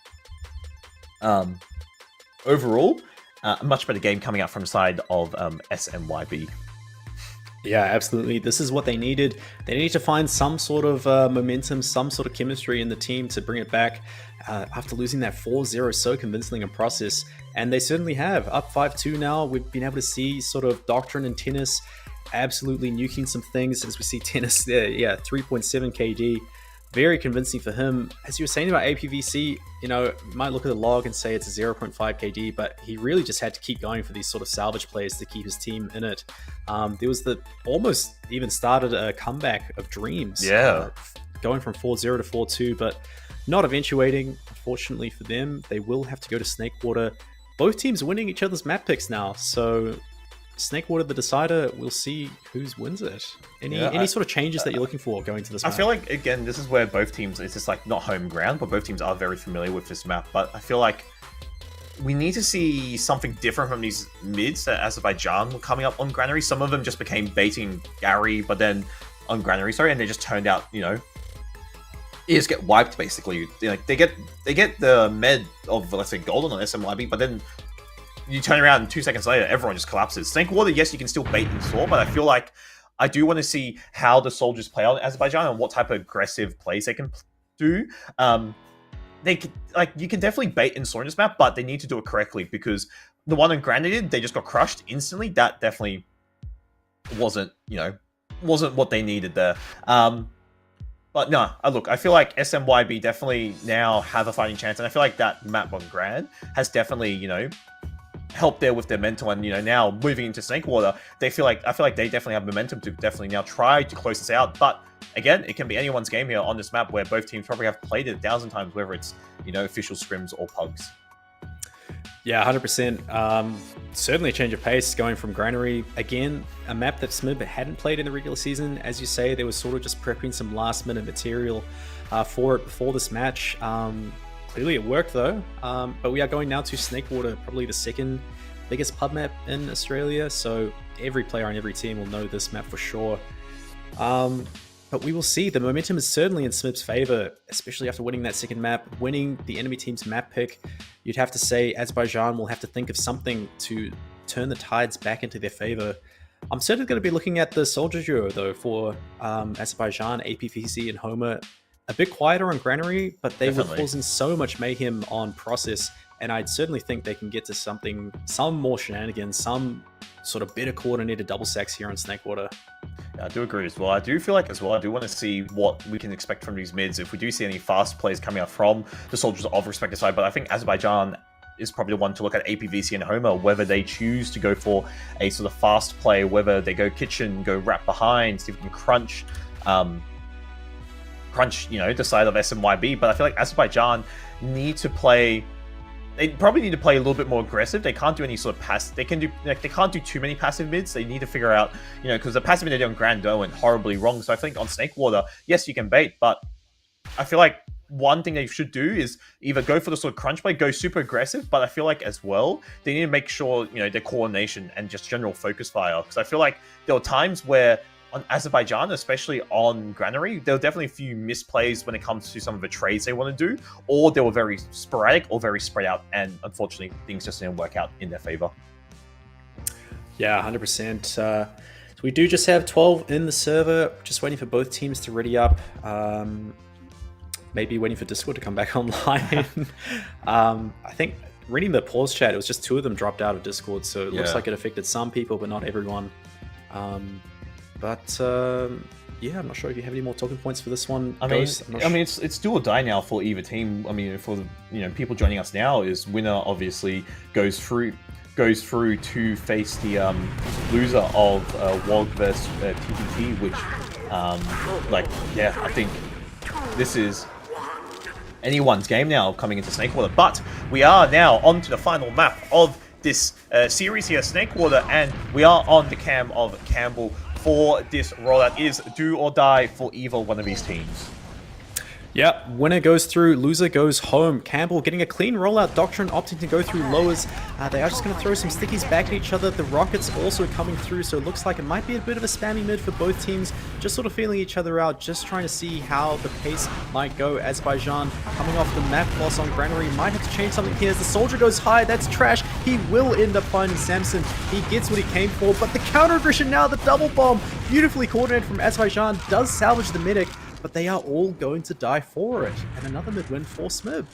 overall, a much better game coming out from the side of SMYB. Yeah, absolutely. This is what they needed. They needed to find some sort of momentum, some sort of chemistry in the team to bring it back after losing that 4-0 so convincingly in process. And they certainly have. Up 5-2 now. We've been able to see sort of Doctrine and Tennis absolutely nuking some things as we see Tennis there. Yeah, 3.7 KD. Very convincing for him. As you were saying about APVC, you might look at the log and say it's a 0.5 KD, but he really just had to keep going for these sort of salvage plays to keep his team in it. There was almost even started a comeback of Dreams. Yeah. Going from 4-0 to 4-2, but not eventuating. Unfortunately for them, they will have to go to Snakewater. Both teams winning each other's map picks now, so Snakewater the decider. We'll see who wins it. Any sort of changes that you're looking for going to this map? I feel like, again, this is where both teams, it's just like not home ground, but both teams are very familiar with this map. But I feel like we need to see something different from these mids that Azerbaijan were coming up on Granary. Some of them just became baiting Gary, but then on Granary, and they just turned out, you just get wiped basically. They get the med of, let's say, golden on SMYB, but then you turn around and 2 seconds later, everyone just collapses. Snakewater, yes, you can still bait and saw, but I feel like I do want to see how the soldiers play out in Azerbaijan and what type of aggressive plays they can do. You can definitely bait and saw in this map, but they need to do it correctly, because the one in Granary, they just got crushed instantly. That definitely wasn't what they needed there. But no, look, I feel like SMYB definitely now have a fighting chance, and I feel like that map on Grand has definitely, helped there with their mental, and now moving into Snakewater, I feel like they definitely have momentum to definitely now try to close this out. But again, it can be anyone's game here on this map, where both teams probably have played it 1,000 times, whether it's official scrims or pugs. Yeah, 100%. Certainly a change of pace going from Granary. Again, a map that smyb hadn't played in the regular season. As you say, they were sort of just prepping some last minute material for it before this match. Clearly it worked though. But we are going now to Snakewater, probably the second biggest pub map in Australia. So every player on every team will know this map for sure. But we will see. The momentum is certainly in smyb's favor, especially after winning that second map, winning the enemy team's map pick. You'd have to say Azerbaijan will have to think of something to turn the tides back into their favor. I'm certainly going to be looking at the soldier duo though for Azerbaijan, APVC and Homer. A bit quieter on Granary, but they were causing so much mayhem on process, and I'd certainly think they can get to some more shenanigans, some sort of better coordinated double sacks here on Snakewater. Yeah, I do agree as well. I do feel like as well, I do want to see what we can expect from these mids, if we do see any fast plays coming out from the soldiers of respective side. But I think Azerbaijan is probably the one to look at APVC and Homer, whether they choose to go for a sort of fast play, whether they go kitchen, go wrap behind, see if we can crunch, the side of SMYB. But I feel like Azerbaijan need to play. They probably need to play a little bit more aggressive. They can't do any sort of they can't do too many passive mids. They need to figure out, because the passive mid they did on Grand went horribly wrong. So I think on Snakewater, yes, you can bait, but I feel like one thing they should do is either go for the sort of crunch play, go super aggressive, but I feel like as well, they need to make sure, their coordination and just general focus fire. Because I feel like there were times where on Azerbaijan, especially on Granary, there were definitely a few misplays when it comes to some of the trades they want to do, or they were very sporadic or very spread out, and unfortunately, things just didn't work out in their favor. Yeah, 100%. So we do just have 12 in the server, just waiting for both teams to ready up. Maybe waiting for Discord to come back online. I think reading the pause chat, it was just 2 of them dropped out of Discord, so it looks like it affected some people, but not everyone. Yeah, I'm not sure if you have any more talking points for this one. It's do or die now for either team. I mean, for the people joining us now, is winner obviously goes through goes through to face the loser of WOG vs TTT, which, I think this is anyone's game now coming into Snakewater. But we are now on to the final map of this series here, Snakewater, and we are on the cam of Campbell for this rollout. It is do or die for either one of these teams. Yep, winner goes through, loser goes home. Campbell getting a clean rollout, Doctrine opting to go through lowers. They are just going to throw some stickies back at each other. The Rockets also coming through, so it looks like it might be a bit of a spammy mid for both teams. Just sort of feeling each other out, just trying to see how the pace might go. Azerbaijan coming off the map loss on Granary, might have to change something here. As the Soldier goes high, that's trash. He will end up finding Samson. He gets what he came for, but the counter aggression now, the double bomb, beautifully coordinated from Azerbaijan, does salvage the medic. But they are all going to die for it. And another mid-win for smyb.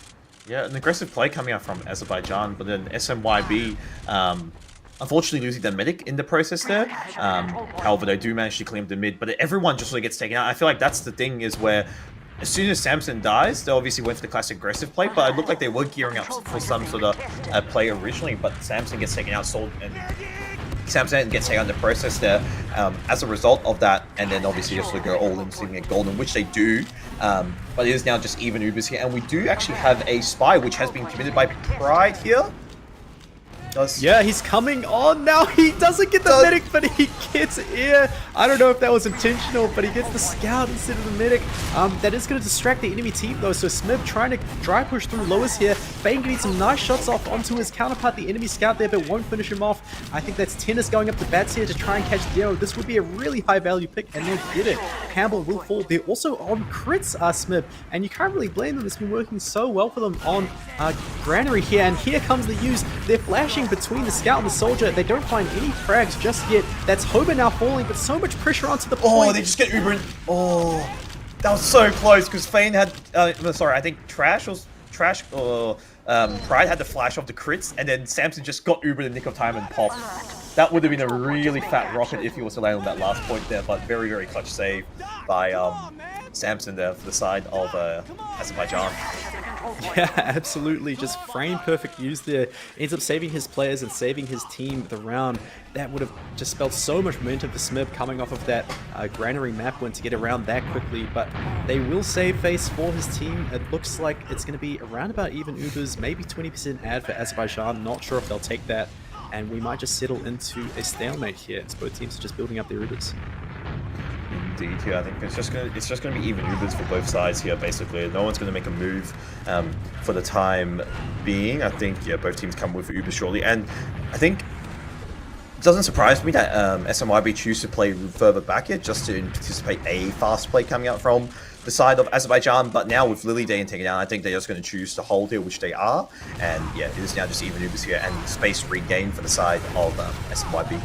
Yeah, an aggressive play coming out from Azerbaijan, but then smyb, unfortunately losing their medic in the process there. However, they do manage to clean up the mid, but everyone just sort of gets taken out. I feel like that's the thing, is where as soon as Samson dies, they obviously went for the classic aggressive play, but it looked like they were gearing up for some sort of play originally, but Samson gets taken out, and Samson gets taken out in the process there as a result of that, and then obviously just to go all in, seeing it golden, which they do, but it is now just even Ubers here, and we do actually have a spy which has been committed by Pride here. Yeah, he's coming on now. He doesn't get the medic, but he gets here. I don't know if that was intentional, but he gets the scout instead of the medic. That is going to distract the enemy team, though. So smyb trying to dry push through lowers here. Fane getting some nice shots off onto his counterpart, the enemy scout there, but won't finish him off. I think that's Tennis going up the bats here to try and catch Dio. This would be a really high value pick, and they did it. Campbell will fall. They're also on crits, smyb, and you can't really blame them. It's been working so well for them on Granary here, and here comes the use. They're flashing between the scout and the soldier. They don't find any frags just yet. That's Hoba now falling, but so much pressure onto the point. Oh, they just get Uber in. Oh, that was so close, because Fane had, sorry, I think Pride had the flash off the crits, and then Samson just got Uber in the nick of time and popped. That would have been a really fat rocket if he was to land on that last point there, but very, very clutch save by Samson there for the side of Azerbaijan. Yeah, absolutely. Just frame perfect use there. Ends up saving his players and saving his team the round. That would have just spelled so much momentum for smyb coming off of that Granary map win to get around that quickly. But they will save face for his team. It looks like it's going to be around about even Ubers, maybe 20% ad for Azerbaijan. Not sure if they'll take that. And we might just settle into a stalemate here. As both teams are just building up their Ubers. Indeed, yeah, I think it's just gonna be even Ubers for both sides here. Basically, no one's gonna make a move for the time being. I think both teams come with Ubers shortly, and I think it doesn't surprise me that smyb choose to play further back here just to anticipate a fast play coming out from the side of Azerbaijan. But now with Lily Day and taken down, I think they're just going to choose to hold here, which they are. And yeah, it is now just even Ubers here and space regained for the side of smyb.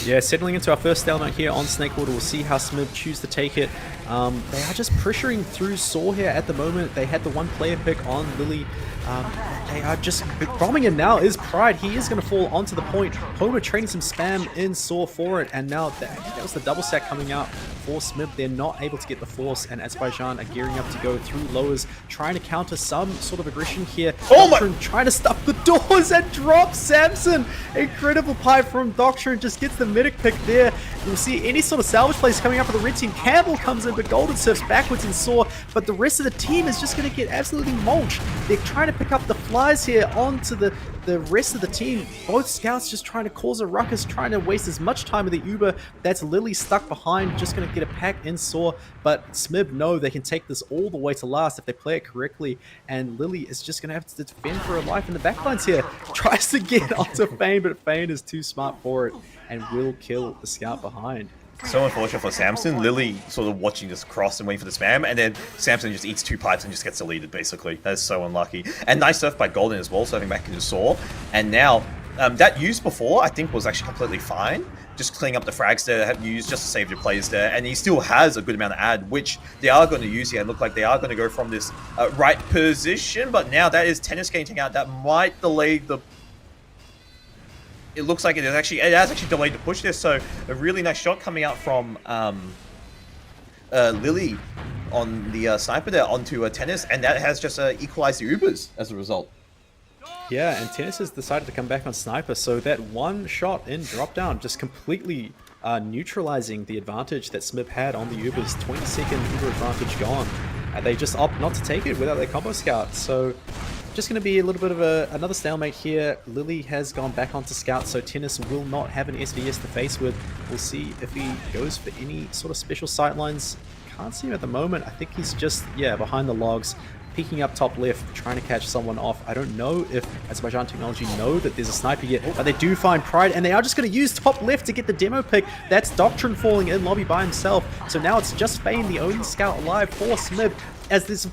Yeah, settling into our first stalemate here on Snakewater. We'll see how smyb choose to take it. They are just pressuring through Saw here at the moment. They had the one player pick on Lily. They are just bombing him now is Pride. He is going to fall onto the point. Homer trading some spam in Saw for it, and now that was the double stack coming out for smyb. They're not able to get the force, and Azerbaijan are gearing up to go through lowers, trying to counter some sort of aggression here. Oh Doctrine trying to stuff the doors and drop Samson. Incredible pipe from Doctrine, just gets the medic pick there. We'll see any sort of salvage plays coming up for the red team. Campbell comes in, but Golden surfs backwards in Saw, but the rest of the team is just going to get absolutely mulched. They're trying to pick up the flies here onto the rest of the team. Both scouts just trying to cause a ruckus, trying to waste as much time with the Uber. That's Lily stuck behind, just going to get a pack in Saw, but smyb know they can take this all the way to last if they play it correctly, and Lily is just going to have to defend for her life in the backlines here. Tries to get onto Fane, but Fane is too smart for it and will kill the scout behind. So unfortunate for Samson. Lily sort of watching this cross and waiting for the spam, and then Samson just eats 2 pipes and just gets deleted, basically. That is so unlucky. And nice surf by Golden as well, surfing back into Saw. And now, that use before, I think, was actually completely fine. Just cleaning up the frags there, have used just to save your players there. And he still has a good amount of ad, which they are going to use here. And look like they are going to go from this right position. But now that is Tennis getting taken out. That might delay the... It looks like it has actually delayed the push there, so a really nice shot coming out from Lily on the sniper there onto Tennis, and that has just equalized the Ubers as a result. Yeah, and Tennis has decided to come back on Sniper, so that one shot in drop down just completely neutralizing the advantage that smyb had on the Ubers. 20-second Uber advantage gone. And they just opt not to take it without their combo scout. So just going to be a little bit of another stalemate here. Lily has gone back onto scout, so Tennis will not have an SVS to face with. We'll see if he goes for any sort of special sightlines. Can't see him at the moment. I think he's just, yeah, behind the logs, peeking up top left, trying to catch someone off. I don't know if Azerbaijan Technology know that there's a sniper yet, but they do find Pride, and they are just going to use top left to get the demo pick. That's Doctrine falling in lobby by himself. So now it's just Fane, the only scout alive for smyb. As there's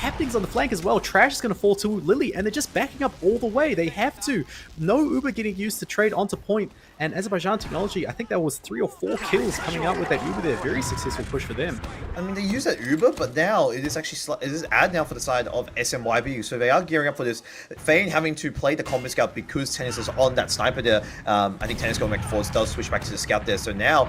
happenings on the flank as well, Trash is going to fall to Lily, and they're just backing up all the way. They have to. No Uber getting used to trade onto point, and Azerbaijan Technology, I think that was 3 or 4 kills coming out with that Uber there. Very successful push for them. I mean, they use that Uber, but now it is actually it is ad now for the side of smyb. So they are gearing up for this. Fane having to play the combo scout because Tennis is on that sniper there. I think Tennis going back to forwards does switch back to the scout there. So now,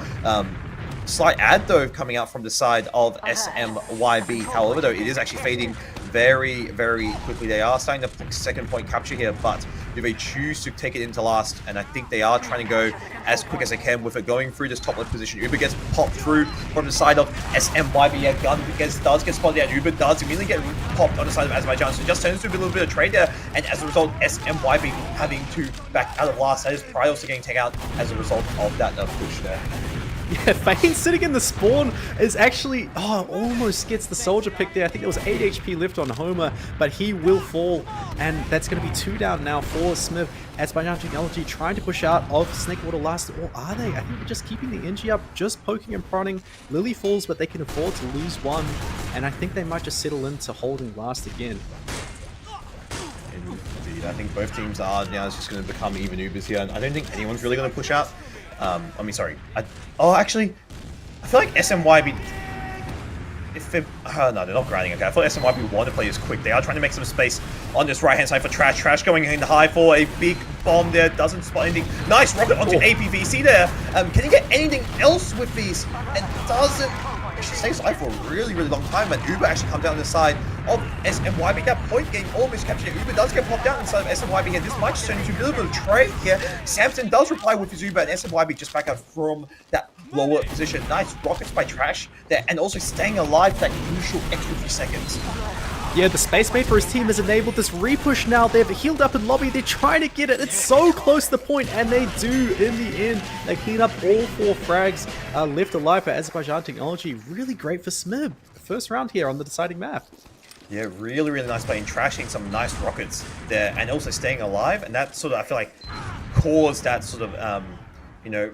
slight ad though coming out from the side of smyb. However, though, it is actually fading very, very quickly. They are starting the second point capture here, but do they choose to take it into last? And I think they are trying to go as quick as they can with it going through this top left position. Uber gets popped through from the side of smyb. Yeah, gun does get spotted out. Uber does immediately get popped on the side of Azerbaijan, so it just turns to a little bit of trade there, and as a result, smyb having to back out of last. That is Pride also getting taken out as a result of that push there. Yeah, Fane sitting in the spawn is actually, almost gets the soldier pick there. I think there was 8 HP left on Homer, but he will fall, and that's going to be 2 down now for smyb. Azerbaijan Technology trying to push out of Snakewater last, or are they? I think they're just keeping the NG up, just poking and prodding. Lily falls, but they can afford to lose one, and I think they might just settle into holding last again. Indeed, I think both teams are now just going to become even Ubers here, and I don't think anyone's really going to push out. Actually, I feel like smyb, no, they're not grinding. Okay, I feel like smyb want to play this quick. They are trying to make some space on this right-hand side for Trash. Trash going in the high for a big bomb there. Doesn't spot anything. Nice rocket onto APVC there. Can he get anything else with these? And doesn't actually stays alive for a really, really long time. And Uber actually comes down the side of smyb. That point game almost captured. Uber does get popped out inside of smyb here. This might just turn into a little bit of trade here. Samson does reply with his Uber, and smyb just back up from that lower position. Nice rockets by Trash there, and also staying alive for that crucial extra few seconds. Yeah, the space mate for his team has enabled this repush now. They've healed up in lobby. They're trying to get it. It's so close to the point, and they do in the end. They clean up all 4 frags left alive for Azerbaijan Technology. Really great for smyb. First round here on the deciding map. Yeah, really, really nice play, and trashing some nice rockets there, and also staying alive. And that sort of, I feel like, caused that sort of,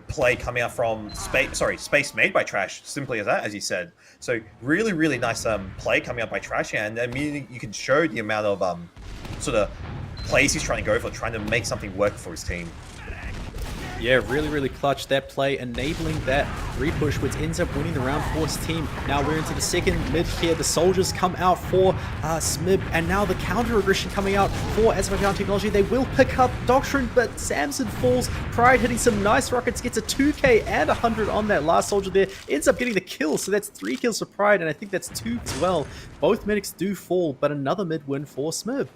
play coming out from space made by Trash, simply as that, as you said. So really, really nice play coming out by Trash, and I mean, you can show the amount of sort of plays he's trying to go for, trying to make something work for his team. Yeah, really, really clutch that play, enabling that repush, which ends up winning the round for his team. Now we're into the second mid here. The soldiers come out for smyb, and now the counter aggression coming out for Azerbaijan Technology. They will pick up Doctrine, but Samson falls. Pride hitting some nice rockets, gets a 2k and 100 on that last soldier there. Ends up getting the kill, so that's 3 kills for Pride, and I think that's 2 as well. Both medics do fall, but another mid win for smyb.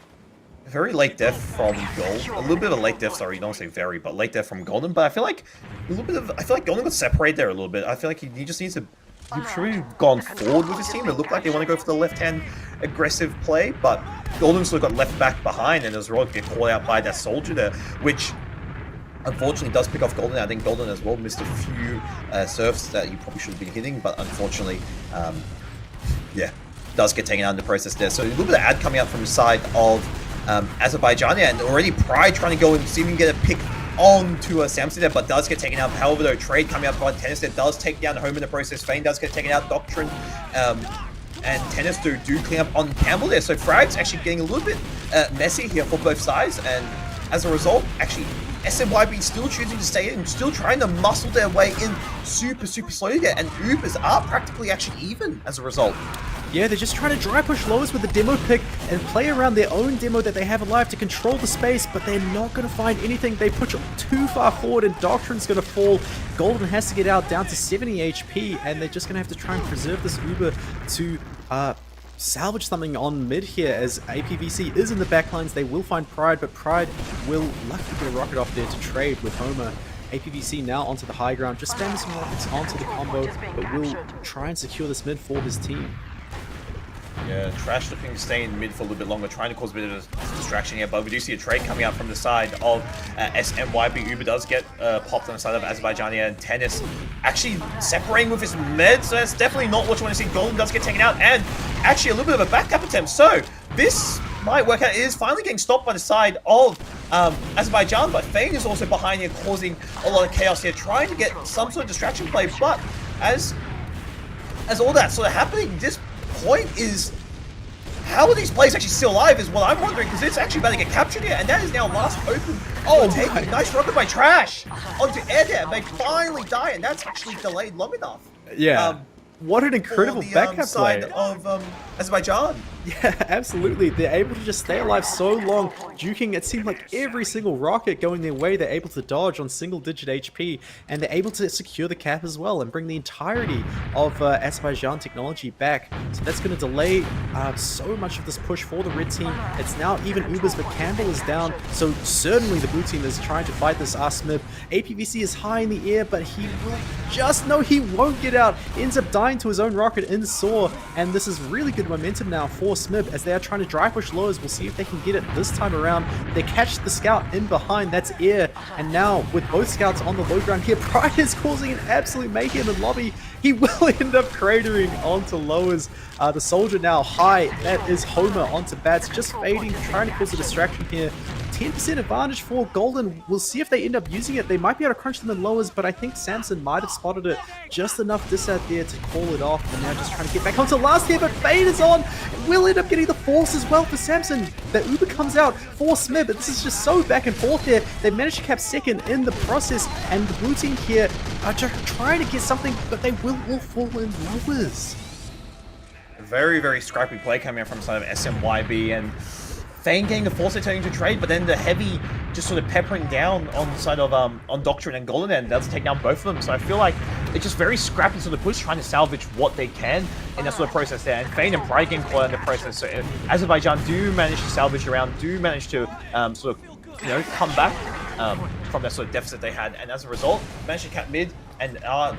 Very late death from Gold. A little bit of a late death, sorry, don't say very, but late death from Golden. But I feel like Golden got separated there a little bit. I feel like he just needs to. He should have gone forward with his team. It looked like they want to go for the left-hand aggressive play, but Golden sort of got left back behind, and as well get caught out by that soldier there, which unfortunately does pick off Golden. I think Golden as well missed a few surfs that you probably should have been hitting, but unfortunately, does get taken out in the process there. So a little bit of ad coming out from the side of Azerbaijan, and already Pride trying to go and see if he can get a pick onto Samson there, but does get taken out. However, though, trade coming out by Tennis that does take down Home in the process. Fane does get taken out. Doctrine and Tennis do clean up on Campbell there. So Frag's actually getting a little bit messy here for both sides, and as a result, actually, smyb still choosing to stay in, still trying to muscle their way in super, super slowly there, and Ubers are practically actually even as a result. Yeah, they're just trying to dry push lowers with the demo pick and play around their own demo that they have alive to control the space, but they're not going to find anything. They push too far forward, and Doctrine's going to fall. Golden has to get out down to 70 HP, and they're just going to have to try and preserve this Uber to salvage something on mid here as APVC is in the backlines. They will find Pride, but Pride will luckily get a rocket off there to trade with Homer. APVC now onto the high ground, just spamming some rockets onto the combo, but will try and secure this mid for his team. Yeah, Trash looking to stay in mid for a little bit longer, trying to cause a bit of a distraction here, but we do see a trade coming out from the side of SMYB. Uber does get popped on the side of Azerbaijan here, and Tennis actually separating with his med, so that's definitely not what you want to see. Golden does get taken out, and actually a little bit of a backup attempt, so this might work out. It is finally getting stopped by the side of Azerbaijan, but Fane is also behind here, causing a lot of chaos here, trying to get some sort of distraction play, but as all that's sort of happening, this point is, how are these players actually still alive is what I'm wondering, because it's actually about to get captured here, and that is now last open. Oh, taking nice rocket by Trash onto air there. They finally die, and that's actually delayed long enough. Yeah. What an incredible backup side play of Azerbaijan. Yeah, absolutely. They're able to just stay alive so long, juking, it seemed like every single rocket going their way, they're able to dodge on single-digit HP, and they're able to secure the cap as well and bring the entirety of Azerbaijan Technology back. So that's going to delay so much of this push for the red team. It's now even Ubers, but Campbell is down, so certainly the blue team is trying to fight this smyb. APVC is high in the air, but he will just, no, he won't get out. Ends up dying to his own rocket in Saw, and this is really good momentum now for smyb as they are trying to dry push lowers. We'll see if they can get it this time around. They catch the scout in behind, that's air, and now with both scouts on the low ground here, Pride is causing an absolute mayhem in lobby. He will end up cratering onto lowers. The soldier now high, that is Homer onto bats, just fading, trying to cause a distraction here. 10% advantage for Golden. We'll see if they end up using it. They might be able to crunch them in lowers, but I think Samson might have spotted it just enough dis out there to call it off. And now just trying to get back onto last here, but Fade is on. We'll end up getting the force as well for Samson. The Uber comes out for smyb, but this is just so back and forth here. They managed to cap second in the process, and the blue team here are just trying to get something, but they will all fall in lowers. Very, very scrappy play coming out from the side of SMYB, and Fane getting the force turning to trade, but then the heavy just sort of peppering down on the side of on Doctrine and Golden, and that's take down both of them. So I feel like it's just very scrappy sort of push, trying to salvage what they can in that sort of process there. And Fane and Pride getting caught in the process. So Azerbaijan do manage to salvage around, do manage to sort of come back from that sort of deficit they had, and as a result, managed to cap mid and are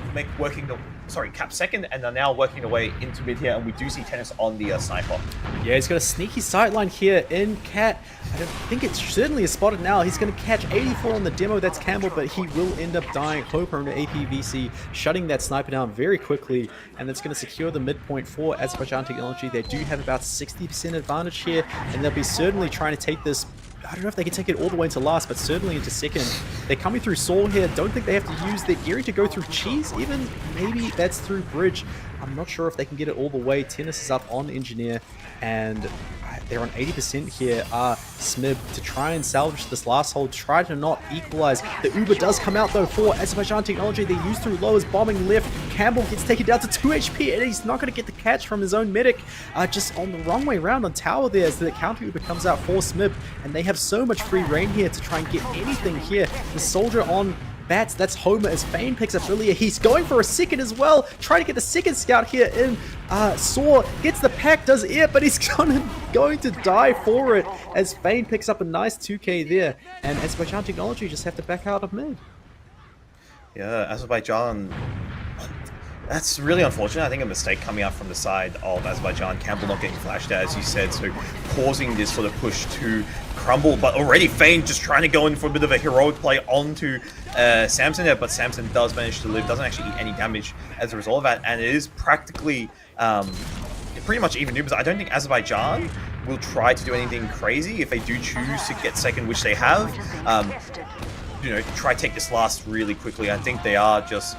cap second, and are now working their way into mid here, and we do see Tennis on the sniper. Yeah, he's got a sneaky sightline here in Cat. I don't think it's certainly is spotted now. He's going to catch 84 on the demo, that's Campbell, but he will end up dying. Hoper into APVC, shutting that sniper down very quickly, and that's going to secure the midpoint for Azerbaijan Technology. They do have about 60% advantage here, and they'll be certainly trying to take this. I don't know if they can take it all the way into last, but certainly into second. They're coming through Saw here. Don't think they have to use their gearing to go through Cheese, even. Maybe that's through Bridge. I'm not sure if they can get it all the way. Tennis is up on Engineer, and they're on 80% here. smyb to try and salvage this last hold, try to not equalize. The Uber does come out though for Azerbaijan Technology. They use through lowers, bombing left. Campbell gets taken down to 2 HP, and he's not going to get the catch from his own medic. Just on the wrong way around on tower there, as the counter Uber comes out for smyb, and they have so much free reign here to try and get anything here. The soldier on bats, that's Homer as Fane picks up earlier. He's going for a second as well, trying to get the second scout here in. Saw gets the pack, does it, but he's going to die for it as Fane picks up a nice 2k there, and Azerbaijan Technology just have to back out of mid. Yeah, Azerbaijan, that's really unfortunate. I think a mistake coming out from the side of Azerbaijan. Campbell not getting flashed out, as you said, so causing this sort of push to crumble. But already Fane just trying to go in for a bit of a heroic play onto Samson there, but Samson does manage to live, doesn't actually eat any damage as a result of that, and it is practically pretty much even Ubers. I don't think Azerbaijan will try to do anything crazy if they do choose to get second, which they have. Try to take this last really quickly. I think they are just,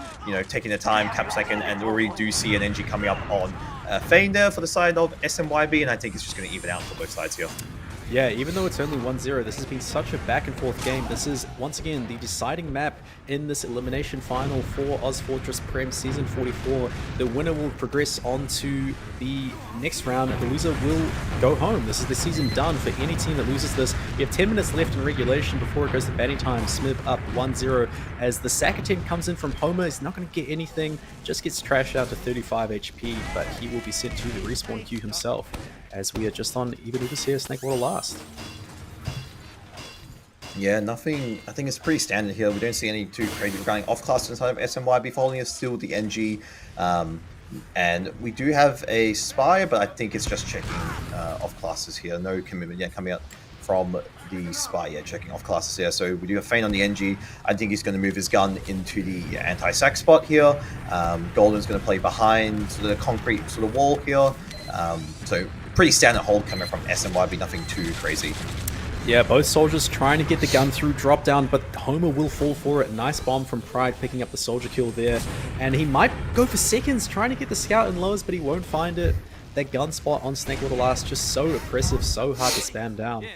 taking their time, cap second, and already do see an NG coming up on Fane there for the side of SMYB, and I think it's just going to even out for both sides here. Yeah, even though it's only 1-0, this has been such a back and forth game. This is, once again, the deciding map in this elimination final for ozfortress Prem Season 44. The winner will progress on to the next round. The loser will go home. This is the season done for any team that loses this. We have 10 minutes left in regulation before it goes to batting time. smyb up 1-0 as the Saka team comes in from Homer. He's not going to get anything, just gets trashed out to 35 HP, but he will be sent to the respawn queue himself, as we are just on even here Snakewater last. Yeah, nothing. I think it's pretty standard here. We don't see any too crazy regarding off-class inside of SMYB. Following is still the NG. And we do have a Spy, but I think it's just checking off-classes here. No commitment yet coming out from the Spy yet, checking off-classes here. So we do have Fein on the NG. I think he's going to move his gun into the anti-sack spot here. Golden's going to play behind the concrete sort of wall here. So pretty standard hold coming from SMYB, nothing too crazy. Yeah, both soldiers trying to get the gun through drop down, but Homer will fall for it. Nice bomb from Pride picking up the soldier kill there. And he might go for seconds trying to get the scout in lowers, but he won't find it. That gun spot on Snakewater last, just so oppressive, so hard to spam down.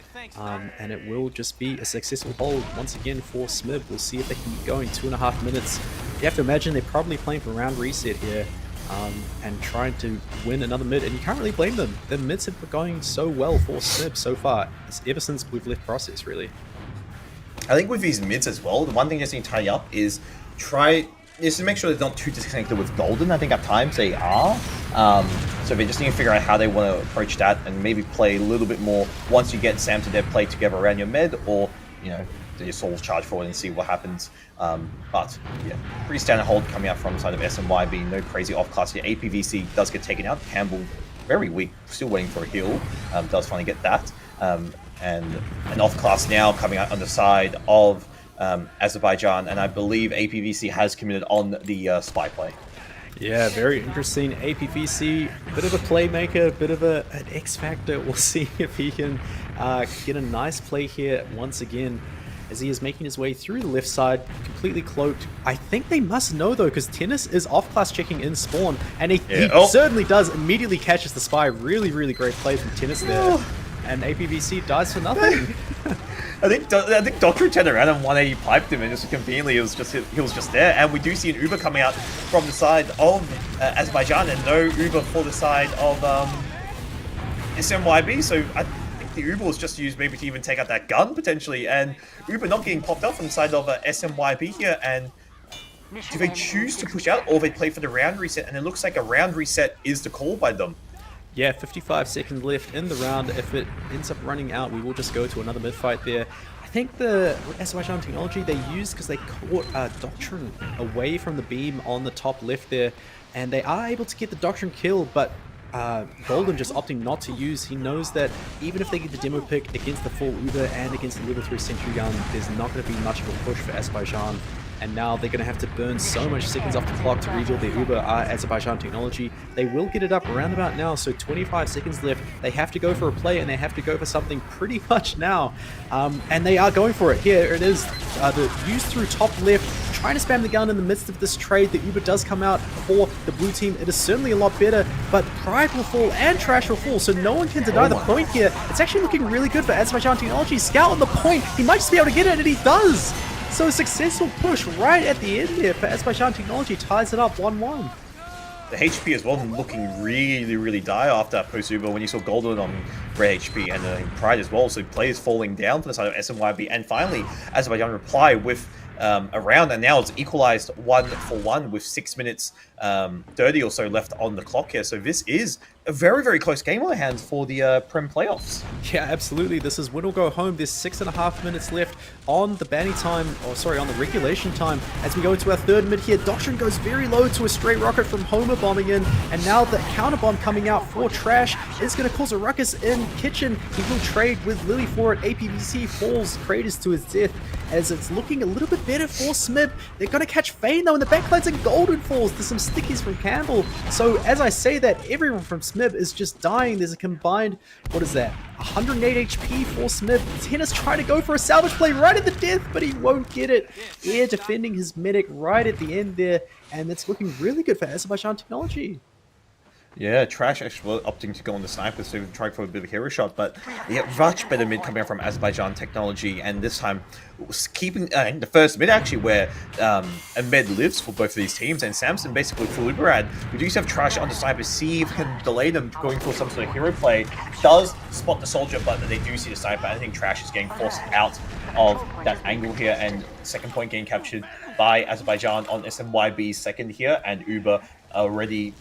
And it will just be a successful hold once again for smyb. We'll see if they can keep going. 2.5 minutes. You have to imagine they're probably playing for round reset here. And trying to win another mid, and you can't really blame them. The mids have been going so well for smyb so far, ever since we've left process, really. I think with these mids as well, the one thing you just need to tie up is to make sure they're not too disconnected with Golden. I think at times they are. So they just need to figure out how they want to approach that and maybe play a little bit more once you get Sam to Dev play together around your mid, or, you know, your souls charge forward and see what happens. But yeah, pretty standard hold coming out from the side of SMYB. No crazy off class here. APVC does get taken out. Campbell very weak, still waiting for a heal. Does finally get that. And an off class now coming out on the side of Azerbaijan, and I believe APVC has committed on the spy play. Yeah, very interesting. APVC, bit of a playmaker, bit of an X factor. We'll see if he can get a nice play here once again, as he is making his way through the left side, completely cloaked. I think they must know though, because Tennis is off-class checking in spawn, and he certainly does, immediately catches the spy. Really, really great play from Tennis there. And APVC dies for nothing. I think Doctor turned around and 180 piped him, and just conveniently he was just there. And we do see an Uber coming out from the side of Azerbaijan, and no Uber for the side of SMYB. So I think the Uber was just used maybe to even take out that gun potentially, and Uber not getting popped up from the side of SMYB here. And do they choose to push out, or they play for the round reset? And it looks like a round reset is the call by them. Yeah, 55 seconds left in the round. If it ends up running out, we will just go to another mid-fight there. I think the Azerbaijan Technology they used, because they caught Doctrine away from the beam on the top left there, and they are able to get the Doctrine kill, but Golden just opting not to use. He knows that even if they get the demo pick against the full Uber and against the level 3 Sentry gun, there's not going to be much of a push for Azerbaijan. And now they're going to have to burn so much seconds off the clock to rebuild their Uber Azerbaijan Technology. They will get it up around about now, so 25 seconds left. They have to go for a play, and they have to go for something pretty much now. And they are going for it. Here it is. The use through top left, trying to spam the gun in the midst of this trade. The Uber does come out for the blue team. It is certainly a lot better, but Pride will fall and Trash will fall, so no one can deny the point here. It's actually looking really good for Azerbaijan Technology. Scout on the point. He might just be able to get it, and he does. So a successful push right at the end there for Azerbaijan Technology, ties it up 1-1. The HP as well looking really, really dire after post-Uber when you saw Golden on red HP, and Pride as well. So players falling down for the side of SMYB, and finally Azerbaijan reply with a round, and now it's equalized 1-1 with 6 minutes 30 or so left on the clock here. So this is a very, very close game on our hands for the Prem playoffs. Yeah, absolutely. This is win or go home. There's 6.5 minutes left on the banning time, or sorry, on the regulation time. As we go into our third mid here, Doctrine goes very low to a straight rocket from Homer bombing in, and now the counter bomb coming out for Trash is going to cause a ruckus in Kitchen. He will trade with Lily for it. APVC falls Kratos to his death, as it's looking a little bit better for smyb. They're going to catch Fein though in the backlines, and Golden falls. There's some stickies from Campbell. So as I say that, everyone from smyb is just dying. There's a combined, what is that, 108 HP for smyb. Tennis trying to go for a salvage play right at the death, but he won't get it. Air defending his medic right at the end there, and it's looking really good for Azerbaijan Technology. Yeah, Trash actually opting to go on the sniper, so trying for a bit of a hero shot, but yeah, much better mid coming out from Azerbaijan Technology, and this time was keeping in the first mid actually where a med lives for both of these teams, and Samson basically full Uberad. We do have Trash on the sniper, see if he can delay them going for some sort of hero play. Does spot the soldier, but they do see the sniper. I think Trash is getting forced out of that angle here, and second point getting captured by Azerbaijan on SMYB's second here, and Uber already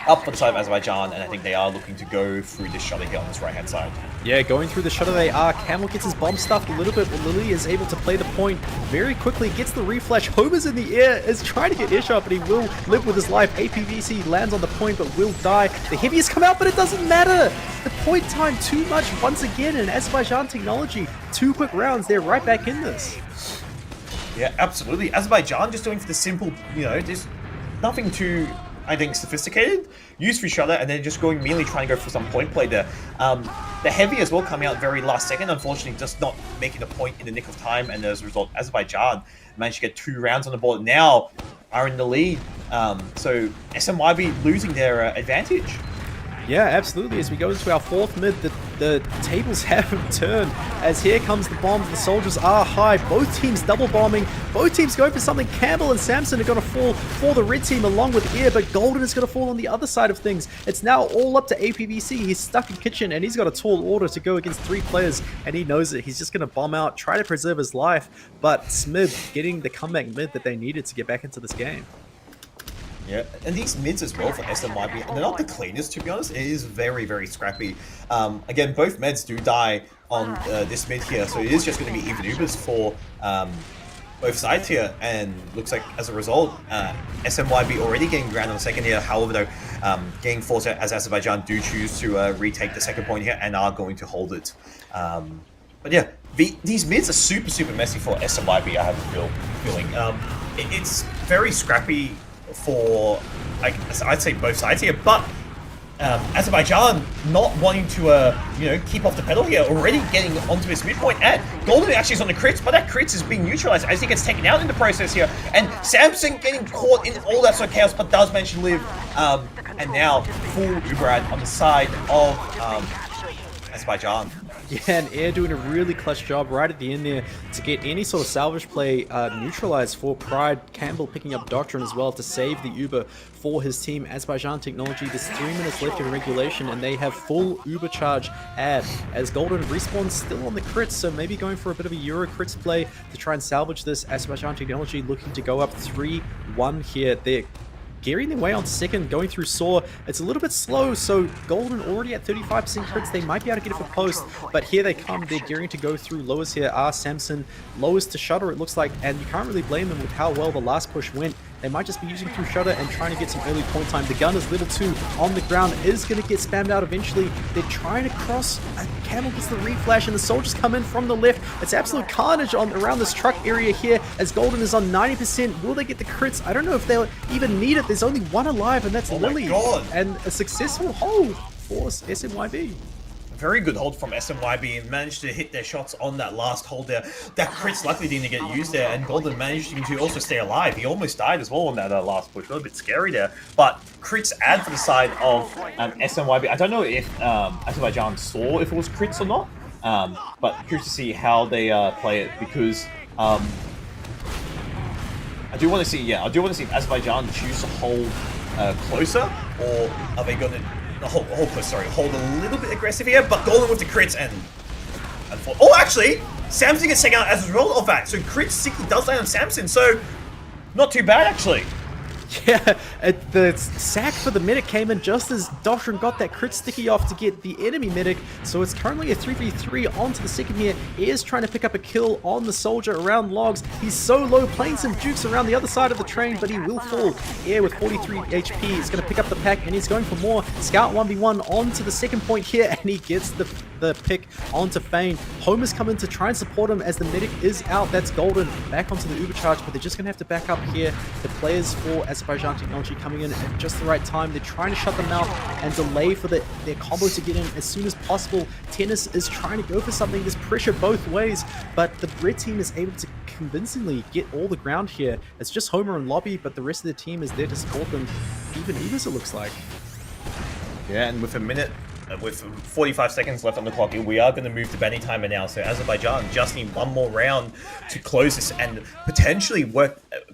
up for the side of Azerbaijan, and I think they are looking to go through this shutter here on this right-hand side. Yeah, going through the shutter they are. Camel gets his bomb stuffed a little bit, but Lily is able to play the point very quickly, gets the reflash. Homer's in the air, is trying to get earshot, but he will live with his life. APVC lands on the point, but will die. The heaviest come out, but it doesn't matter. The point time too much once again, and Azerbaijan Technology, 2 quick rounds, they're right back in this. Yeah, absolutely. Azerbaijan just doing for the simple, just nothing too, I think, sophisticated. Use free shutter and then just going mainly trying to go for some point play there. The heavy as well coming out very last second, unfortunately just not making a point in the nick of time, and as a result Azerbaijan managed to get 2 rounds on the board. Now are in the lead, so SMYB losing their advantage. Yeah, absolutely. As we go into our 4th mid, the tables have turned. As here comes the bombs, the soldiers are high. Both teams double bombing. Both teams going for something. Campbell and Samson are going to fall for the red team along with Air, but Golden is going to fall on the other side of things. It's now all up to APVC. He's stuck in kitchen, and he's got a tall order to go against 3 players, and he knows it. He's just going to bomb out, try to preserve his life, but smyb getting the comeback mid that they needed to get back into this game. Yeah, and these mids as well for SMYB, they're not the cleanest, to be honest. It is very, very scrappy. Again, both meds do die on this mid here, so it is just going to be even Ubers for both sides here, and looks like as a result, SMYB already getting ground on the second here. However, though, getting forced out as Azerbaijan do choose to retake the second point here and are going to hold it. But yeah, these mids are super, super messy for SMYB, I have a feeling. It's very scrappy for, I'd say, both sides here, but Azerbaijan not wanting to, keep off the pedal here, already getting onto his midpoint, and Golden actually is on the crits, but that crits is being neutralized as he gets taken out in the process here, and Samson getting caught in all that sort of chaos, but does manage to live, and now full Uberad on the side of Azerbaijan. Yeah, and Air doing a really clutch job right at the end there to get any sort of salvage play neutralized for Pride. Campbell picking up Doctrine as well to save the Uber for his team. Azerbaijan Technology, there's 3 minutes left in regulation, and they have full Uber charge ad as Golden respawns still on the crits, so maybe going for a bit of a Euro crits play to try and salvage this. Azerbaijan Technology looking to go up 3-1 here. They're gearing their way on second, going through Saw. It's a little bit slow, so Golden already at 35% crits. They might be able to get it for post, but here they come. They're gearing to go through lowers here. Samson lowers to shutter, it looks like, and you can't really blame them with how well the last push went. They might just be using through shutter and trying to get some early point time. The gun is level 2 on the ground, is going to get spammed out eventually. They're trying to cross. Camel gets the reflash, and the soldiers come in from the left. It's absolute carnage around this truck area here as Golden is on 90%. Will they get the crits? I don't know if they'll even need it. There's only one alive, and that's Lily. And a successful hold for SMYB. Very good hold from SMYB, and managed to hit their shots on that last hold there. That crit's luckily didn't get used there, and Golden managed to also stay alive. He almost died as well on that last push. A little bit scary there, but crits add for the side of SMYB. I don't know if Azerbaijan saw if it was crits or not, but curious to see how they play it, because I do want to see if Azerbaijan choose to hold closer, or are they going to hold a little bit aggressive here, but Golden with the crits, and actually Samson gets taken out as a result of that, so crit sticky does land on Samson, so not too bad actually. Yeah, the sack for the medic came in just as Doctrine got that crit sticky off to get the enemy medic, so it's currently a 3v3 onto the second here. He is trying to pick up a kill on the soldier around logs. He's so low, playing some jukes around the other side of the train, but he will fall. Air with 43 HP is going to pick up the pack, and he's going for more. Scout 1v1 onto the second point here, and he gets the pick onto Fane. Homer's come in to try and support him as the medic is out. That's Golden back onto the Uber charge, but they're just going to have to back up here. The players for Azerbaijan Technology coming in at just the right time. They're trying to shut them out and delay for their combo to get in as soon as possible. Tennis is trying to go for something. There's pressure both ways, but the red team is able to convincingly get all the ground here. It's just Homer and Lobby, but the rest of the team is there to support them. Even Ubers, it looks like. Yeah, and with a minute, with 45 seconds left on the clock, we are going to move to banning timer now. So Azerbaijan just need one more round to close this and potentially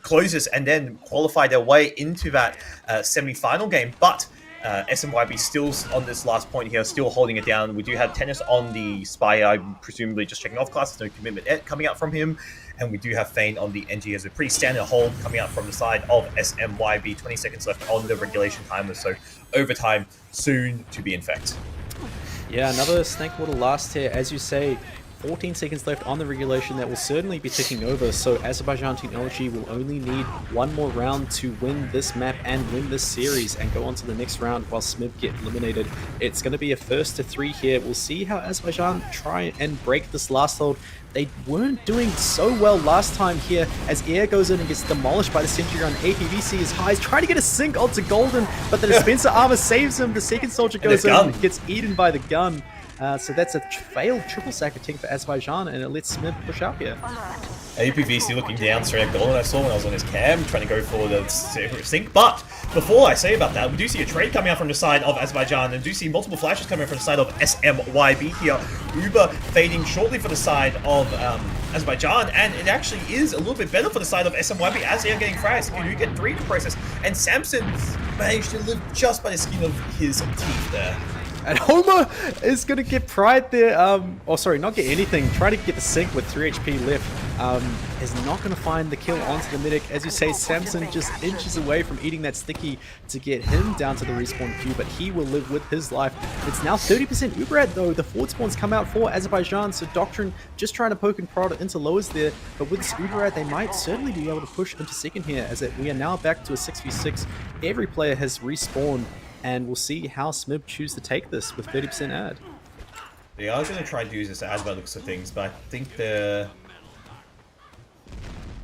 close this and then qualify their way into that semi-final game. But SMYB still on this last point here, still holding it down. We do have Tennis on the Spy, I'm presumably just checking off class. There's no commitment coming out from him. And we do have Fane on the NG as a pretty standard hold coming out from the side of SMYB. 20 seconds left on the regulation timer, so overtime soon to be in fact. Yeah, another snake water last here. As you say, 14 seconds left on the regulation. That will certainly be ticking over, so Azerbaijan Technology will only need one more round to win this map and win this series and go on to the next round while smyb get eliminated. It's going to be a first to 3 here. We'll see how Azerbaijan try and break this last hold. They weren't doing so well last time here as Air goes in and gets demolished by the Sentry on. APVC is high. He's trying to get a sync onto Golden, but the dispenser armor saves him. The second soldier goes in and gets eaten by the gun. So that's a failed triple sack attempt for Azerbaijan, and it lets smyb push up here. APVC looking down straight at Golden. I saw when I was on his cam trying to go for the sync. But before I say about that, we do see a trade coming out from the side of Azerbaijan and do see multiple flashes coming from the side of SMYB here. Uber fading shortly for the side of Azerbaijan, and it actually is a little bit better for the side of SMYB as they are getting frags. You do get 3 to process, and Samson managed to live just by the skin of his teeth there. And Homer is going to get Pride there. Oh, sorry, not get anything. Try to get the sync with 3 HP left. Is not going to find the kill onto the medic. As you say, Samson just inches away from eating that sticky to get him down to the respawn queue, but he will live with his life. It's now 30% Uberat though. The forward spawns come out for Azerbaijan, so Doctrine just trying to poke and prod into lowers there. But with this Uberat, they might certainly be able to push into second here, as we are now back to a 6v6. Every player has respawned. And we'll see how smyb choose to take this with 30% ad. They are going to try to use this ad by the looks of things, but I think I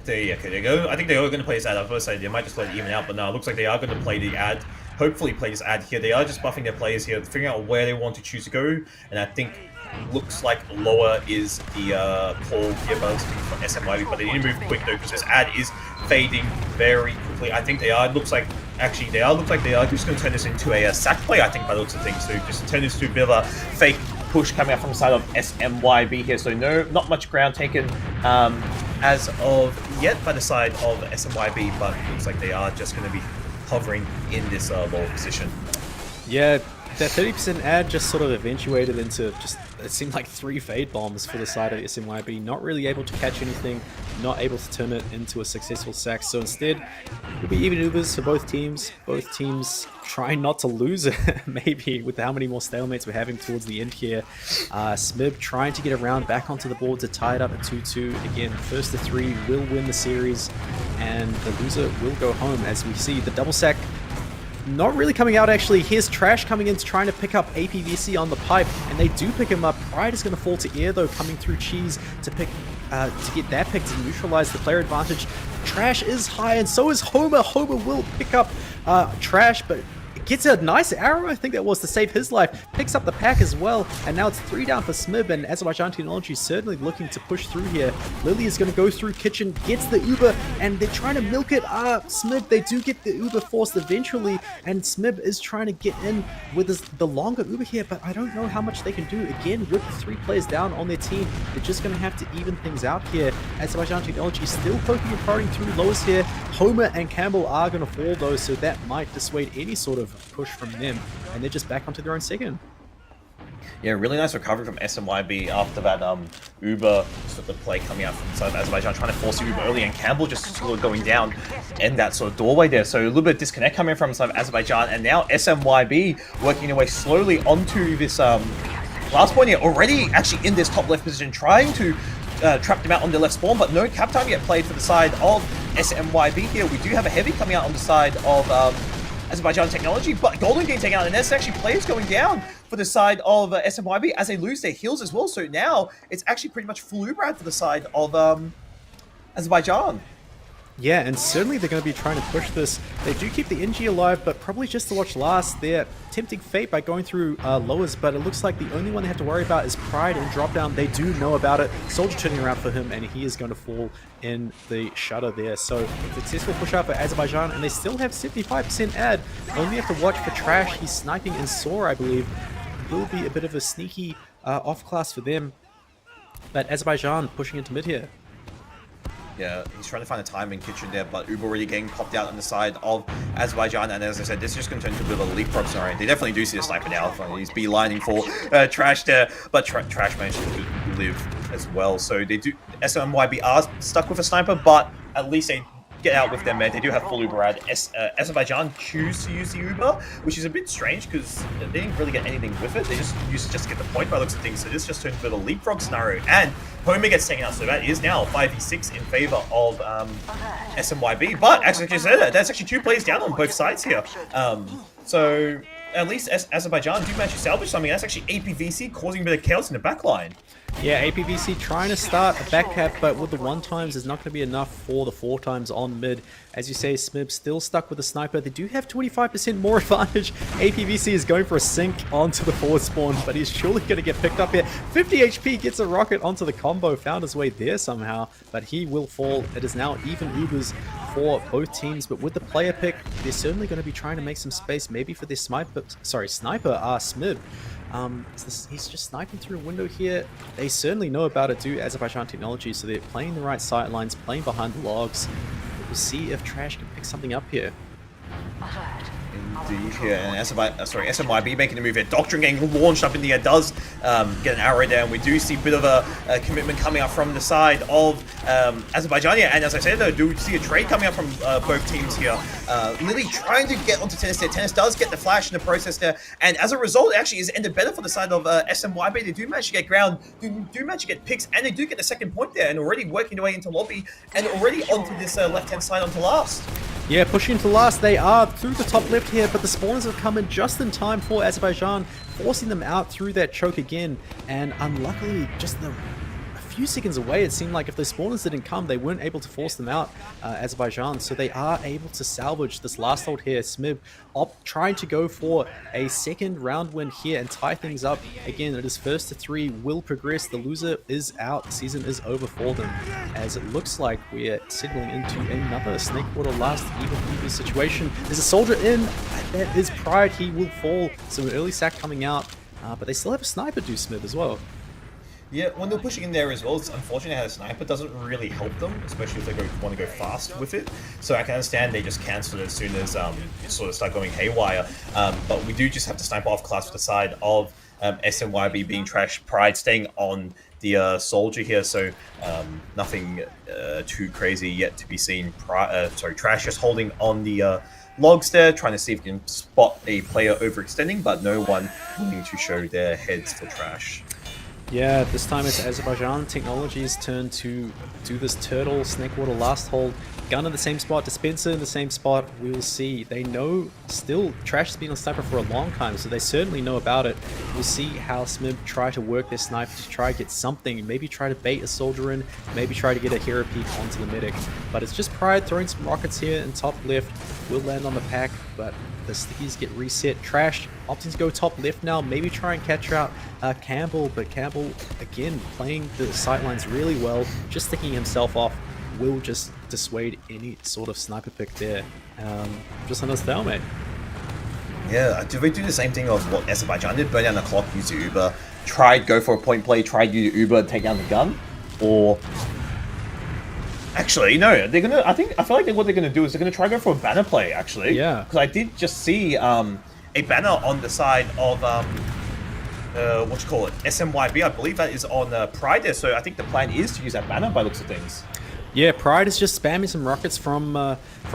think they are going to play this ad. I was going to say they might just let it even out, but no, it looks like they are going to play the ad. Hopefully play this ad here. They are just buffing their players here, figuring out where they want to choose to go, and I think looks like lower is the call here by SMYB, but they need to move quick though because this ad is fading very quickly. I think they are. Looks like they are just going to turn this into a sack play. I think by the looks of things, so just turn this to a bit of a fake push coming out from the side of SMYB here. So not much ground taken as of yet by the side of SMYB, but looks like they are just going to be hovering in this low position. Yeah. That 30% ad just sort of eventuated into it seemed like 3 fade bombs for the side of SMYB, not really able to catch anything, not able to turn it into a successful sack. So instead, it'll be even Ubers for both teams. Both teams trying not to lose it, maybe, with how many more stalemates we're having towards the end here. smyb trying to get around back onto the board to tie it up at 2-2. Again, first to 3 will win the series, and the loser will go home, as we see the double sack not really coming out. Actually, here's Trash coming in trying to pick up APVC on the pipe, and they do pick him up. Pride is going to fall to Air though, coming through Cheese to get that pick to neutralize the player advantage. Trash is high, and so is Homer. Homer will pick up Trash, but gets a nice arrow, I think that was, to save his life. Picks up the pack as well, and now it's 3 down for smyb, and Azerbaijan Technology certainly looking to push through here. Lily is going to go through Kitchen, gets the Uber, and they're trying to milk it. smyb, they do get the Uber forced eventually, and smyb is trying to get in with the longer Uber here, but I don't know how much they can do. Again, with the 3 players down on their team, they're just going to have to even things out here. Azerbaijan Technology still poking and prodding through lowers here. Homer and Campbell are going to fall though, so that might dissuade any sort of push from them, and they're just back onto their own second. Yeah, really nice recovery from SMYB after that Uber sort of play coming out from the side of Azerbaijan, trying to force Uber early, and Campbell just sort of going down in that sort of doorway there. So a little bit of disconnect coming from the side of Azerbaijan, and now SMYB working their way slowly onto this last point here, already actually in this top left position, trying to trap them out on the left spawn, but no cap time yet played for the side of SMYB here. We do have a heavy coming out on the side of Azerbaijan Technology, but Golden getting taken out, and there's actually players going down for the side of SMYB as they lose their heals as well. So now it's actually pretty much full Uber for the side of Azerbaijan. Yeah, and certainly they're going to be trying to push this. They do keep the NG alive, but probably just to watch last. They're tempting fate by going through lowers, but it looks like the only one they have to worry about is Pride and drop down. They do know about it. Soldier turning around for him, and he is going to fall in the shutter there. So successful push out for Azerbaijan, and they still have 75% ad. Only have to watch for Trash. He's sniping in Soar, I believe. Will be a bit of a sneaky off class for them. But Azerbaijan pushing into mid here. Yeah, he's trying to find a timing kitchen there, but Uber already getting popped out on the side of Azerbaijan, and as I said, this is just going to turn into a bit of a leapfrog scenario. They definitely do see the sniper now. He's beelining for Trash there, but Trash managed to live as well. So they do, SMYB are stuck with a sniper, but at least they get out with their med. They do have full Uber ad. Azerbaijan choose to use the Uber, which is a bit strange because they didn't really get anything with it. They just used it just to get the point by looks of things. So this just turned into a bit of a leapfrog scenario. And Homer gets taken out. So that is now 5v6 in favor of SMYB. But as I said, that's actually 2 players down on both sides here. So at least Azerbaijan do manage to salvage something. That's actually APVC causing a bit of chaos in the backline. Yeah, APVC trying to start a back cap, but with the 1x, there's not going to be enough for the 4x on mid. As you say, smyb still stuck with the sniper. They do have 25% more advantage. APVC is going for a sink onto the forward spawn, but he's surely going to get picked up here. 50 HP gets a rocket onto the combo, found his way there somehow, but he will fall. It is now even Ubers for both teams, but with the player pick, they're certainly going to be trying to make some space, maybe for their sniper, smyb. He's just sniping through a window here. They certainly know about it, do Azerbaijan Technology, so they're playing the right sight lines, playing behind the logs. We'll see if Trash can pick something up here. Indeed, yeah, and SMYB making the move here. Doctrine getting launched up in the air does get an arrow there, and we do see a bit of a commitment coming up from the side of Azerbaijan. Yeah, and as I said, I do see a trade coming up from both teams here. Lily trying to get onto Tennis there. Tennis does get the flash in the process there, and as a result, it actually is ended better for the side of SMYB. They do manage to get ground, do manage to get picks, and they do get the second point there, and already working their way into lobby, and already onto this left-hand side onto last. Yeah, pushing into last, they are through the top left here, but the spawners have come in just in time for Azerbaijan, forcing them out through that choke again, and unluckily, just a few seconds away, it seemed like if the spawners didn't come, they weren't able to force them out, Azerbaijan, so they are able to salvage this last hold here. smyb trying to go for a second round win here and tie things up. Again, it is first to 3, will progress. The loser is out. The season is over for them, as it looks like we're settling into another snake water last even situation. There's a soldier in. That is Pride. He will fall. So an early sack coming out, but they still have a sniper do smyb as well. Yeah, when they're pushing in there as well, it's unfortunate how a sniper doesn't really help them, especially if they want to go fast with it. So I can understand they just cancel it as soon as sort of start going haywire. But we do just have to snipe off class for the side of SMYB being Trash. Pride staying on the soldier here, so nothing too crazy yet to be seen. Trash just holding on the logs there, trying to see if he can spot a player overextending, but no one willing to show their heads for Trash. Yeah, this time it's Azerbaijan Technology's turn to do this turtle snakewater last hold. Gun in the same spot, dispenser in the same spot. We will see. They know still Trash has been on sniper for a long time, so they certainly know about it. We'll see how smyb try to work their sniper to try to get something. Maybe try to bait a soldier in, maybe try to get a hero peek onto the medic. But it's just Pride throwing some rockets here in top left. Will land on the pack, but the stickies get reset. Trash opting to go top left now, maybe try and catch out Campbell, but Campbell again playing the sightlines really well, just sticking himself off will just dissuade any sort of sniper pick there. Just another stalemate. Yeah, do we do the same thing of what Azerbaijan did? Burn down the clock, use the Uber, try go for a point play, try use the Uber, take down the gun, or actually no, they're gonna. I feel like what they're gonna do is they're gonna try go for a banner play. Actually, yeah, because I did just see a banner on the side of what you call it, SMYB. I believe that is on Pride there. So I think the plan is to use that banner by looks of things. Yeah, Pride is just spamming some rockets from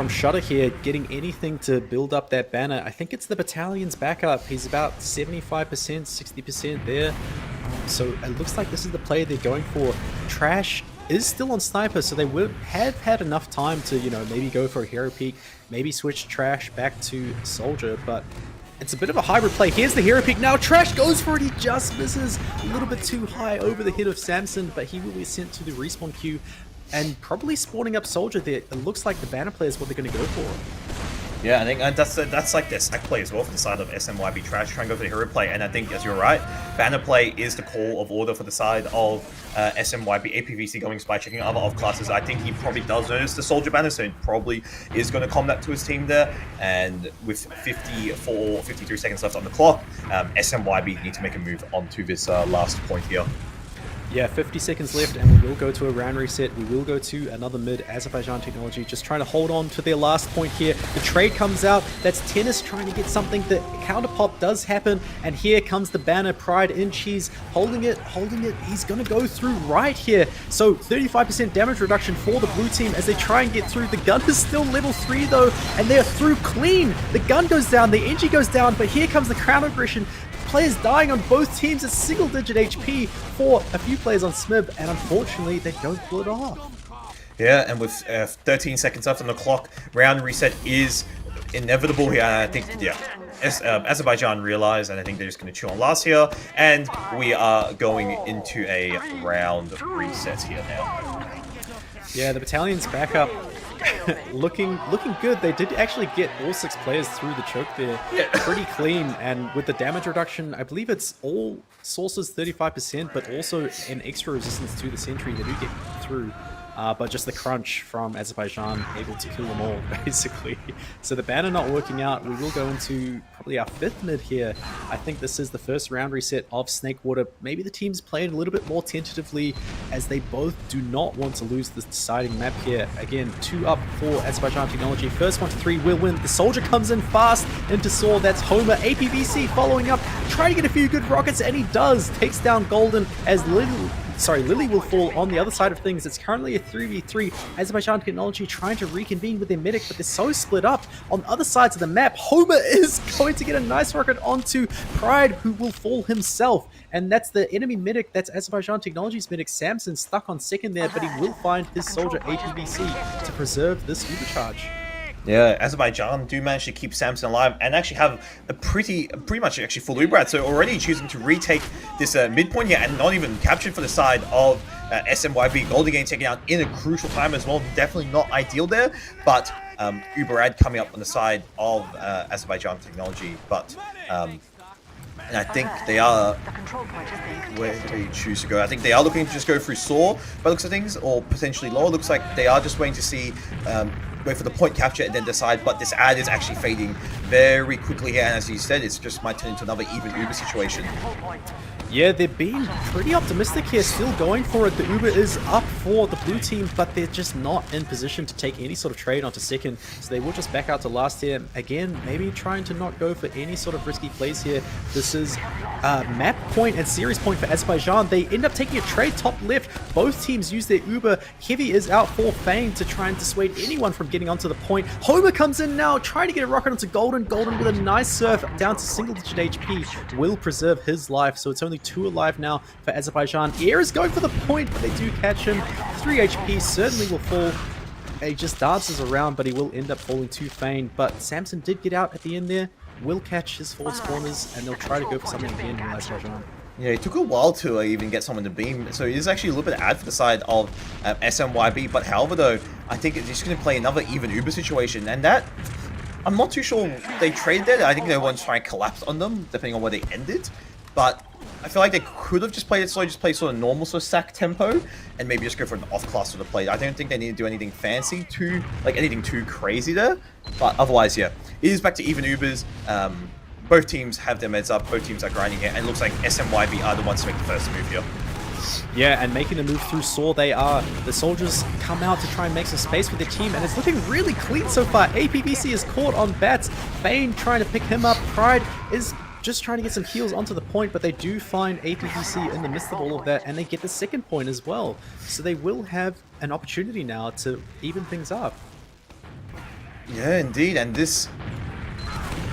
Shutter here, getting anything to build up that banner. I think it's the battalion's backup. He's about 75%, 60% there. So it looks like this is the play they're going for. Trash is still on sniper, so they would have had enough time to, you know, maybe go for a hero peek, maybe switch Trash back to soldier, but it's a bit of a hybrid play. Here's the hero peek. Now Trash goes for it. He just misses a little bit too high over the head of Samson, but he will be sent to the respawn queue. and probably spawning up Soldier there. It looks like the banner player is what they're going to go for. Yeah, I think that's like their stack play as well for the side of SMYB Trash, trying to go for the hero play. And I think, as you're right, banner play is the call of order for the side of SMYB. APVC going spy checking other off classes. I think he probably does notice the Soldier banner, so he probably is going to com that to his team there. And with 53 seconds left on the clock, SMYB need to make a move onto this last point here. Yeah, 50 seconds left, and we will go to a round reset. We will go to another mid. Azerbaijan Technology just trying to hold on to their last point here. The trade comes out. That's Tennis trying to get something. The counter pop does happen, and here comes the banner. Pride in cheese, holding it. He's going to go through right here. So 35% damage reduction for the blue team as they try and get through. The gun is still level 3 though, and they're through clean. The gun goes down, the NG goes down, but here comes the crown aggression. Players dying on both teams at single-digit HP for a few players on smyb, and unfortunately, they don't pull it off. Yeah, and with 13 seconds left on the clock, round reset is inevitable here. I think, yeah, Azerbaijan realize, and I think they're just going to chill on last here, and we are going into a round reset here now. Yeah, the battalion's back up. looking good. They did actually get all 6 players through the choke there. Yeah. Pretty clean, and with the damage reduction, I believe it's all sources 35%, but also an extra resistance to the sentry. They do get through. But just the crunch from Azerbaijan able to kill them all, basically. So the banner not working out. We will go into probably our 5th mid here. I think this is the first round reset of Snakewater. Maybe the team's playing a little bit more tentatively, as they both do not want to lose this deciding map here. Again, 2 up for Azerbaijan Technology. First 1 to 3 will win. The Soldier comes in fast into Saw. That's Homer. APVC following up, trying to get a few good rockets, and he does. Takes down Golden as Lily will fall on the other side of things. It's currently a 3v3. Azerbaijan Technology trying to reconvene with their medic, but they're so split up on other sides of the map. Homer is going to get a nice rocket onto Pride, who will fall himself. And that's the enemy medic. That's Azerbaijan Technology's medic, Samson, stuck on second there, but he will find his Soldier APVC to preserve this Uber charge. Yeah, Azerbaijan do manage to keep Samson alive and actually have a pretty much actually full Ubrad, so already choosing to retake this midpoint here and not even captured for the side of SMYB. Gold again taken out in a crucial time as well. Definitely not ideal there, but Uberad coming up on the side of Azerbaijan Technology. But and I think they are, where do you choose to go? I think they are looking to just go through Saw by looks of things, or potentially lower. Looks like they are just waiting to see, wait for the point capture and then decide, but this ad is actually fading very quickly here, and as you said, it's just might turn into another even Uber situation. Yeah, they're being pretty optimistic here, still going for it. The Uber is up for the blue team, but they're just not in position to take any sort of trade onto second, so they will just back out to last here. Again, maybe trying to not go for any sort of risky plays here. This is map point and series point for Azerbaijan. They end up taking a trade top left. Both teams use their Uber. Heavy is out for Fane to try and dissuade anyone from getting onto the point. Homer comes in now, trying to get a rocket onto Golden. Golden with a nice surf down to single-digit HP will preserve his life, so it's only 2 alive now for Azerbaijan. Air is going for the point, but they do catch him. 3 HP certainly will fall. He just dances around, but he will end up falling to Fane. But Samson did get out at the end there, will catch his forward spawners, and they'll try to go for something again in Azerbaijan. Yeah, it took a while to even get someone to beam, so it is actually a little bit ad for the side of SMYB, but however though, I think it's just going to play another even Uber situation, and that, I'm not too sure they traded it. I think they want to try and collapse on them, depending on where they ended, but I feel like they could have just played it slow, just play sort of normal sort of sack tempo, and maybe just go for an off-class sort of play. I don't think they need to do anything fancy, anything too crazy there, but otherwise, yeah, it is back to even Ubers. Both teams have their meds up, both teams are grinding here, and it looks like SMYB are the ones to make the first move here. Yeah, and making a move through Saw they are. The Soldiers come out to try and make some space for their team, and it's looking really clean so far. APVC is caught on bats. Fane trying to pick him up. Pride is just trying to get some heals onto the point, but they do find APVC in the midst of all of that, and they get the second point as well. So they will have an opportunity now to even things up. Yeah, indeed, and this...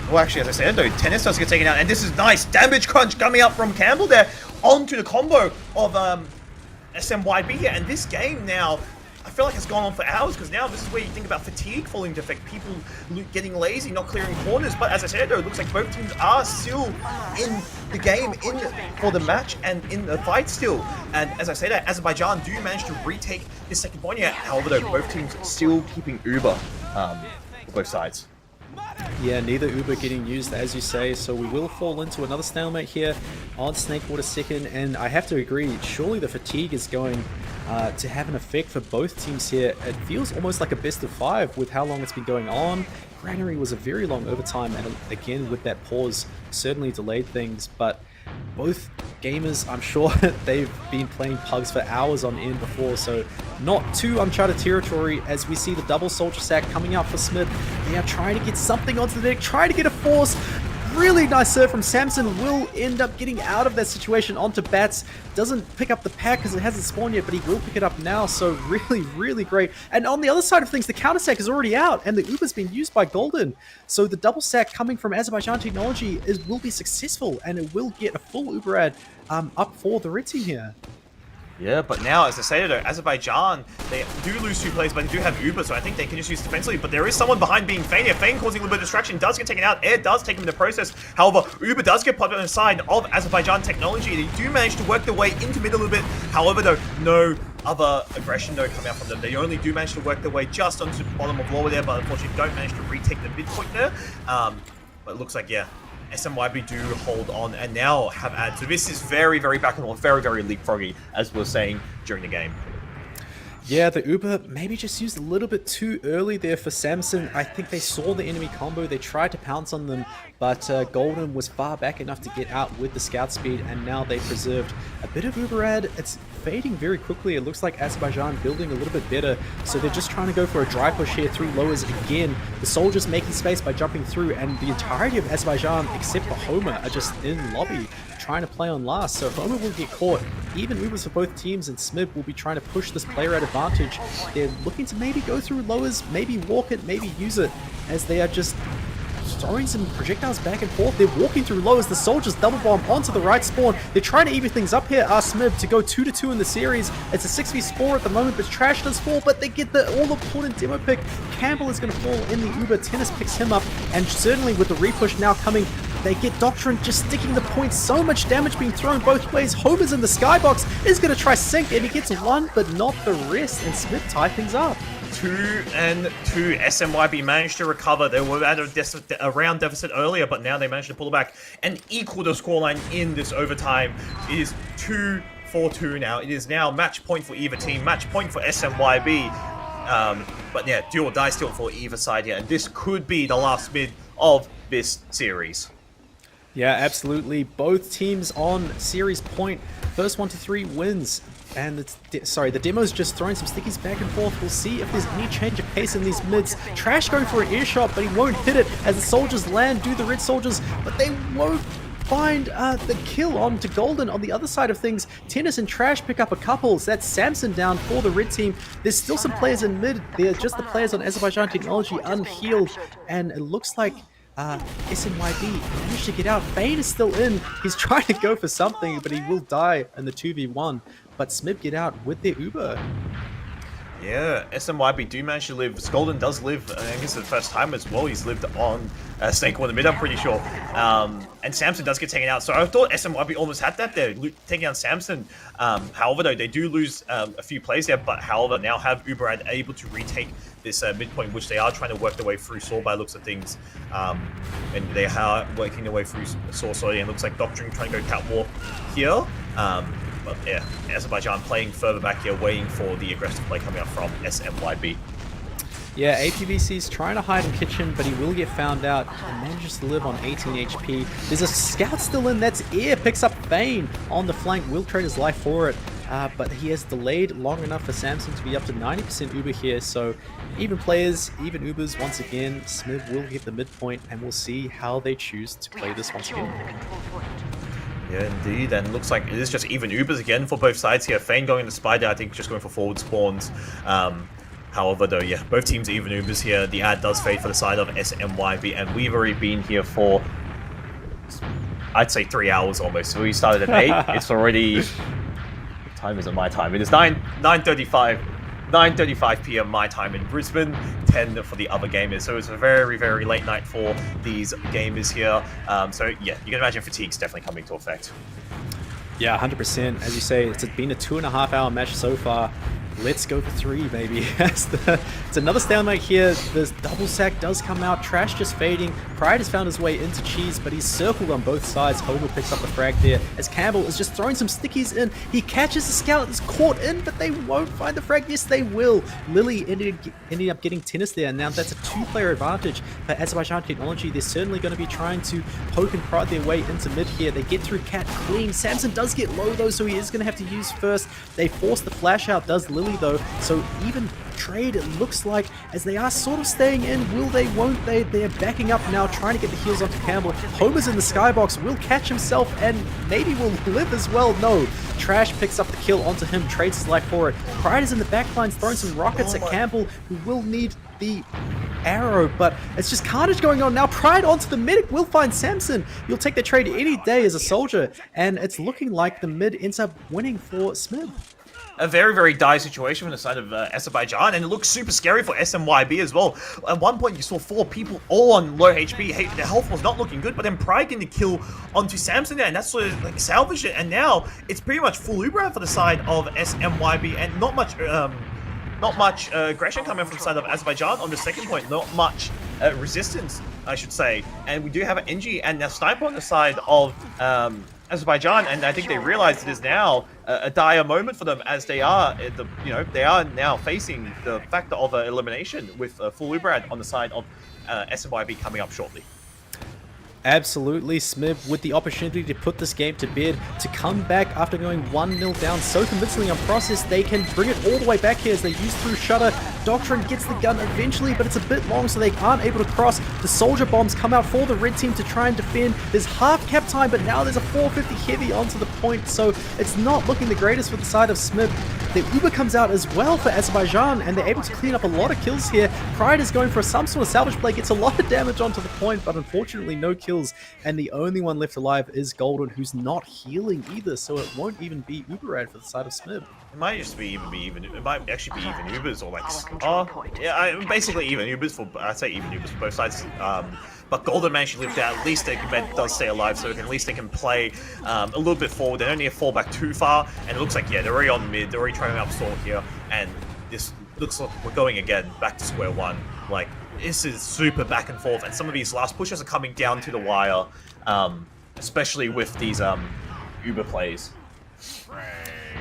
Well, actually, as I said, though, Tennis does get taken out, and this is nice damage crunch coming up from Campbell there onto the combo of SMYB here. And this game now, I feel like it's gone on for hours, because now this is where you think about fatigue falling into effect, people getting lazy, not clearing corners. But as I said, though, it looks like both teams are still in the game, in for the match, and in the fight still. And as I say that, Azerbaijan do manage to retake this second point here. However, though, both teams still keeping Uber for both sides. Yeah, neither Uber getting used, as you say, so we will fall into another stalemate here on Snakewater second, and I have to agree, surely the fatigue is going to have an effect for both teams here. It feels almost like a best of 5 with how long it's been going on. Granary was a very long overtime, and again with that pause certainly delayed things, but both gamers, I'm sure they've been playing pugs for hours on end before, so not too uncharted territory as we see the double soldier sack coming out for smyb. They are trying to get something onto the deck, trying to get a force. Really nice serve from Samson, will end up getting out of that situation onto Bats. Doesn't pick up the pack because it hasn't spawned yet, but he will pick it up now, so really great. And on the other side of things, the counter sack is already out, and the Uber's been used by Golden. So the double sack coming from Azerbaijan Technology will be successful, and it will get a full Uber ad up for the red team here. Yeah, but now, as I say, though, Azerbaijan, they do lose 2 players, but they do have Uber, so I think they can just use defensively. But there is someone behind being Fane here. Fane causing a little bit of distraction, does get taken out. Air does take him in the process. However, Uber does get popped on the side of Azerbaijan Technology. They do manage to work their way into mid a little bit. However, though, no other aggression, though, coming out from them. They only do manage to work their way just onto the bottom of lower there, but unfortunately don't manage to retake the midpoint there. But it looks like, yeah, SMYB do hold on and now have ads. So this is very back and forth, very leapfroggy, as we were saying during the game. Yeah, the Uber maybe just used a little bit too early there for Samson. I think they saw the enemy combo, they tried to pounce on them, but Golden was far back enough to get out with the scout speed, and now they preserved a bit of Uber ad. It's fading very quickly. It looks like Azerbaijan building a little bit better, so they're just trying to go for a dry push here through lowers again. The soldiers making space by jumping through, and the entirety of Azerbaijan, except for Homer, are just in lobby trying to play on last, so Homer will get caught. Even Ubers for both teams, and smyb will be trying to push this player at advantage. They're looking to maybe go through lowers, maybe walk it, maybe use it, as they are just throwing some projectiles back and forth. They're walking through lowers. The soldiers double bomb onto the right spawn. They're trying to even things up here. smyb to go 2-2 in the series. It's a 6v score at the moment, but Trash does fall, but they get the all-important demo pick. Campbell is going to fall in the Uber. Tennis picks him up, and certainly with the repush now coming, they get Doctrine just sticking the point. So much damage being thrown both ways. Homer's in the skybox, is going to try sync, and he gets one, but not the rest, and smyb tie things up. 2-2. SMYB managed to recover. They were at a round deficit earlier, but now they managed to pull it back and equal the scoreline in this overtime. It is 2-4-2 now. It is now match point for either team, match point for SMYB. But yeah, do or die still for either side here, and this could be the last mid of this series. Yeah, absolutely. Both teams on series point. First 1-3 wins. And the demo's just throwing some stickies back and forth. We'll see if there's any change of pace in these mids. Trash going for an earshot, but he won't hit it as the soldiers land, do the red soldiers, but they won't find the kill on to Golden. On the other side of things, Tennis and Trash pick up a couple. So that's Samson down for the red team. There's still some players in mid. They're just the players on Azerbaijan Technology unhealed, and it looks like SMYB managed to get out. Fane is still in. He's trying to go for something, but he will die in the 2v1. But smyb get out with their Uber. Yeah, SMYB do manage to live. Golden does live, I guess the first time as well. He's lived on Snakewater mid, I'm pretty sure. And Samson does get taken out. So I thought SMYB almost had that there, taking out Samson. However, though, they do lose a few plays there, but however, now have Uberad able to retake this midpoint, which they are trying to work their way through Saw by looks of things. And they are working their way through Saw slowly, and looks like Doctrine trying to go catwalk here. But yeah, Azerbaijan playing further back here, waiting for the aggressive play coming up from SMYB. Yeah, APVC's trying to hide in kitchen, but he will get found out and manages to live on 18 HP. There's a scout still in, that's Air, picks up Fane on the flank, will trade his life for it. But he has delayed long enough for Samson to be up to 90% Uber here, so even players, even Ubers once again. smyb will hit the midpoint, and we'll see how they choose to play this once again. Yeah, indeed, and looks like it is just even Ubers again for both sides here. Fane going to Spider, I think just going for forward spawns. However, though, yeah, both teams are even Ubers here. The ad does fade for the side of SMYB, and we've already been here for, I'd say 3 hours almost. So we started at 8. It's already, what time is it my time? It is 9:35 9:35 p.m. my time in Brisbane, 10 for the other gamers. So it's a very, very late night for these gamers here. So yeah, you can imagine fatigue's definitely coming to effect. Yeah, 100%. As you say, it's been a 2.5-hour match so far. Let's go for 3, baby. It's another stalemate here. This double sack does come out. Trash just fading. Pride has found his way into Cheese, but he's circled on both sides. Homer picks up the frag there as Campbell is just throwing some stickies in. He catches the scout that's caught in, but they won't find the frag. Yes, they will. Lily ended up getting tennis there. Now that's a 2-player advantage for Azerbaijan Technology. They're certainly going to be trying to poke and prod their way into mid here. They get through Cat clean. Samson does get low though, so he is going to have to use first. They force the flash out, does Lily though, so even trade it looks like, as they are sort of staying in. Will they, won't they? They're backing up now, trying to get the heals onto Campbell. Homer's in the skybox, will catch himself and maybe will live as well. No, Trash picks up the kill onto him, trades his life for it. Pride is in the backlines throwing some rockets at Campbell, who will need the arrow, but it's just carnage going on now. Pride onto the medic will find Samson. You'll take the trade any day as a soldier, and it's looking like the mid ends up winning for smyb. A very, very dire situation from the side of Azerbaijan, and it looks super scary for smyb as well. At one point, you saw 4 people all on low HP. Hey, their health was not looking good, but then Pride getting the kill onto Samson there, and that's sort of like salvaged it. And now it's pretty much full Uber for the side of smyb, and not much aggression coming from the side of Azerbaijan on the second point. Not much resistance, I should say. And we do have an NG and a sniper on the side of Azerbaijan, and I think they realize it is now a dire moment for them, as they are they are now facing the factor of elimination with full Uberad on the side of smyb coming up shortly. Absolutely, smyb with the opportunity to put this game to bed, to come back after going 1-0 down so convincingly on process. They can bring it all the way back here as they use through Shutter. Doctrine gets the gun eventually, but it's a bit long, so they aren't able to cross. The soldier bombs come out for the red team to try and defend. There's half cap time, but now there's a 450 heavy onto the point, so it's not looking the greatest for the side of smyb. The Uber comes out as well for Azerbaijan, and they're able to clean up a lot of kills here. Pride is going for some sort of salvage play, gets a lot of damage onto the point, but unfortunately no kills, and the only one left alive is Golden, who's not healing either, so it won't even be Uberad for the side of smyb. It might just be even. It might actually be even Ubers, or like basically even Ubers for. I'd say even Ubers for both sides. But Golden managed to live there. At least Med does stay alive, so at least they can play a little bit forward. They don't need to fall back too far, and it looks like they're already on mid. They're already trying to upstall here, and this looks like we're going again back to square one. Like, this is super back and forth, and some of these last pushes are coming down to the wire, especially with these Uber plays.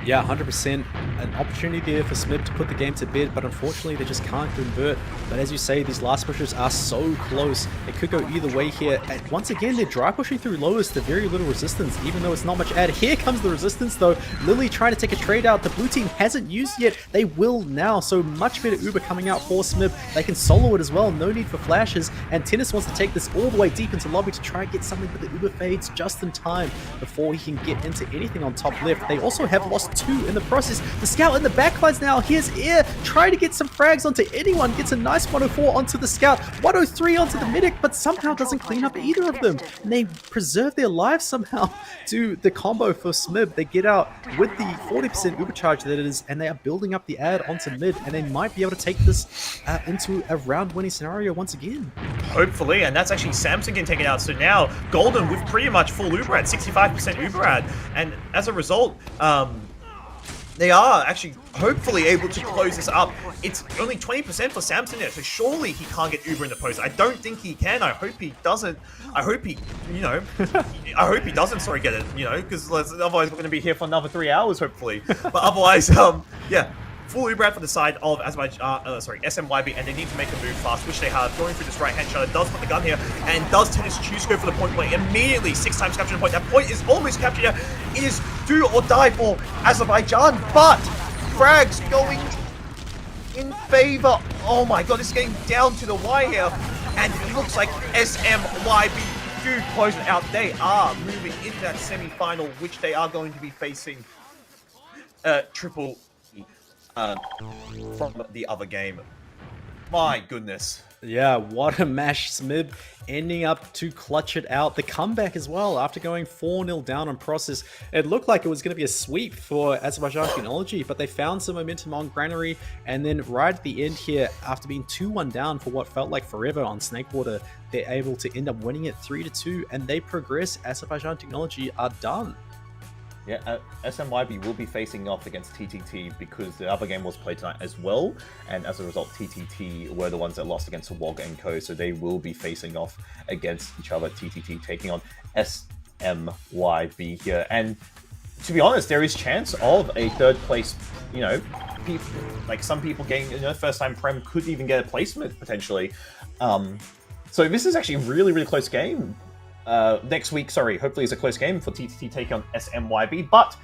Yeah, 100%. An opportunity there for smyb to put the game to bed, but unfortunately they just can't convert. But as you say, these last pushes are so close. It could go either way here. And once again, they're dry pushing through lowest to very little resistance, even though it's not much add. Here comes the resistance though. Lily trying to take a trade out. The blue team hasn't used yet. They will now. So much better Uber coming out for smyb. They can solo it as well. No need for flashes. And Tennis wants to take this all the way deep into lobby to try and get something, but the Uber fades just in time before he can get into anything on top left. They also have lost 2 in the process. The scout in the backlines now. Here's Air trying to get some frags onto anyone. Gets a nice 104 onto the scout. 103 onto the medic, but somehow doesn't clean up either of them. And they preserve their lives somehow to the combo for smyb. They get out with the 40% Uber charge that it is, and they are building up the ad onto mid, and they might be able to take this into a round winning scenario once again. Hopefully, and that's actually Samson getting taken out. So now Golden with pretty much full Uber ad, 65% Uber ad, and as a result, they are actually hopefully able to close this up. It's only 20% for Samson there, so surely he can't get Uber in the post. I don't think he can. I hope he doesn't. I hope he, I hope he doesn't, get it, because otherwise we're going to be here for another 3 hours, hopefully. But otherwise, yeah. Full Uber for the side of smyb, and they need to make a move fast, which they have. Going through this right-hand shot, does put the gun here, and does Tennis choose to go for the point play immediately. 6 times capturing the point. That point is almost captured here. It is do or die for Azerbaijan, but frags going in favor. Oh my god, this is getting down to the wire here, and it looks like smyb do close it out. They are moving into that semi-final, which they are going to be facing Triple from the other game. My goodness. Yeah, what a mash. smyb ending up to clutch it out. The comeback as well, after going 4-0 down on Process. It looked like it was going to be a sweep for Azerbaijan Technology, but they found some momentum on Granary, and then right at the end here, after being 2-1 down for what felt like forever on Snakewater, they're able to end up winning it 3-2, and they progress. Azerbaijan Technology are done. Yeah, SMYB will be facing off against TTT because the other game was played tonight as well, and as a result, TTT were the ones that lost against WOG and Co, so they will be facing off against each other, TTT taking on SMYB here. And to be honest, there is chance of a third place, you know, like some people getting, you know, first time Prem could even get a placement potentially. So this is actually a really, really close game. Next week, hopefully it's a close game for TTT taking on SMYB, but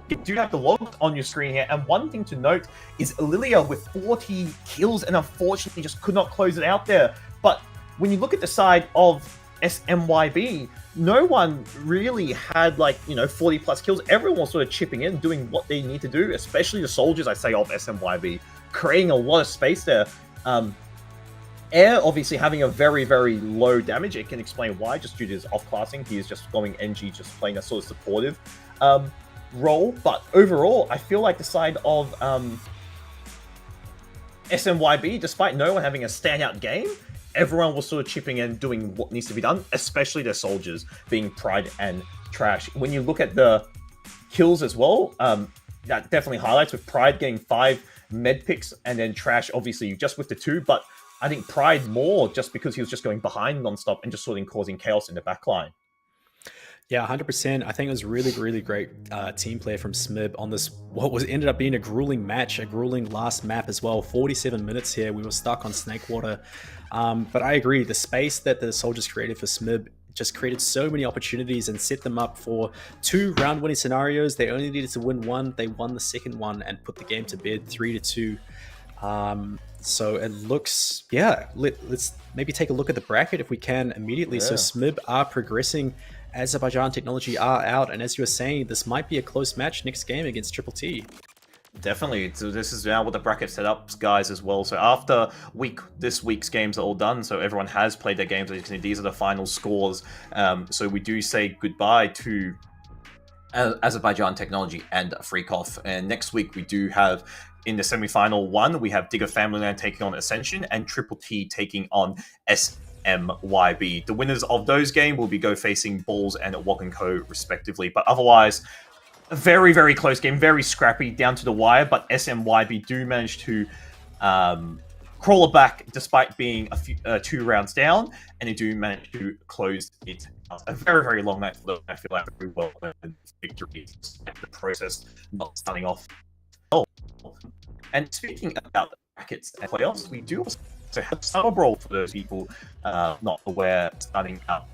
you do have the log on your screen here, and one thing to note is Lilia with 40 kills and unfortunately just could not close it out there. But when you look at the side of SMYB, no one really had, like, you know, 40 plus kills. Everyone was sort of chipping in, doing what they need to do, especially the soldiers, I say, of SMYB, creating a lot of space there. Air obviously having a very, very low damage. It can explain why, just due to his off-classing. He is just going NG, just playing a sort of supportive role. But overall, I feel like the side of SMYB, despite no one having a standout game, everyone was sort of chipping in, doing what needs to be done, especially their soldiers, being Pride and Trash. When you look at the kills as well, that definitely highlights, with Pride getting 5 med picks, and then Trash obviously just with the 2, but I think Pride more just because he was just going behind nonstop and just sort of causing chaos in the backline. Yeah, 100%. I think it was really, really great team play from smyb on this, what was ended up being a grueling match, a grueling last map as well. 47 minutes here. We were stuck on Snakewater. But I agree, the space that the soldiers created for smyb just created so many opportunities and set them up for 2 round-winning scenarios. They only needed to win 1. They won the second one and put the game to bed 3-2. So it looks, yeah, let's maybe take a look at the bracket if we can immediately. Yeah. So smyb are progressing, Azerbaijan Technology are out, and as you were saying, this might be a close match next game against Triple T. Definitely. So this is now what the bracket set up, guys, as well. So after this week's games are all done, so everyone has played their games. As you can see, these are the final scores. So we do say goodbye to Azerbaijan Technology and Freakoff. And next week we do have, in the semi-final 1, we have Digger Familyland taking on Ascension and Triple T taking on SMYB. The winners of those games will be go facing Balls and WOG & Co respectively. But otherwise, a very, very close game, very scrappy, down to the wire. But SMYB do manage to crawl it back despite being 2 rounds down, and they do manage to close it out. A very, very long night for them. I feel like very well earned victory. The process not starting off. And speaking about the brackets and playoffs, we do also have Summer Brawl for those people not aware, starting up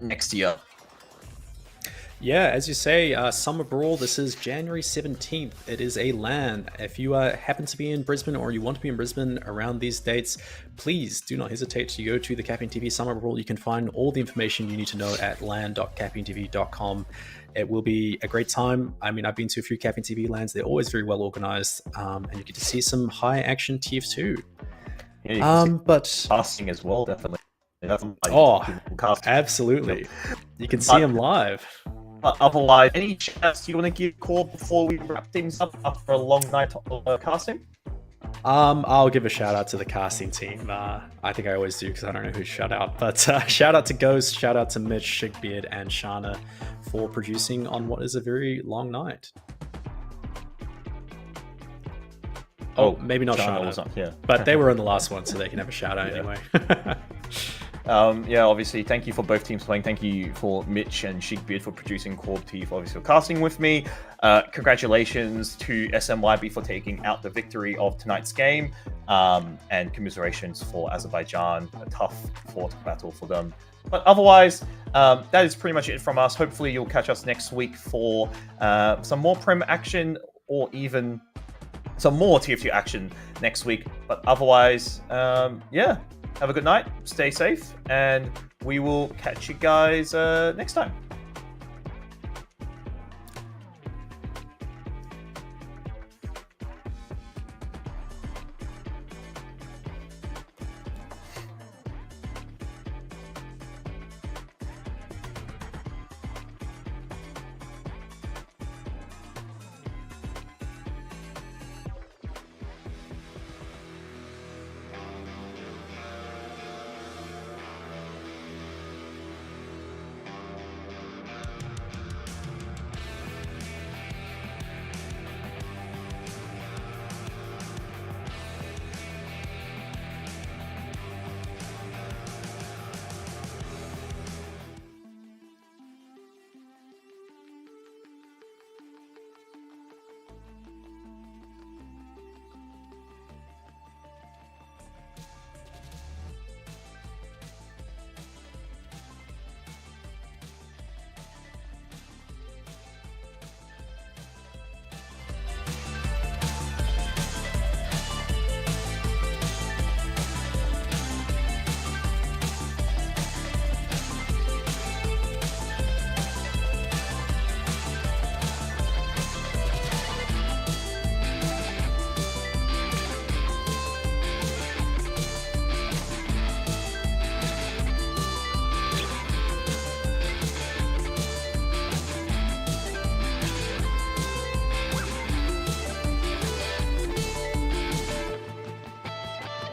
next year. Yeah, as you say, Summer Brawl, this is January 17th. It is a LAN. If you happen to be in Brisbane or you want to be in Brisbane around these dates, please do not hesitate to go to the CappingTV Summer Brawl. You can find all the information you need to know at lan.cappingtv.com. It will be a great time. I mean, I've been to a few CappingTV LANs. They're always very well organized, and you get to see some high action TF2. Yeah, but casting as well, definitely. Absolutely. You can see them live. But otherwise, any chance you want to give call before we wrap things up after a long night of casting? I'll give a shout out to the casting team. I think I always do because I don't know who's shout out. But shout out to Ghost, shout out to Mitch, Shigbeard, and Shana for producing on what is a very long night. Oh, maybe not Shana was not here, but they were in the last one, so they can have a shout out anyway. Yeah, obviously, thank you for both teams playing. Thank you for Mitch and Shigbeard for producing Corp T, for obviously casting with me. Congratulations to SMYB for taking out the victory of tonight's game, and commiserations for Azerbaijan. A tough fought battle for them. But otherwise, that is pretty much it from us. Hopefully, you'll catch us next week for some more Prem action, or even some more TF2 action next week. But otherwise, yeah, have a good night, stay safe, and we will catch you guys next time.